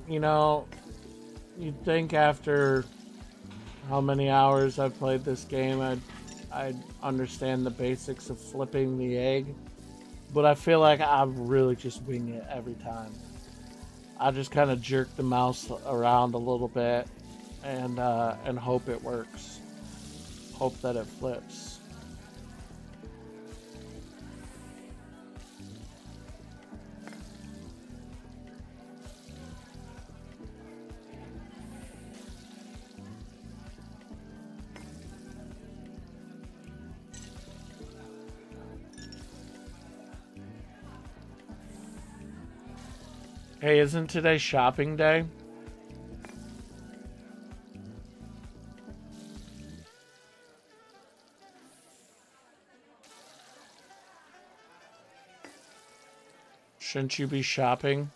You know, you'd think after how many hours I've played this game, I'd understand the basics of flipping the egg, but I feel like I really just wing it every time. I just kind of jerk the mouse around a little bit and hope it works. Hope that it flips. Hey, isn't today shopping day? Shouldn't you be shopping?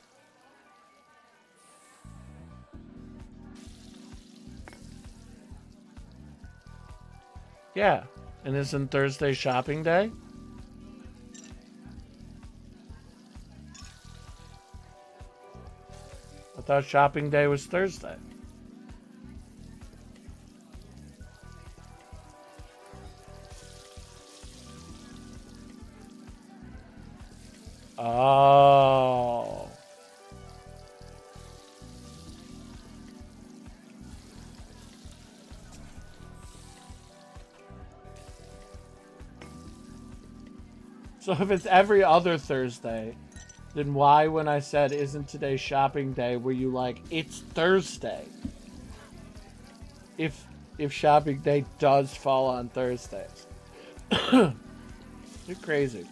Yeah. And isn't Thursday shopping day? I thought shopping day was Thursday. Oh. So if it's every other Thursday, then why, when I said, isn't today shopping day, were you like, it's Thursday? If shopping day does fall on Thursdays. You're crazy.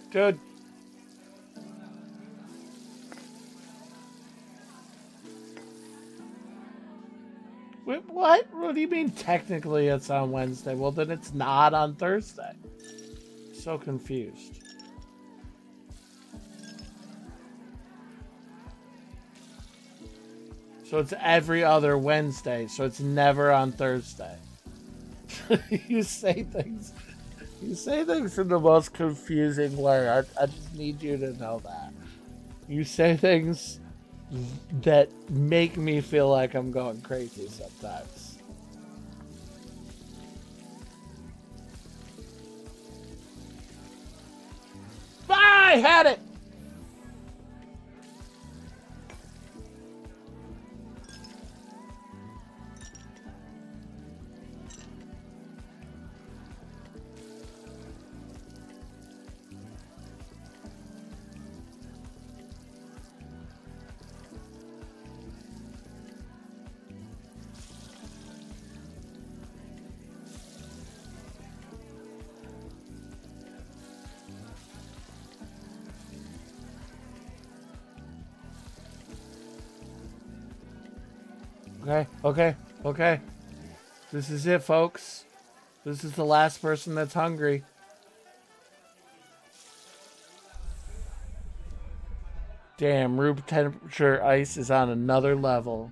Dude. Wait, what? What do you mean technically it's on Wednesday? Well, then it's not on Thursday. So confused. So it's every other Wednesday, so it's never on Thursday. You say things. You say things in the most confusing way. I just need you to know that. You say things that make me feel like I'm going crazy sometimes. Ah, I had it! Okay. This is it, folks. This is the last person that's hungry. Damn, room temperature ice is on another level.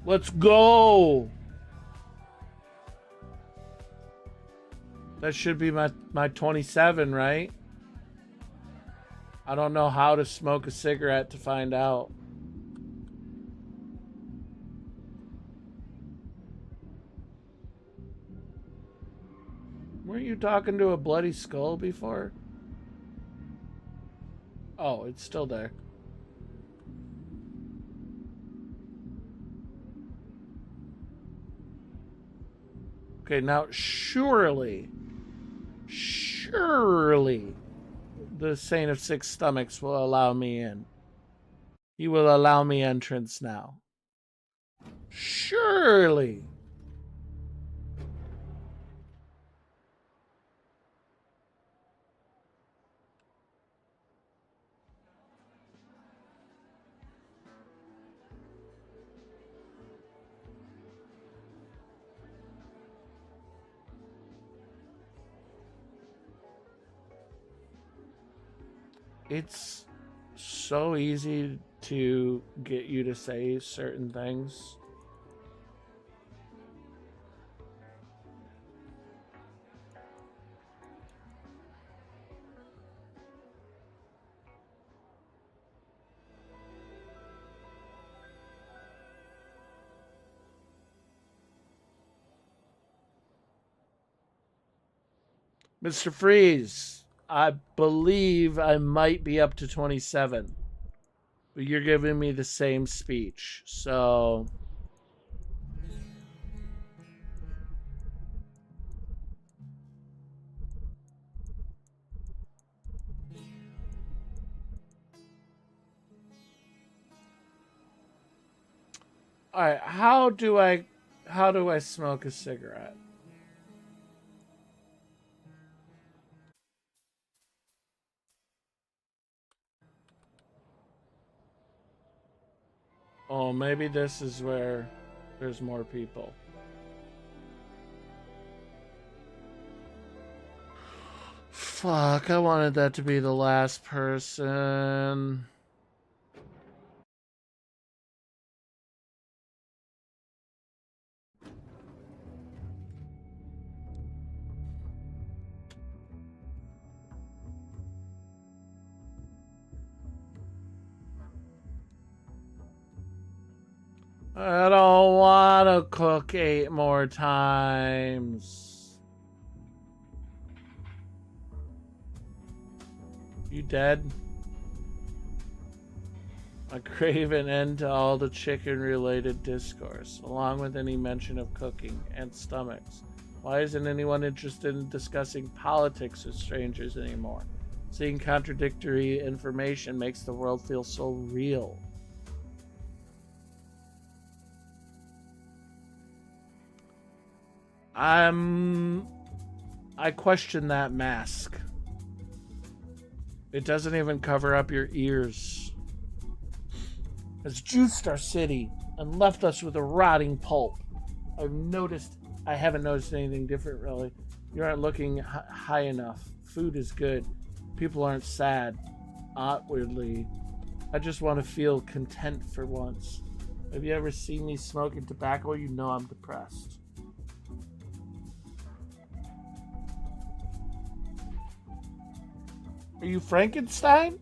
Let's go! That should be my 27, right? I don't know how to smoke a cigarette to find out. Weren't you talking to a bloody skull before? Oh, it's still there. Okay, now surely, the Saint of Six Stomachs will allow me in. He will allow me entrance now. Surely. It's so easy to get you to say certain things. Mr. Freeze, I believe I might be up to 27. But you're giving me the same speech. So all right, how do I How do I smoke a cigarette? Oh, maybe this is where there's more people. Fuck, I wanted that to be the last person. I don't want to cook 8 more times. You dead? I crave an end to all the chicken-related discourse, along with any mention of cooking and stomachs. Why isn't anyone interested in discussing politics with strangers anymore? Seeing contradictory information makes the world feel so real. I question that mask. It doesn't even cover up your ears. It's juiced our city and left us with a rotting pulp. I haven't noticed anything different really. You aren't looking high enough. Food is good. People aren't sad. Outwardly. I just want to feel content for once. Have you ever seen me smoking tobacco? You know I'm depressed. Are you Frankenstein?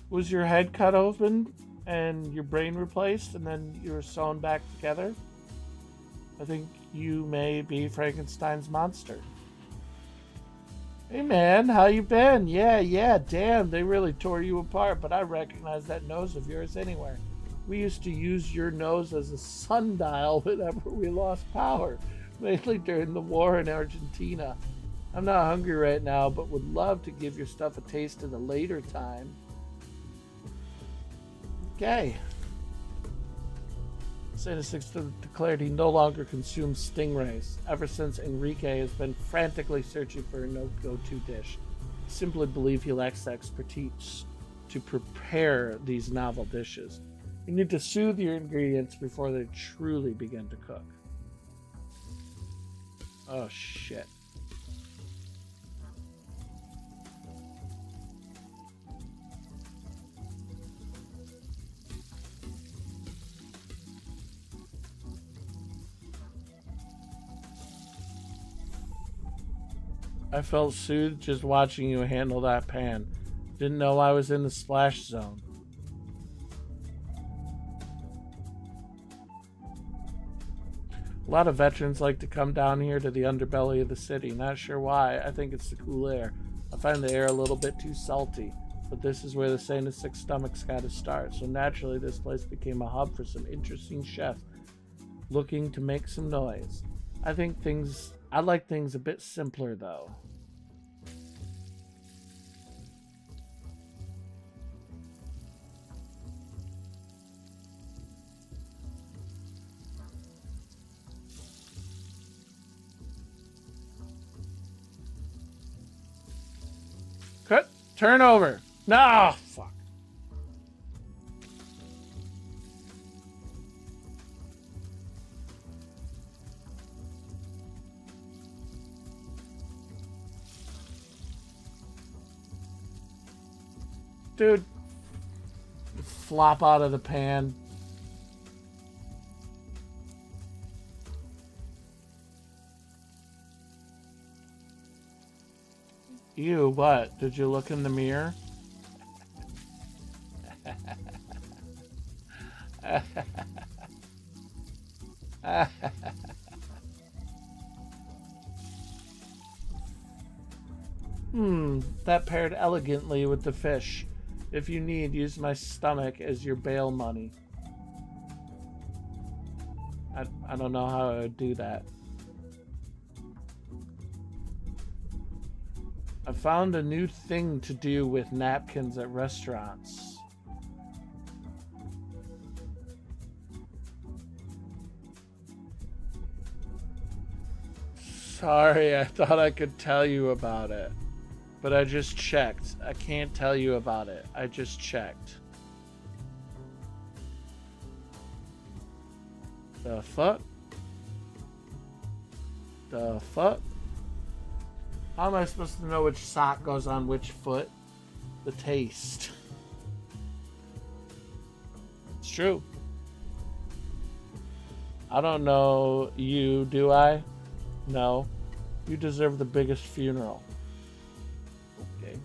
Was your head cut open and your brain replaced and then you were sewn back together? I think you may be Frankenstein's monster. Hey man, how you been? Yeah, damn, they really tore you apart, but I recognize that nose of yours anywhere. We used to use your nose as a sundial whenever we lost power, mainly during the war in Argentina. I'm not hungry right now, but would love to give your stuff a taste at a later time. Okay. Santa Six declared he no longer consumes stingrays, ever since Enrique has been frantically searching for a no-go-to dish. I simply believe he lacks the expertise to prepare these novel dishes. You need to soothe your ingredients before they truly begin to cook. Oh, shit. I felt soothed just watching you handle that pan. Didn't know I was in the splash zone. A lot of veterans like to come down here to the underbelly of the city. Not sure why. I think it's the cool air. I find the air a little bit too salty. But this is where the Saint of Six Stomachs got to start. So naturally this place became a hub for some interesting chefs looking to make some noise. I like things a bit simpler though. Cut. Turn over. No, fuck. Dude, flop out of the pan. Ew, what? Did you look in the mirror? That paired elegantly with the fish. If you need, use my stomach as your bail money. I don't know how I would do that. I found a new thing to do with napkins at restaurants. Sorry, I thought I could tell you about it. But I just checked. I can't tell you about it. I just checked. The fuck? The fuck? How am I supposed to know which sock goes on which foot? The taste. It's true. I don't know you, do I? No. You deserve the biggest funeral. Okay.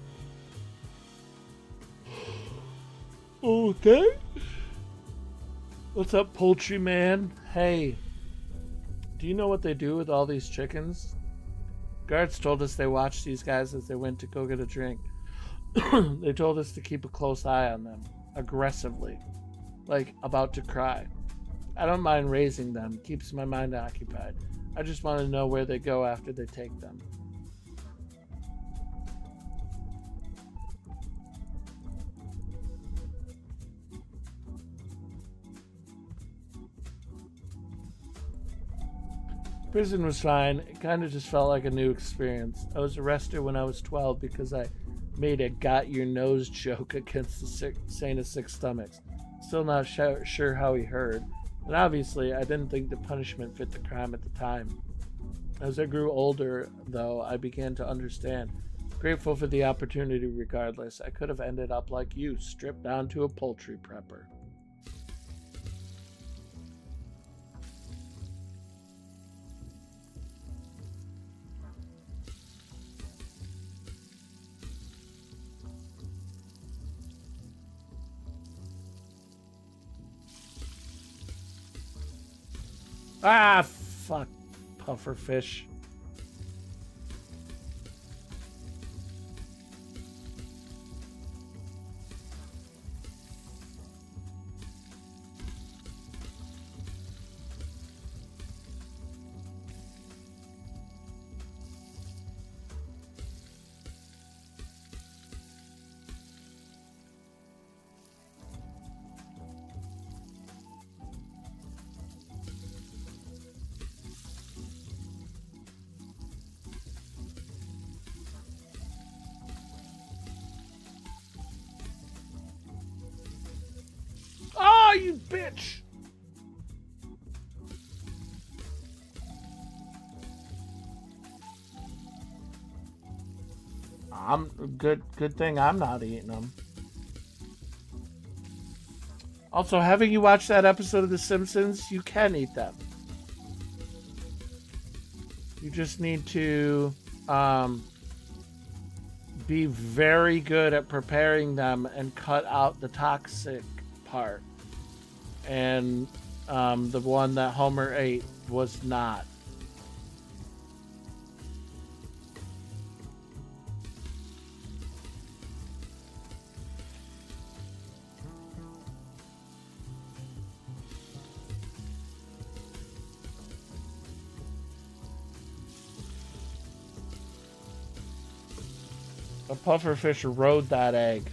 Okay. What's up, poultry man? Hey. Do you know what they do with all these chickens? Guards told us they watched these guys as they went to go get a drink. They told us to keep a close eye on them. Aggressively. Like, about to cry. I don't mind raising them. Keeps my mind occupied. I just want to know where they go after they take them. Prison was fine. It kind of just felt like a new experience. I was arrested when I was 12 because I made a got your nose joke against the Saint of Six Stomachs. Still not sure how he heard. And obviously, I didn't think the punishment fit the crime at the time. As I grew older, though, I began to understand. Grateful for the opportunity regardless. I could have ended up like you, stripped down to a poultry prepper. Ah, fuck. Pufferfish. Oh, you bitch! I'm good. Good thing I'm not eating them. Also, having you watch that episode of The Simpsons, you can eat them. You just need to be very good at preparing them and cut out the toxic part. And the one that Homer ate was not. The pufferfish rode that egg.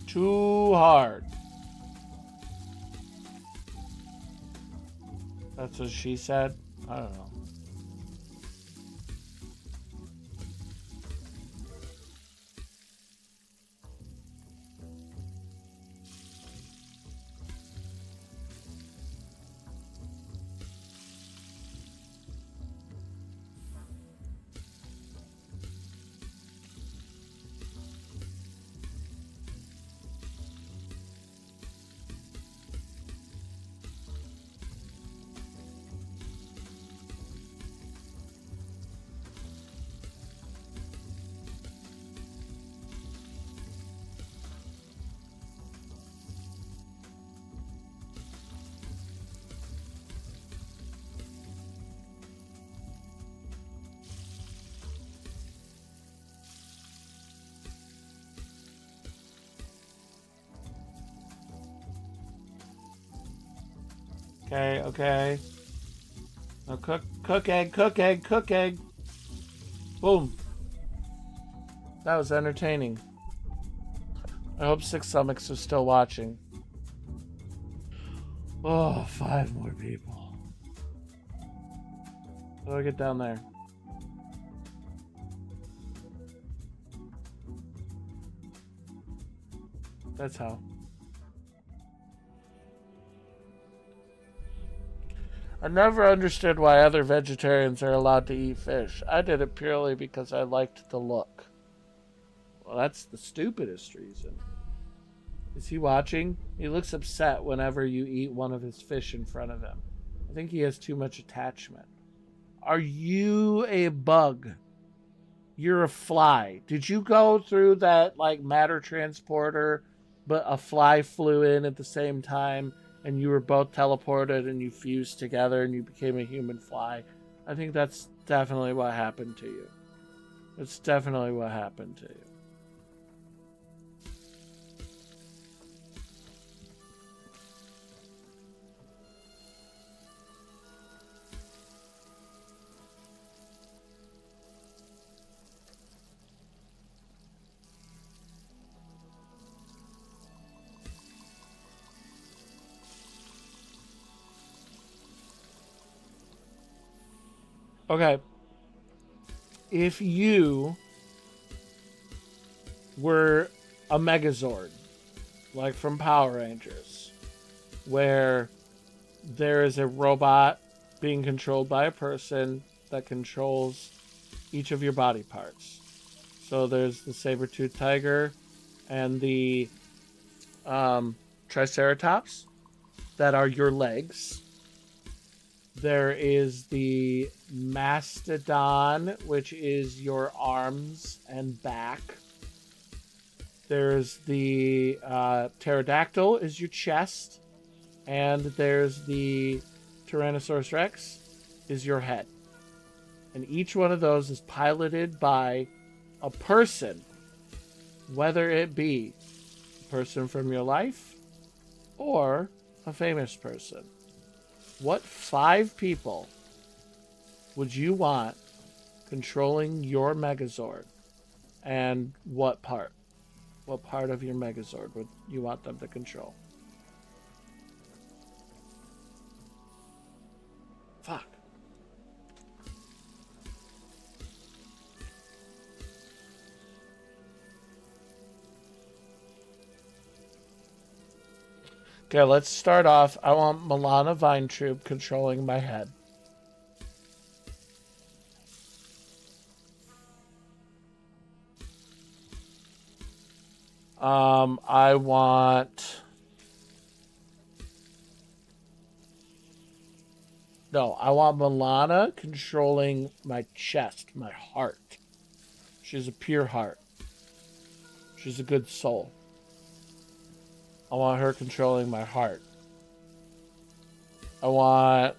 Too hard. That's what she said. I don't know. Okay, okay. Now cook egg, cook egg, cook egg. Boom. That was entertaining. I hope Six Stomachs are still watching. Oh, 5 more people. How do I get down there? That's how. I never understood why other vegetarians are allowed to eat fish. I did it purely because I liked the look. Well, that's the stupidest reason. Is he watching? He looks upset whenever you eat one of his fish in front of him. I think he has too much attachment. Are you a bug? You're a fly. Did you go through that like matter transporter, but a fly flew in at the same time and you were both teleported and you fused together and you became a human fly? I think that's definitely what happened to you. It's definitely what happened to you. Okay. If you were a Megazord, like from Power Rangers, where there is a robot being controlled by a person that controls each of your body parts. So there's the saber-toothed tiger and the Triceratops that are your legs. There is the Mastodon, which is your arms and back. There's the Pterodactyl, is your chest. And there's the Tyrannosaurus Rex, is your head. And each one of those is piloted by a person, whether it be a person from your life or a famous person. What 5 people would you want controlling your Megazord? And what part? What part of your Megazord would you want them to control? Fuck. Okay, let's start off. I want Milana Vinetroop controlling my head. I want... No, I want Milana controlling my chest, my heart. She's a pure heart. She's a good soul. I want her controlling my heart. I want...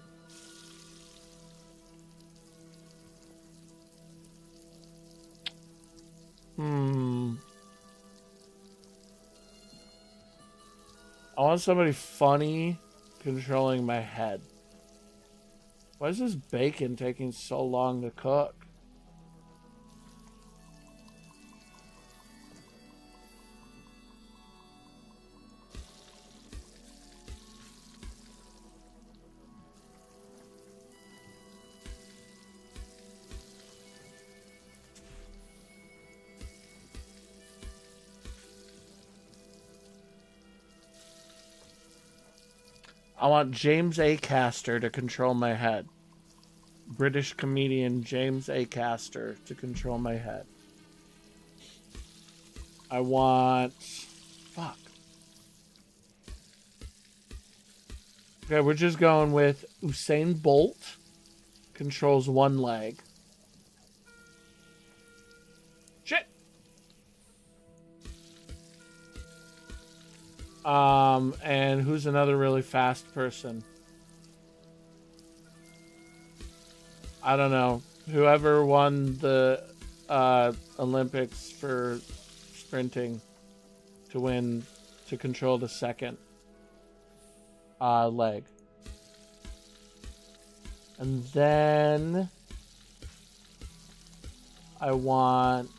I want somebody funny controlling my head. Why is this bacon taking so long to cook? I want James A. Caster to control my head. British comedian James A. Caster to control my head. I want... Fuck. Okay, we're just going with Usain Bolt controls one leg. Shit! And who's another really fast person? I don't know. Whoever won the Olympics for sprinting to control the second leg. And then I want...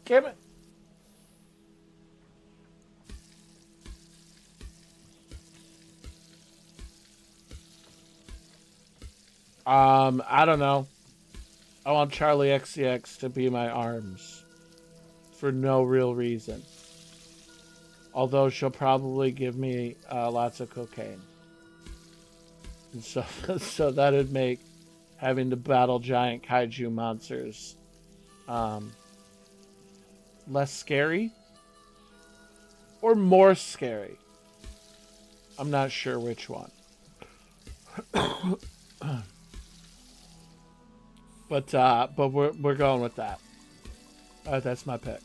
Damn it. I don't know. I want Charlie XCX to be my arms. For no real reason. Although she'll probably give me lots of cocaine. And so, so that would make having to battle giant kaiju monsters less scary. Or more scary. I'm not sure which one. But we're going with that. That's my pick.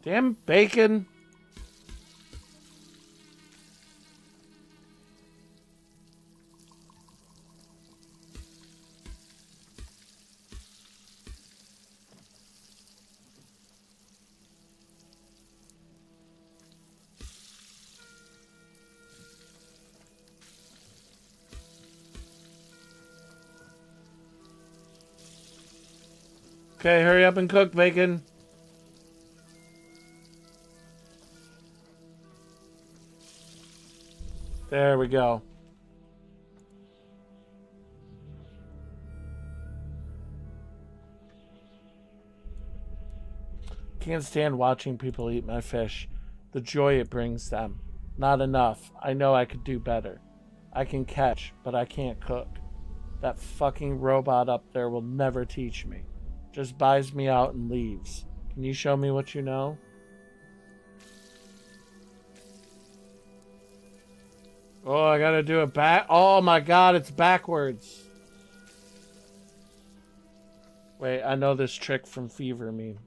Damn bacon. Okay, hurry up and cook, bacon. There we go. Can't stand watching people eat my fish. The joy it brings them. Not enough. I know I could do better. I can catch, but I can't cook. That fucking robot up there will never teach me. Just buys me out and leaves. Can you show me what you know? Oh, I gotta do it back. Oh my god, it's backwards. Wait, I know this trick from Fever Meme.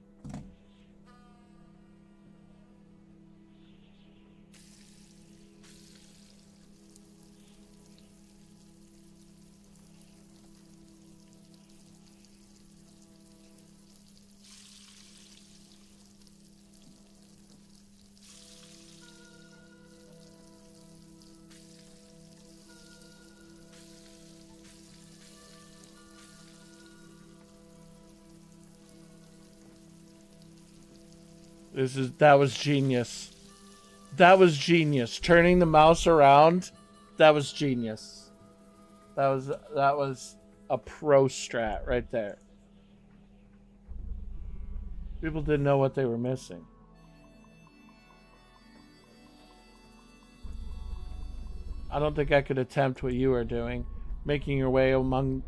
That was genius. That was genius. Turning the mouse around, that was genius. That was a pro strat right there. People didn't know what they were missing. I don't think I could attempt what you are doing. Making your way among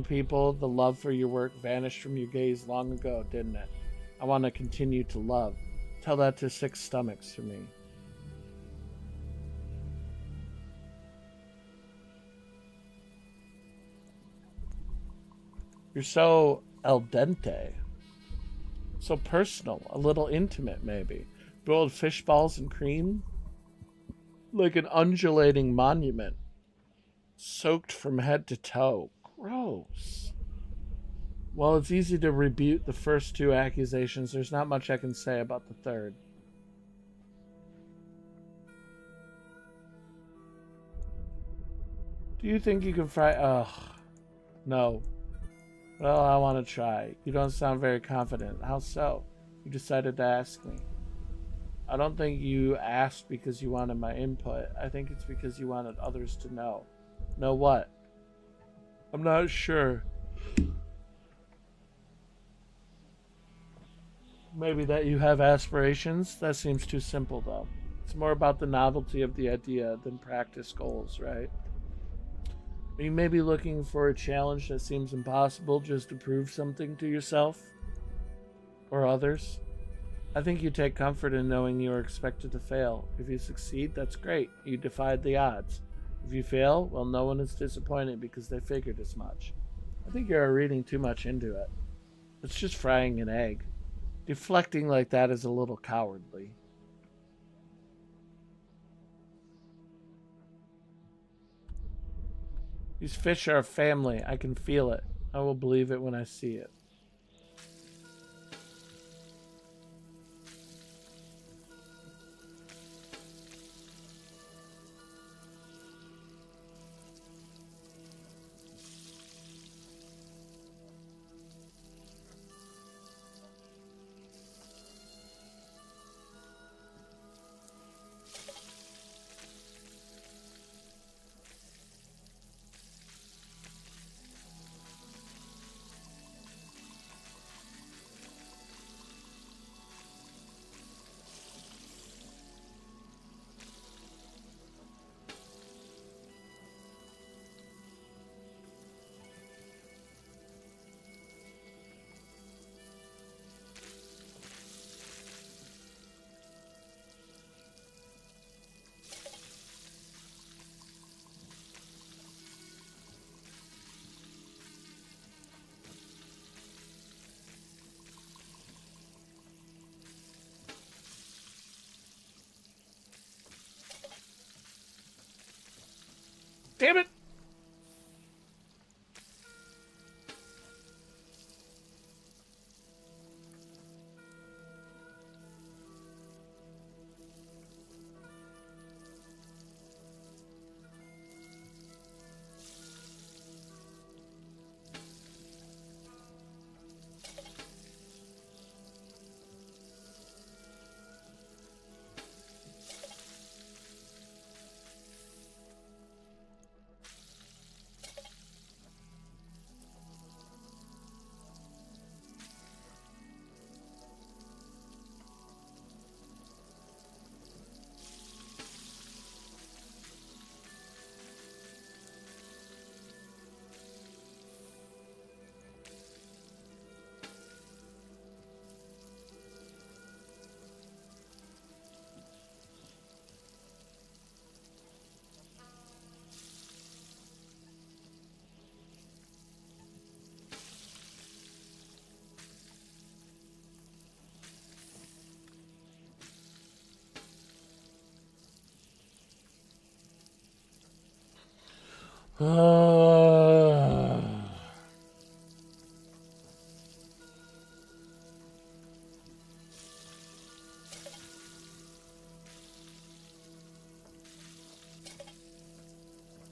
people, the love for your work vanished from your gaze long ago, didn't it? I want to continue to love. Tell that to 6 stomachs for me. You're so al dente. So personal. A little intimate, maybe. Boiled fish balls and cream? Like an undulating monument. Soaked from head to toe. Gross. Well, it's easy to rebut the first 2 accusations. There's not much I can say about the third. Do you think you can fry... Ugh. No. Well, I want to try. You don't sound very confident. How so? You decided to ask me. I don't think you asked because you wanted my input. I think it's because you wanted others to know. Know what? I'm not sure. Maybe that you have aspirations? That seems too simple, though. It's more about the novelty of the idea than practice goals, right? You may be looking for a challenge that seems impossible just to prove something to yourself or others. I think you take comfort in knowing you are expected to fail. If you succeed, that's great. You defied the odds. If you fail, well, no one is disappointed because they figured as much. I think you're reading too much into it. It's just frying an egg. Deflecting like that is a little cowardly. These fish are a family. I can feel it. I will believe it when I see it. Damn it!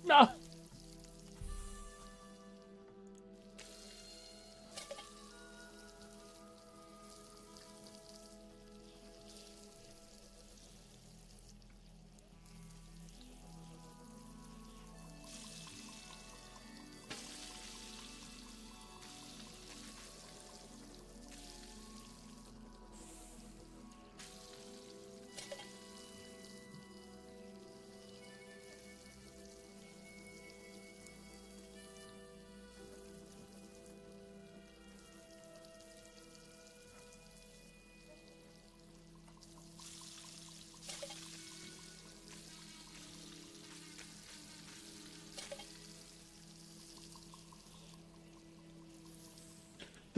No!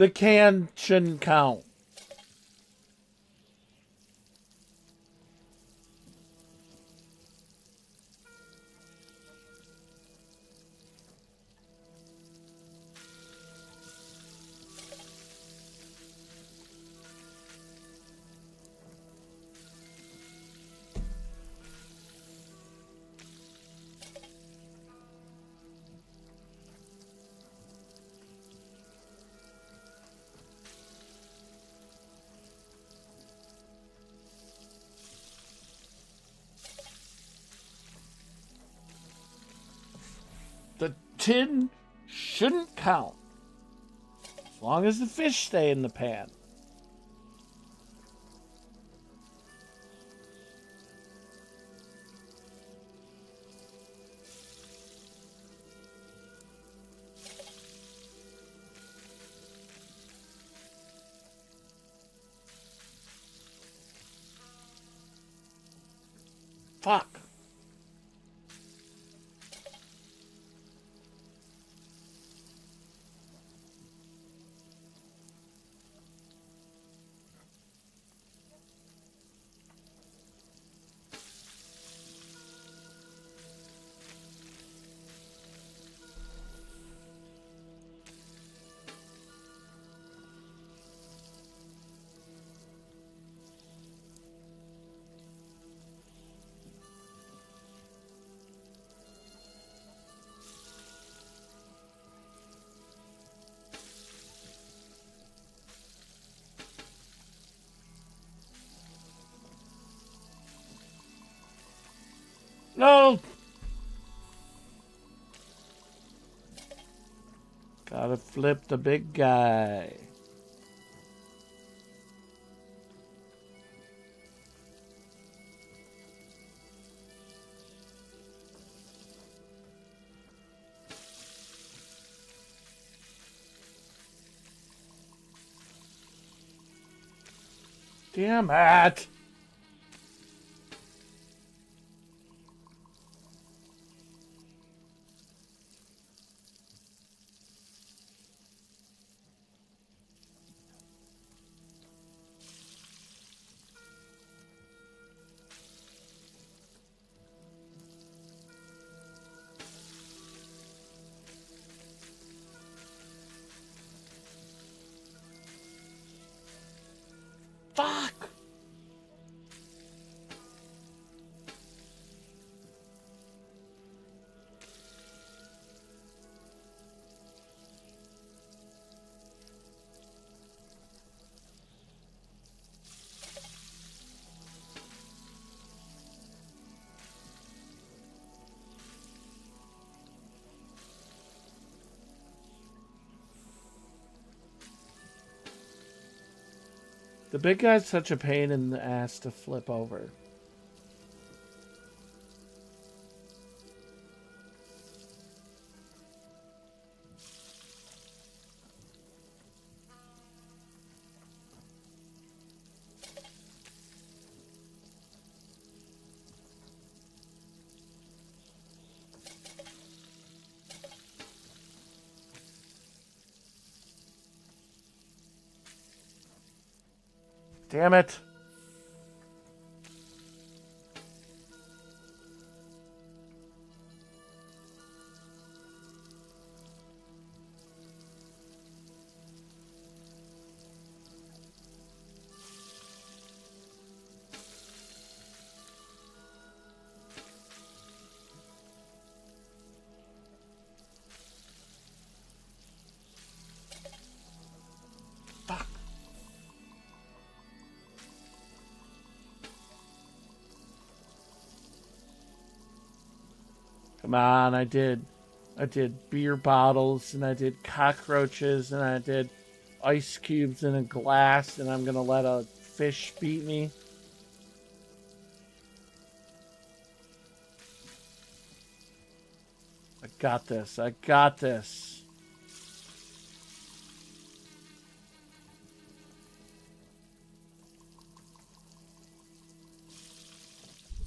The can shouldn't count. The tin shouldn't count. As long as the fish stay in the pan. Fuck. No! Gotta flip the big guy. Damn it! Fuck! The big guy's such a pain in the ass to flip over. Damn it. Fuck. Come on, I did beer bottles, and I did cockroaches, and I did ice cubes in a glass, and I'm gonna let a fish beat me. I got this. I got this.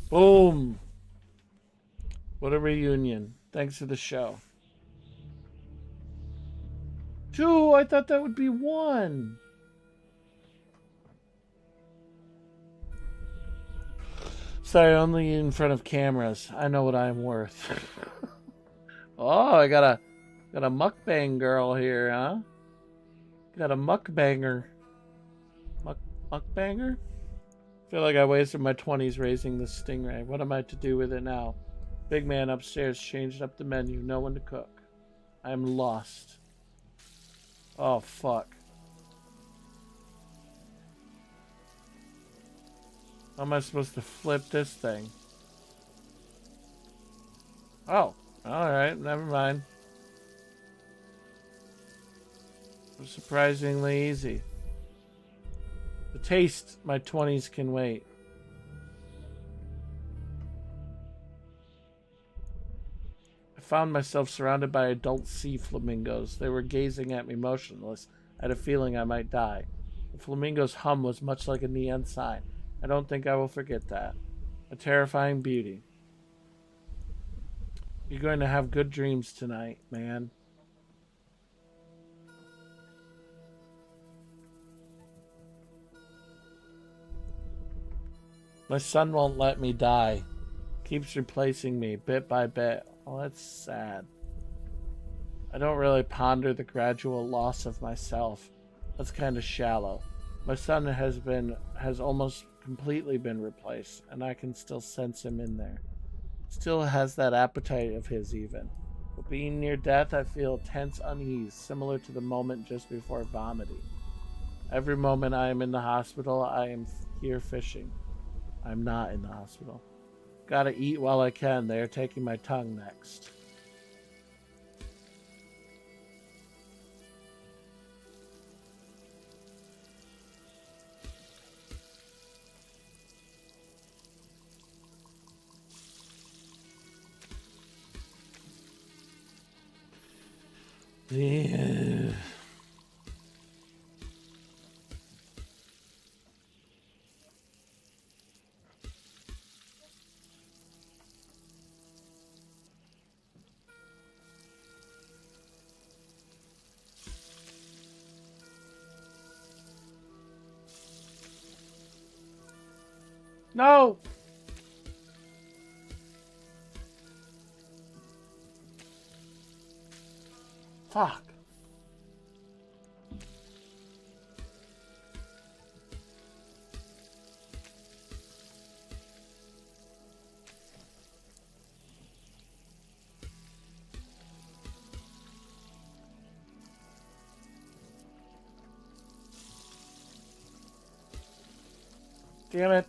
Boom. What a reunion. Thanks for the show. 2, I thought that would be 1. Sorry, only in front of cameras. I know what I'm worth. Oh, I got a mukbang girl here, huh? Got a mukbanger. Mukbanger? I feel like I wasted my 20s raising this stingray. What am I to do with it now? Big man upstairs changed up the menu. No one to cook. I'm lost. Oh, fuck. How am I supposed to flip this thing? Oh, alright, never mind. It was surprisingly easy. The taste, my 20s can wait. I found myself surrounded by adult sea flamingos. They were gazing at me motionless. I had a feeling I might die. The flamingo's hum was much like a neon sign. I don't think I will forget that. A terrifying beauty. You're going to have good dreams tonight, man. My son won't let me die. Keeps replacing me bit by bit. Oh, that's sad. I don't really ponder the gradual loss of myself. That's kind of shallow. My son has almost completely been replaced, and I can still sense him in there. Still has that appetite of his even. But being near death, I feel tense unease, similar to the moment just before vomiting. Every moment I am in the hospital, I am here fishing. I'm not in the hospital. Gotta eat while I can. They are taking my tongue next. Yeah. No! Fuck. Damn it.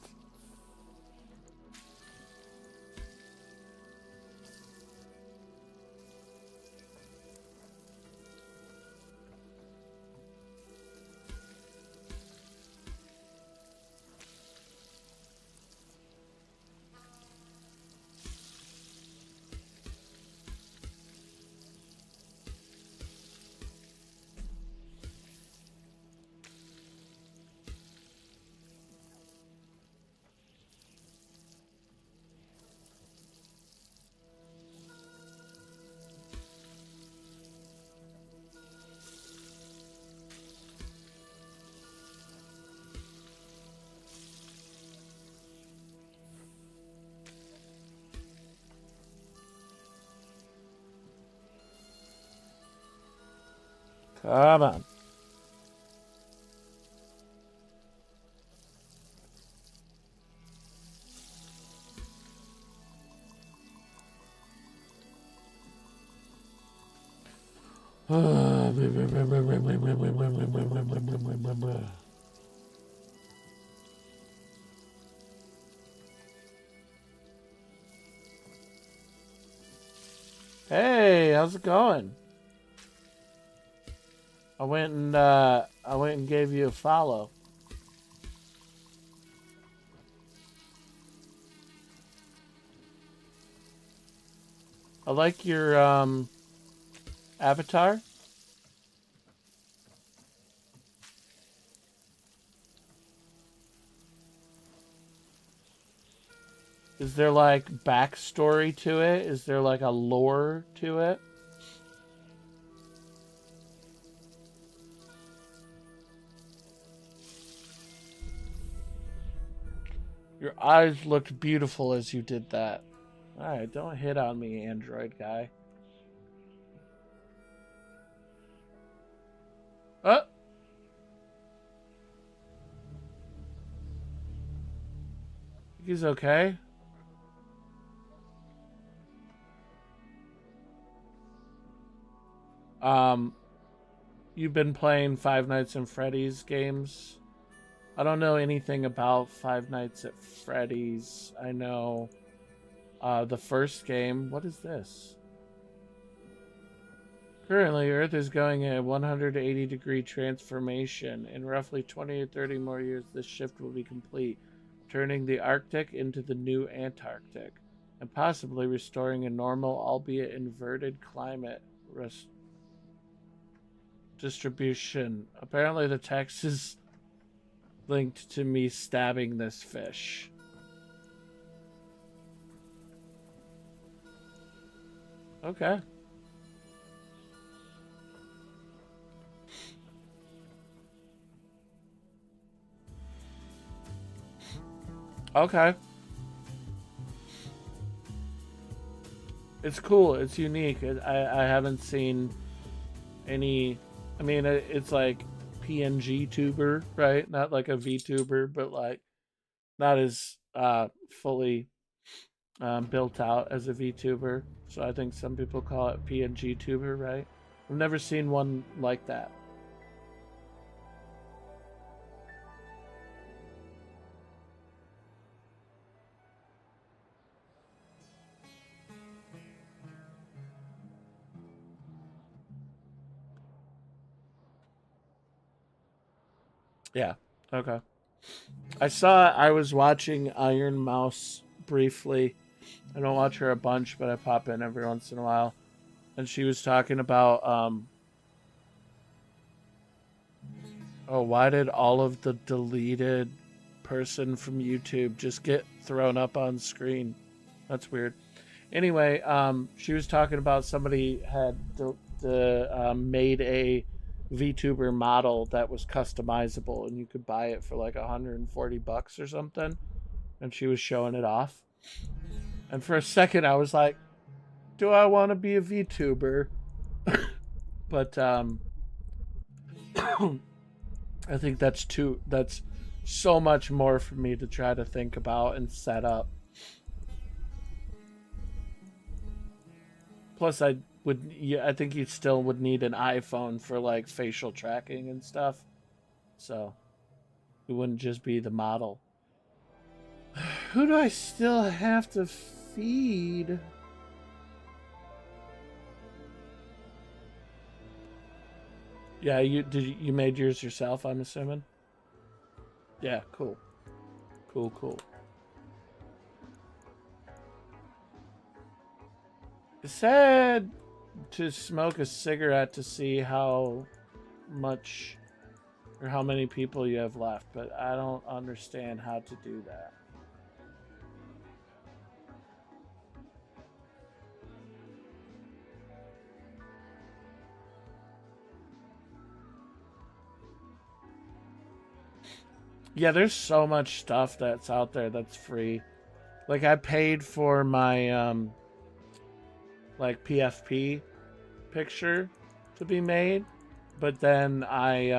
Come on. Hey, how's it going? I went and gave you a follow. I like your avatar. Is there like backstory to it? Is there like a lore to it? Your eyes looked beautiful as you did that. Alright, don't hit on me, android guy. Oh! He's okay. Um, you've been playing Five Nights at Freddy's games? I don't know anything about Five Nights at Freddy's. I know the first game. What is this? Currently, Earth is going a 180-degree transformation. In roughly 20 or 30 more years, this shift will be complete, turning the Arctic into the new Antarctic, and possibly restoring a normal, albeit inverted, climate distribution. Apparently, the text is linked to me stabbing this fish. Okay. Okay. It's cool. It's unique. I haven't seen any. I mean, it's like PNG tuber, right? Not like a VTuber, but like not as fully built out as a VTuber. So I think some people call it PNG tuber, right? I've never seen one like that. Yeah. Okay. I was watching Iron Mouse briefly. I don't watch her a bunch, but I pop in every once in a while. And she was talking about oh, why did all of the deleted person from YouTube just get thrown up on screen? That's weird. Anyway, she was talking about somebody had made a VTuber model that was customizable, and you could buy it for like $140 or something. And she was showing it off. And for a second, I was like, "Do I want to be a VTuber?" But I think that's too. That's so much more for me to try to think about and set up. Plus, I would. Yeah, I think you still would need an iPhone for like facial tracking and stuff. So it wouldn't just be the model. Who do I still have to feed? Yeah, you made yours yourself, I'm assuming. Yeah, cool. Cool, cool. It said to smoke a cigarette to see how much or how many people you have left, but I don't understand how to do that. Yeah, there's so much stuff that's out there that's free. Like I paid for my like PFP picture to be made, but then I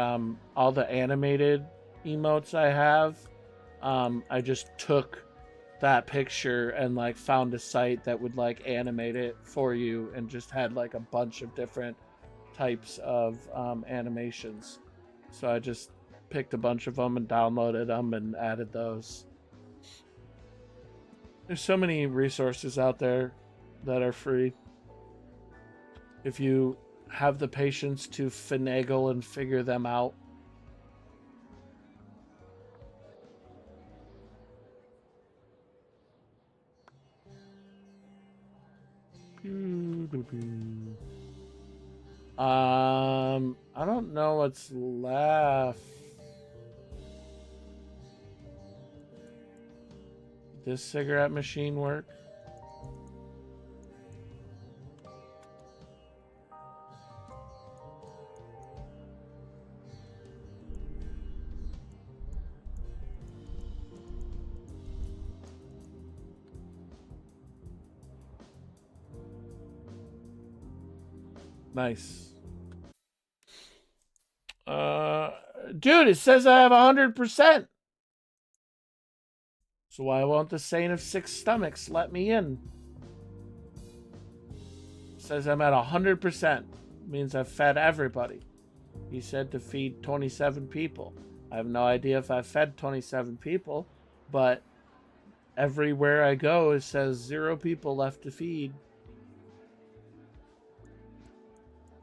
all the animated emotes I have, I just took that picture and like found a site that would like animate it for you and just had like a bunch of different types of animations. So I just picked a bunch of them and downloaded them and added those. There's so many resources out there that are free if you have the patience to finagle and figure them out. I don't know what's left. This cigarette machine work? Nice. Uh, dude, it says I have 100%. So why won't the Saint of Six Stomachs let me in? It says I'm at 100%. Means I've fed everybody. He said to feed 27 people. I have no idea if I fed 27 people, but everywhere I go, it says 0 people left to feed.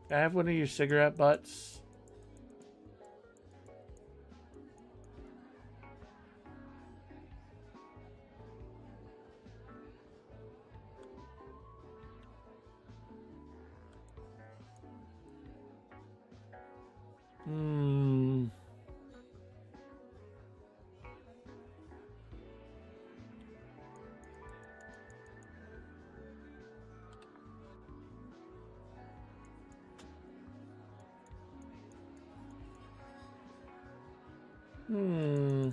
Can I have one of your cigarette butts? Hmm. Hmm.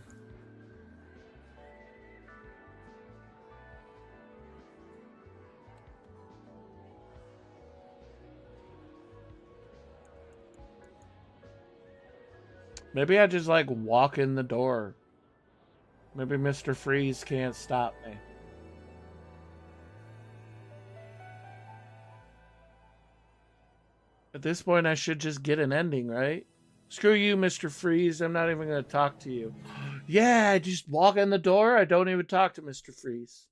Maybe I just like walk in the door. Maybe Mr. Freeze can't stop me. At this point, I should just get an ending, right? Screw you, Mr. Freeze. I'm not even going to talk to you. Yeah, I just walk in the door. I don't even talk to Mr. Freeze.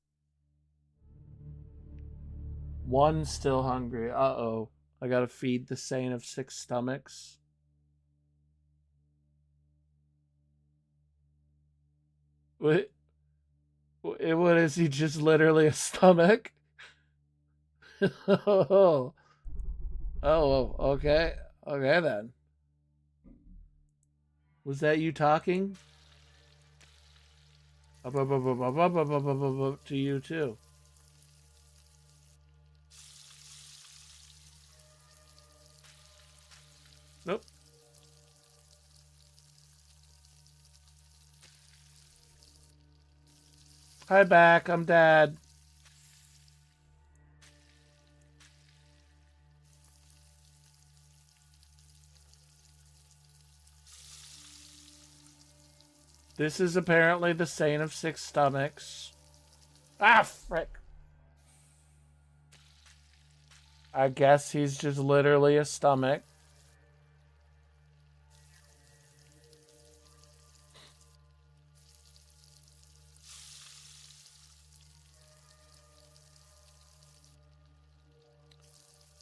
One still hungry. Uh-oh. I got to feed the Saint of Six Stomachs. What? What is he? Just literally a stomach? Oh. Oh, okay. Okay, then. Was that you talking? To you, too. Nope. Hi, back. I'm Dad. This is apparently the Saint of Six Stomachs. Ah, frick. I guess he's just literally a stomach.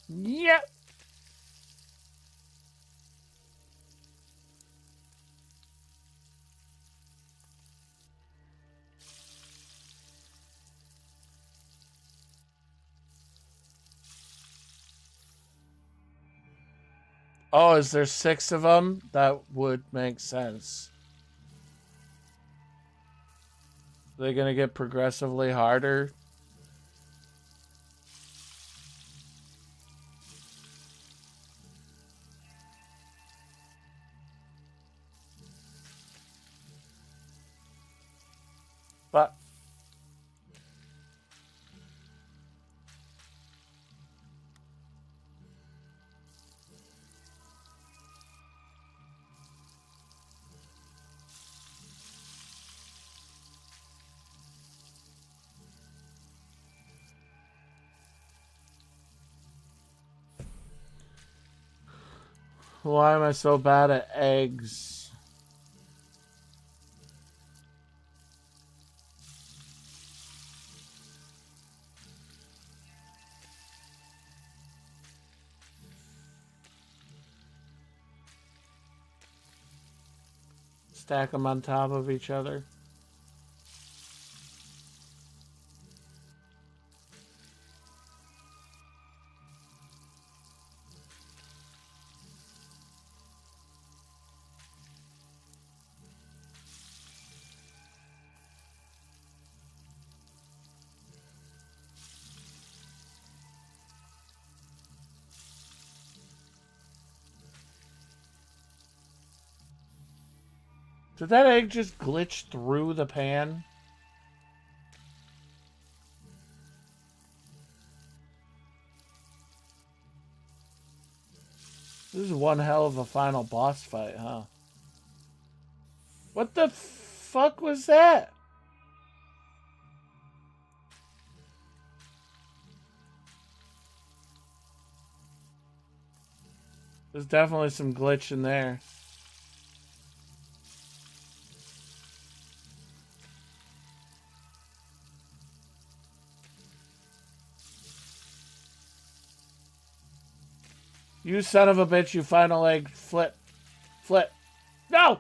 Yep. Oh, is there 6 of them? That would make sense. They're gonna get progressively harder. But why am I so bad at eggs? Stack them on top of each other. Did that egg just glitch through the pan? This is one hell of a final boss fight, huh? What the fuck was that? There's definitely some glitch in there. You son of a bitch, you final egg. Flip. Flip. No!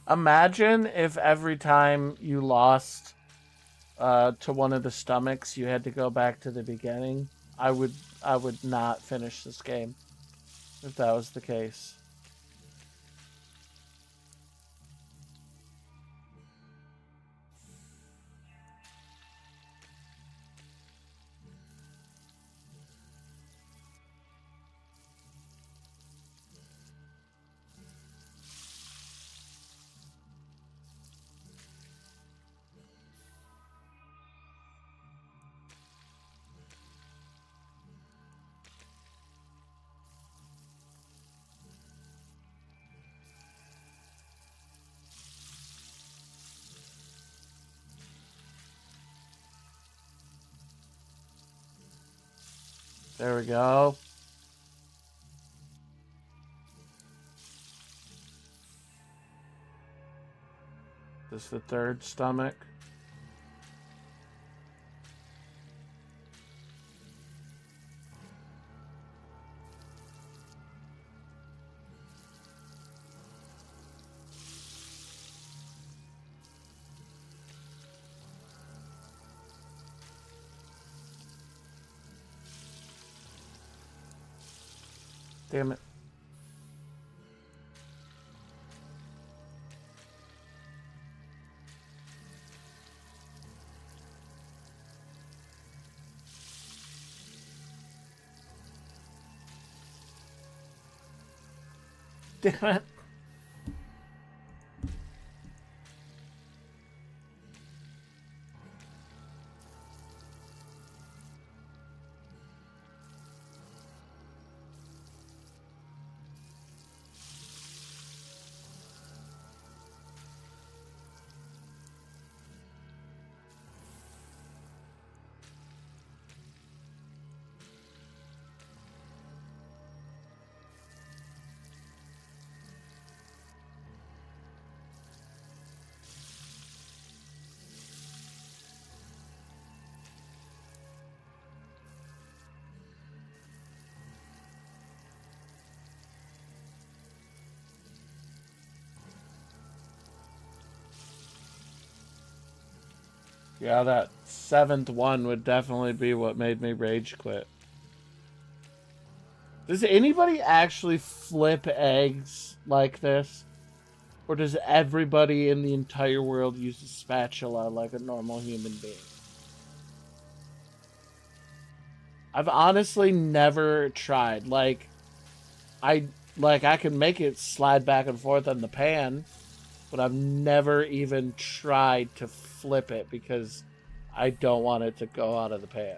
Imagine if every time you lost to one of the stomachs, you had to go back to the beginning. I would not finish this game. if that was the case. There we go. This is the third stomach. Damn it. Damn it. Yeah, that seventh one would definitely be what made me rage quit. Does anybody actually flip eggs like this? Or does everybody in the entire world use a spatula like a normal human being? I've honestly never tried. I can make it slide back and forth on the pan, but I've never even tried to flip it because I don't want it to go out of the pan.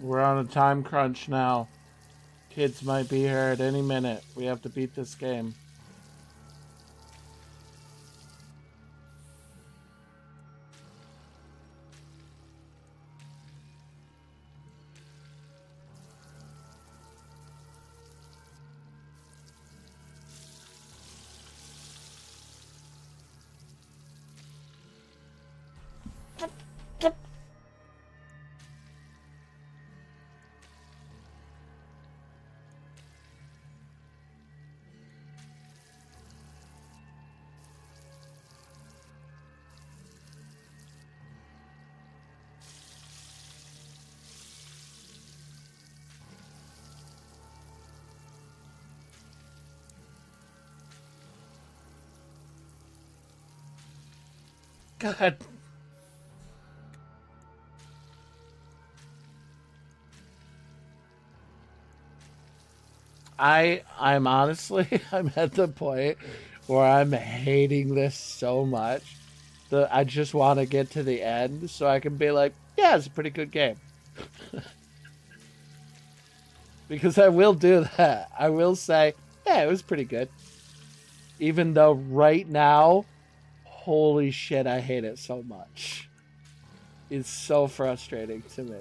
We're on a time crunch now. Kids might be here at any minute. We have to beat this game. God. I'm honestly I'm at the point where I'm hating this so much that I just want to get to the end so I can be like, yeah, it's a pretty good game. Because I will do that. I will say, yeah, it was pretty good. Even though right now, holy shit, I hate it so much. is so frustrating to me.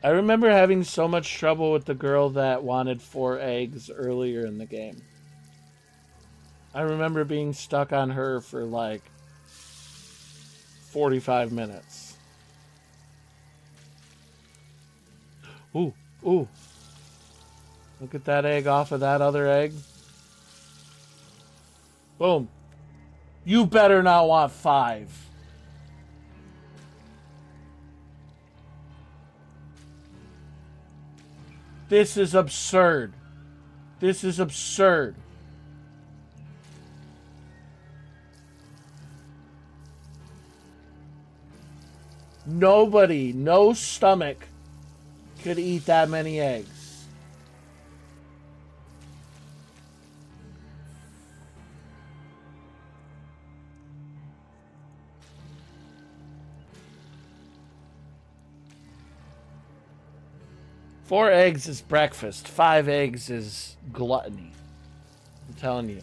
I remember having so much trouble with the girl that wanted 4 eggs earlier in the game. I remember being stuck on her for like 45 minutes. Ooh, ooh. Look at that egg off of that other egg. Boom. You better not want 5. This is absurd. This is absurd. Nobody, no stomach could eat that many eggs. Four eggs is breakfast. 5 eggs is gluttony. I'm telling you.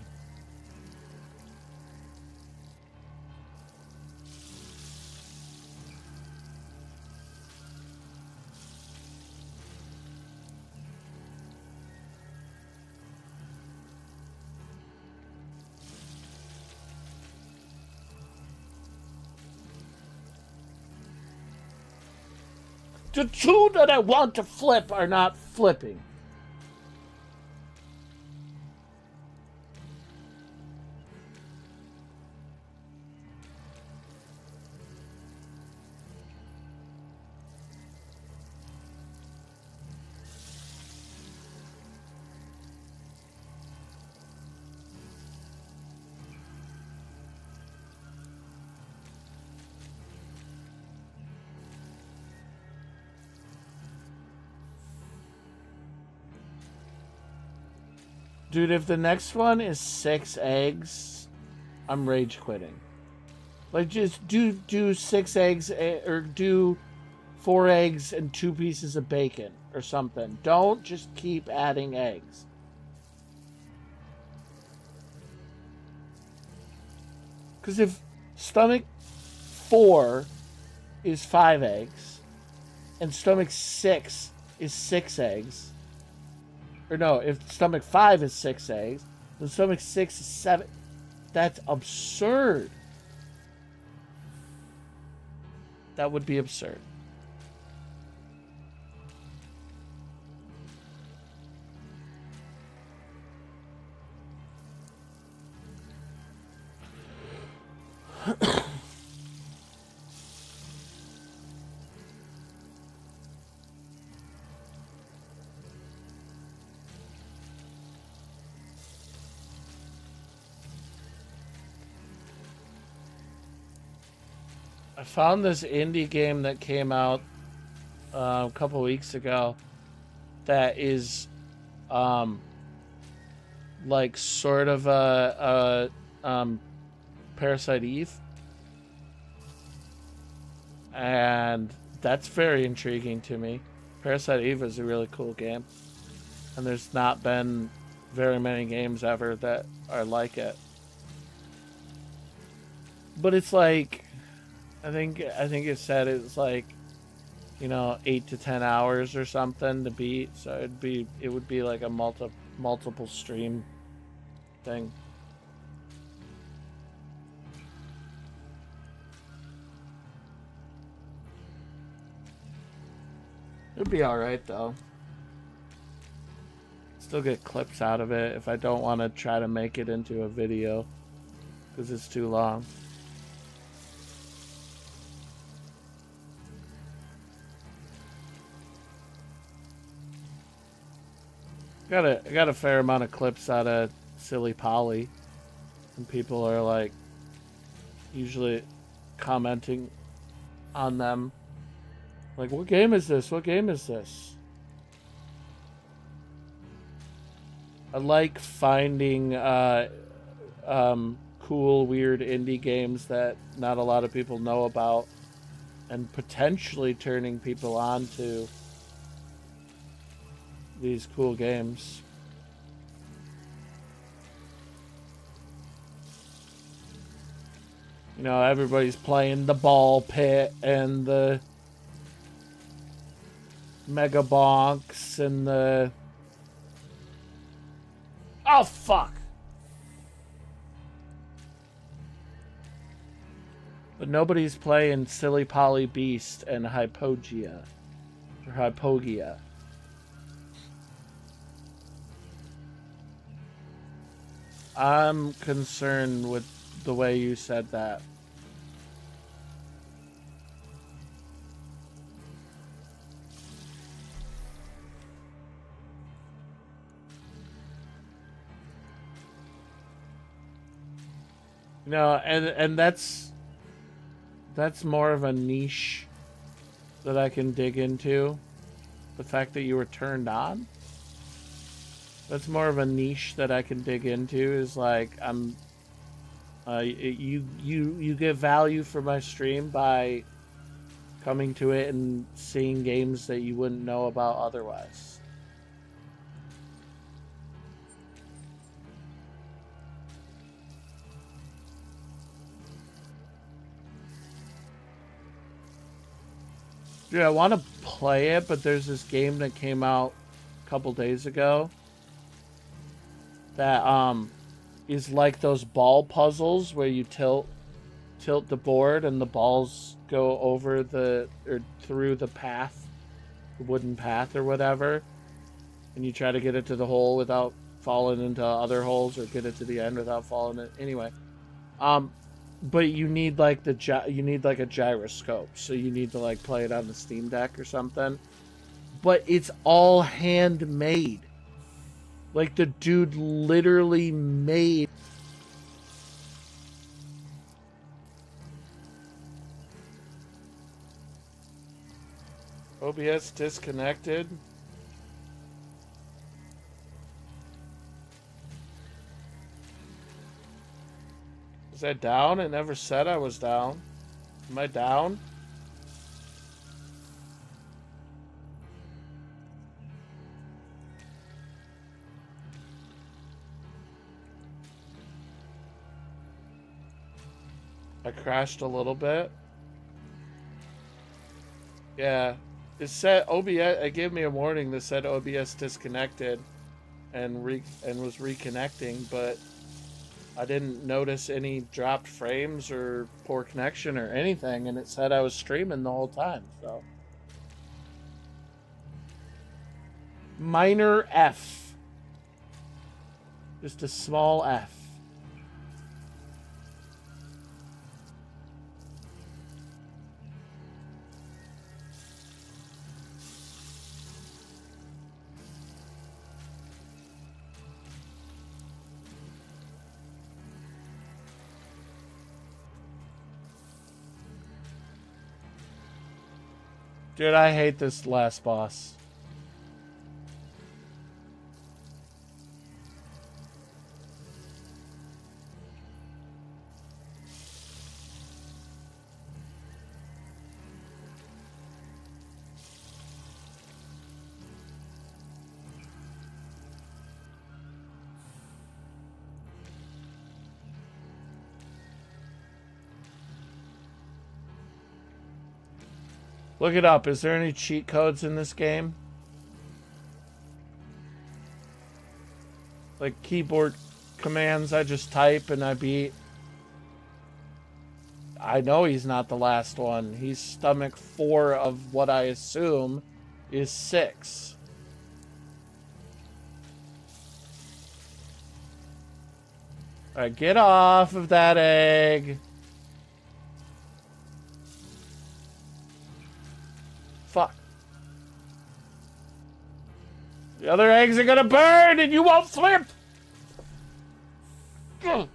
The 2 that I want to flip are not flipping. Dude, if the next one is 6 eggs, I'm rage quitting. Like, just do 6 eggs, or do 4 eggs and 2 pieces of bacon or something. Don't just keep adding eggs. Because if stomach 4 is 5 eggs, and stomach 6 is 6 eggs, or no, if stomach 5 is 6 eggs, then stomach 6 is 7. That's absurd. That would be absurd. I found this indie game that came out a couple weeks ago that is like sort of a Parasite Eve, and that's very intriguing to me. Parasite Eve is a really cool game, and there's not been very many games ever that are like it. But it's like, I think it said it's like, 8 to 10 hours or something to beat. So it would be like a multiple stream thing. It'd be all right though. Still get clips out of it if I don't want to try to make it into a video because it's too long. I got a fair amount of clips out of Silly Polly, and people are like usually commenting on them, like, "What game is this? What game is this?" I like finding cool, weird indie games that not a lot of people know about, and potentially turning people on to these cool games. You know, everybody's playing the ball pit and the mega bonks and the... Oh, fuck! But nobody's playing Silly Polly Beast and Hypogia. Or Hypogia. I'm concerned with the way you said that. No, and that's more of a niche that I can dig into. The fact that you were turned on. That's more of a niche that I can dig into. Is like you get value for my stream by coming to it and seeing games that you wouldn't know about otherwise. Dude, I want to play it, but there's this game that came out a couple days ago that is like those ball puzzles where you tilt the board and the balls go over the or through the path, the wooden path or whatever, and you try to get it to the hole without falling into other holes, or get it to the end without falling in. Anyway, but you need like you need like a gyroscope, so you need to like play it on the Steam Deck or something. But it's all handmade. Like the dude literally made. OBS disconnected. Was I down? It never said I was down. Am I down? I crashed a little bit. Yeah. It said OBS. It gave me a warning that said OBS disconnected and was reconnecting, but I didn't notice any dropped frames or poor connection or anything, and it said I was streaming the whole time, so. Minor F. Just a small F. Dude, I hate this last boss. Look it up. Is there any cheat codes in this game? Like keyboard commands I just type and I beat? I know he's not the last one. He's stomach 4 of what I assume is 6. Alright, get off of that egg. Fuck. The other eggs are gonna burn and you won't flip! Ugh.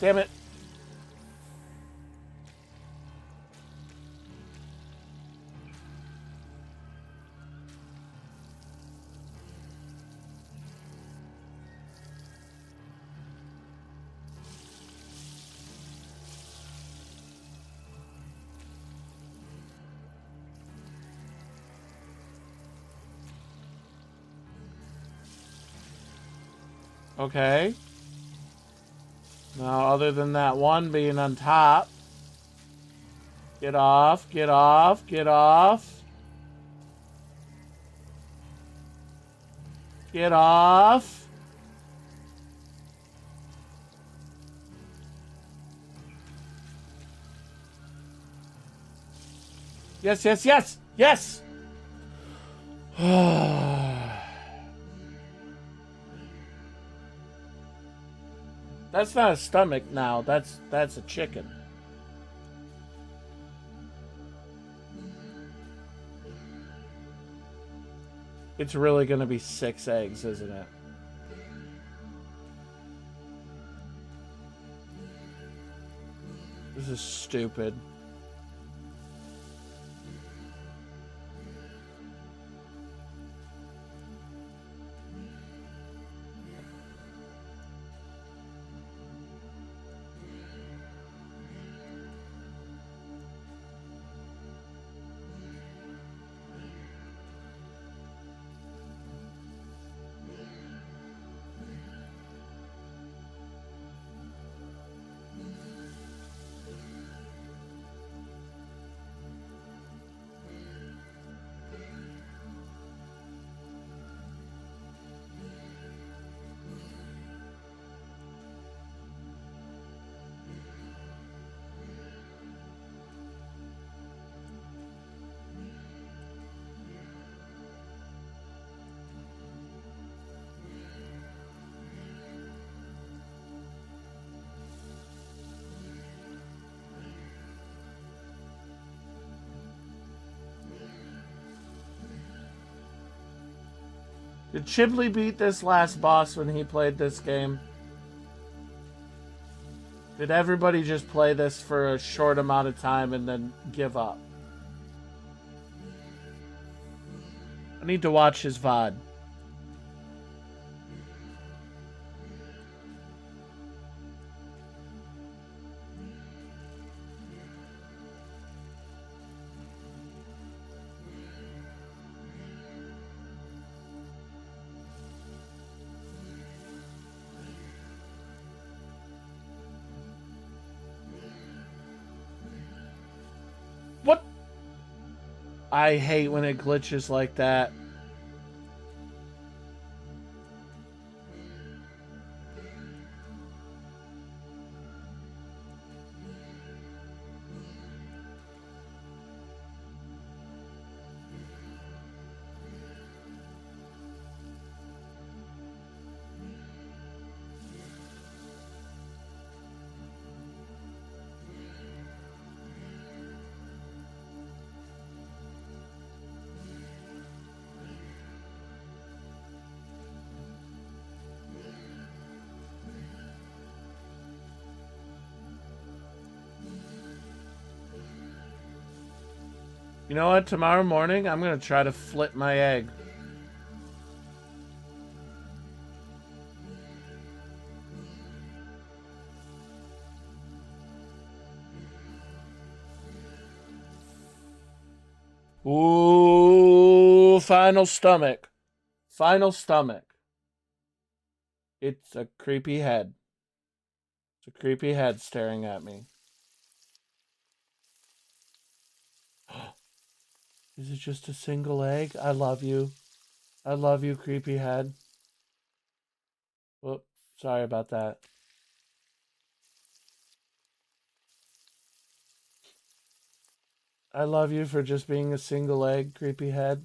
Damn it. Okay. Now, other than that one being on top. Get off, get off, get off. Get off. Yes, yes, yes, yes. That's not a stomach now. That's a chicken. It's really going to be 6 eggs, isn't it? This is stupid. Did Chibley beat this last boss when he played this game? Did everybody just play this for a short amount of time and then give up? I need to watch his VOD. What? I hate when it glitches like that. You know what? Tomorrow morning, I'm going to try to flip my egg. Ooh, final stomach. Final stomach. It's a creepy head. It's a creepy head staring at me. Is it just a single egg? I love you. I love you, creepy head. Whoop, sorry about that. I love you for just being a single egg, creepy head.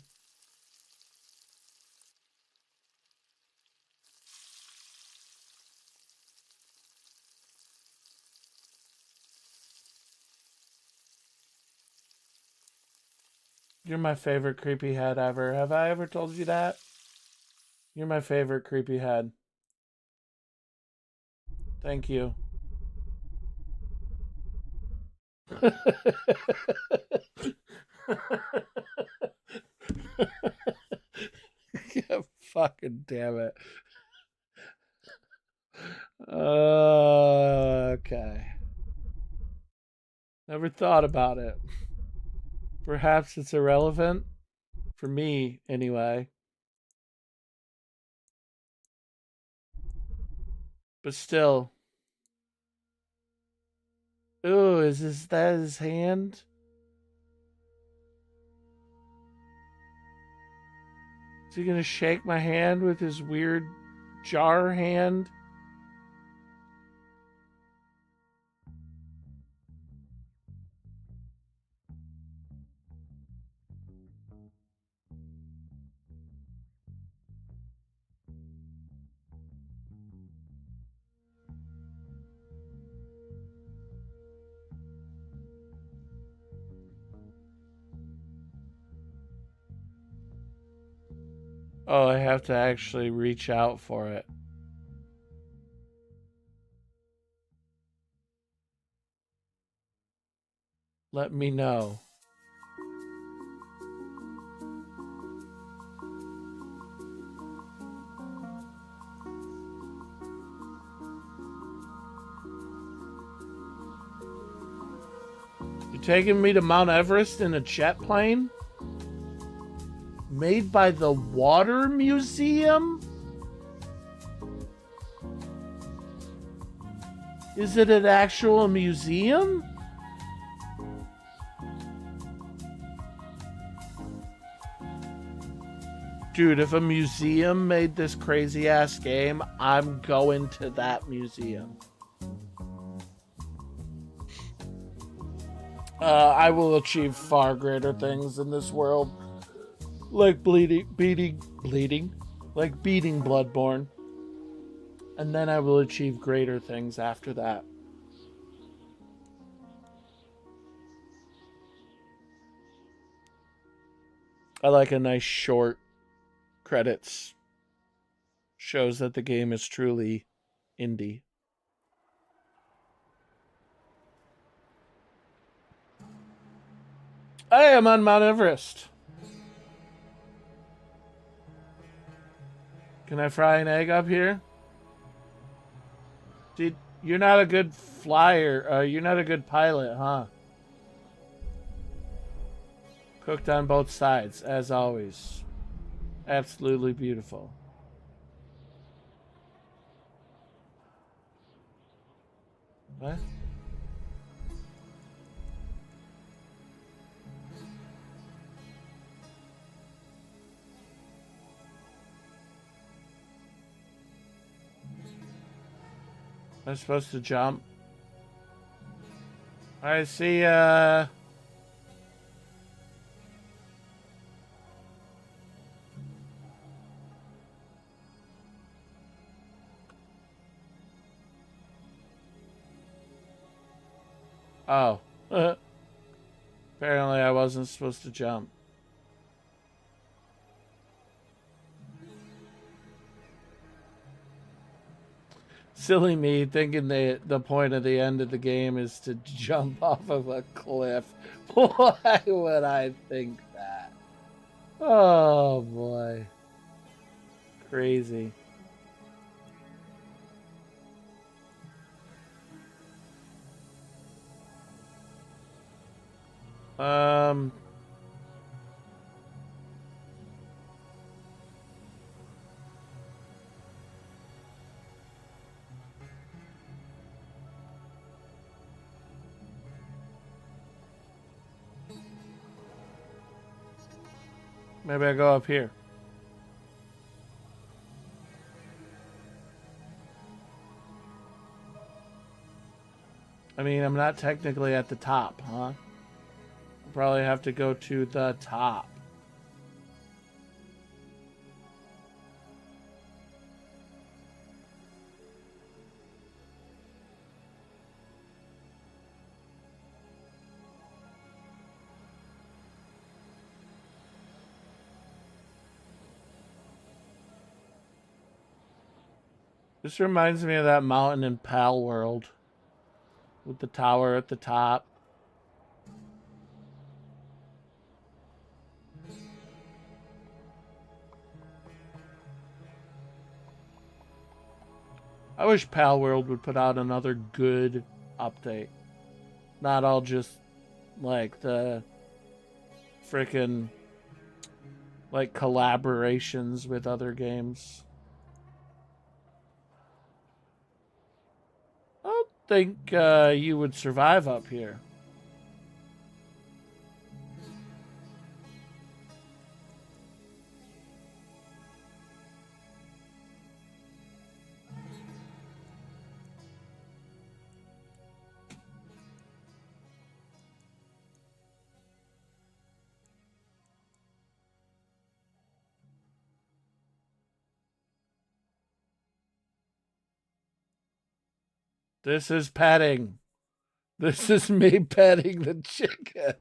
You're my favorite creepy head ever. Have I ever told you that? You're my favorite creepy head. Thank you. Yeah, fucking damn it. Okay. Never thought about it. Perhaps it's irrelevant. For me, anyway. But still. Ooh, that his hand? Is he gonna shake my hand with his weird jar hand? Oh, I have to actually reach out for it. Let me know. You taking me to Mount Everest in a jet plane? Made by the Water Museum? Is it an actual museum? Dude, if a museum made this crazy ass game, I'm going to that museum. I will achieve far greater things in this world. Like beating Bloodborne. And then I will achieve greater things after that. I like a nice short credits. Shows that the game is truly indie. I am on Mount Everest. Can I fry an egg up here? Dude, you're not a good flyer. You're not a good pilot, huh? Cooked on both sides, as always. Absolutely beautiful. What? Am I supposed to jump? I see, Oh. Apparently I wasn't supposed to jump. Silly me thinking the point of the end of the game is to jump off of a cliff. Why would I think that? Oh boy. Crazy. Um Maybe I go up here. I mean, I'm not technically at the top, huh? Probably have to go to the top. This reminds me of that mountain in Pal World with the tower at the top. I wish Pal World would put out another good update. Not all just like the freaking like collaborations with other games. I don't think you would survive up here. This is petting. This is me petting the chicken.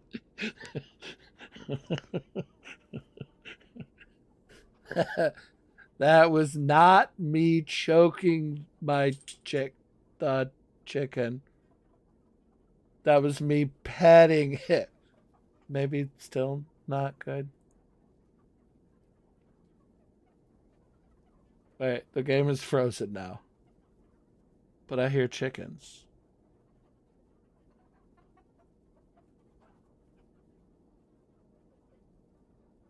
That was not me choking my chicken. That was me petting it. Maybe still not good. Wait, the game is frozen now. But I hear chickens.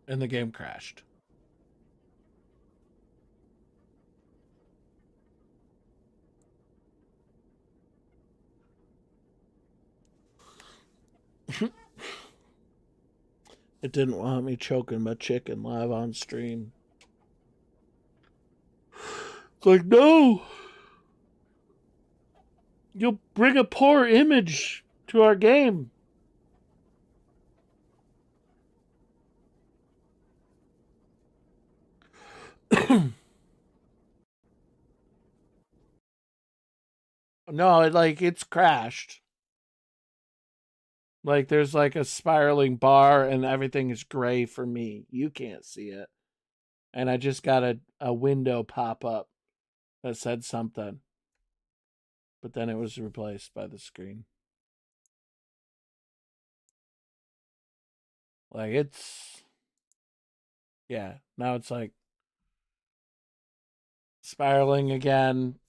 And the game crashed. It didn't want me choking my chicken live on stream. It's like, no! You'll bring a poor image to our game. No, it's crashed. Like there's like a spiraling bar and everything is gray for me. You can't see it. And I just got a window pop up that said something. But then it was replaced by the screen. Like it's yeah, now it's like spiraling again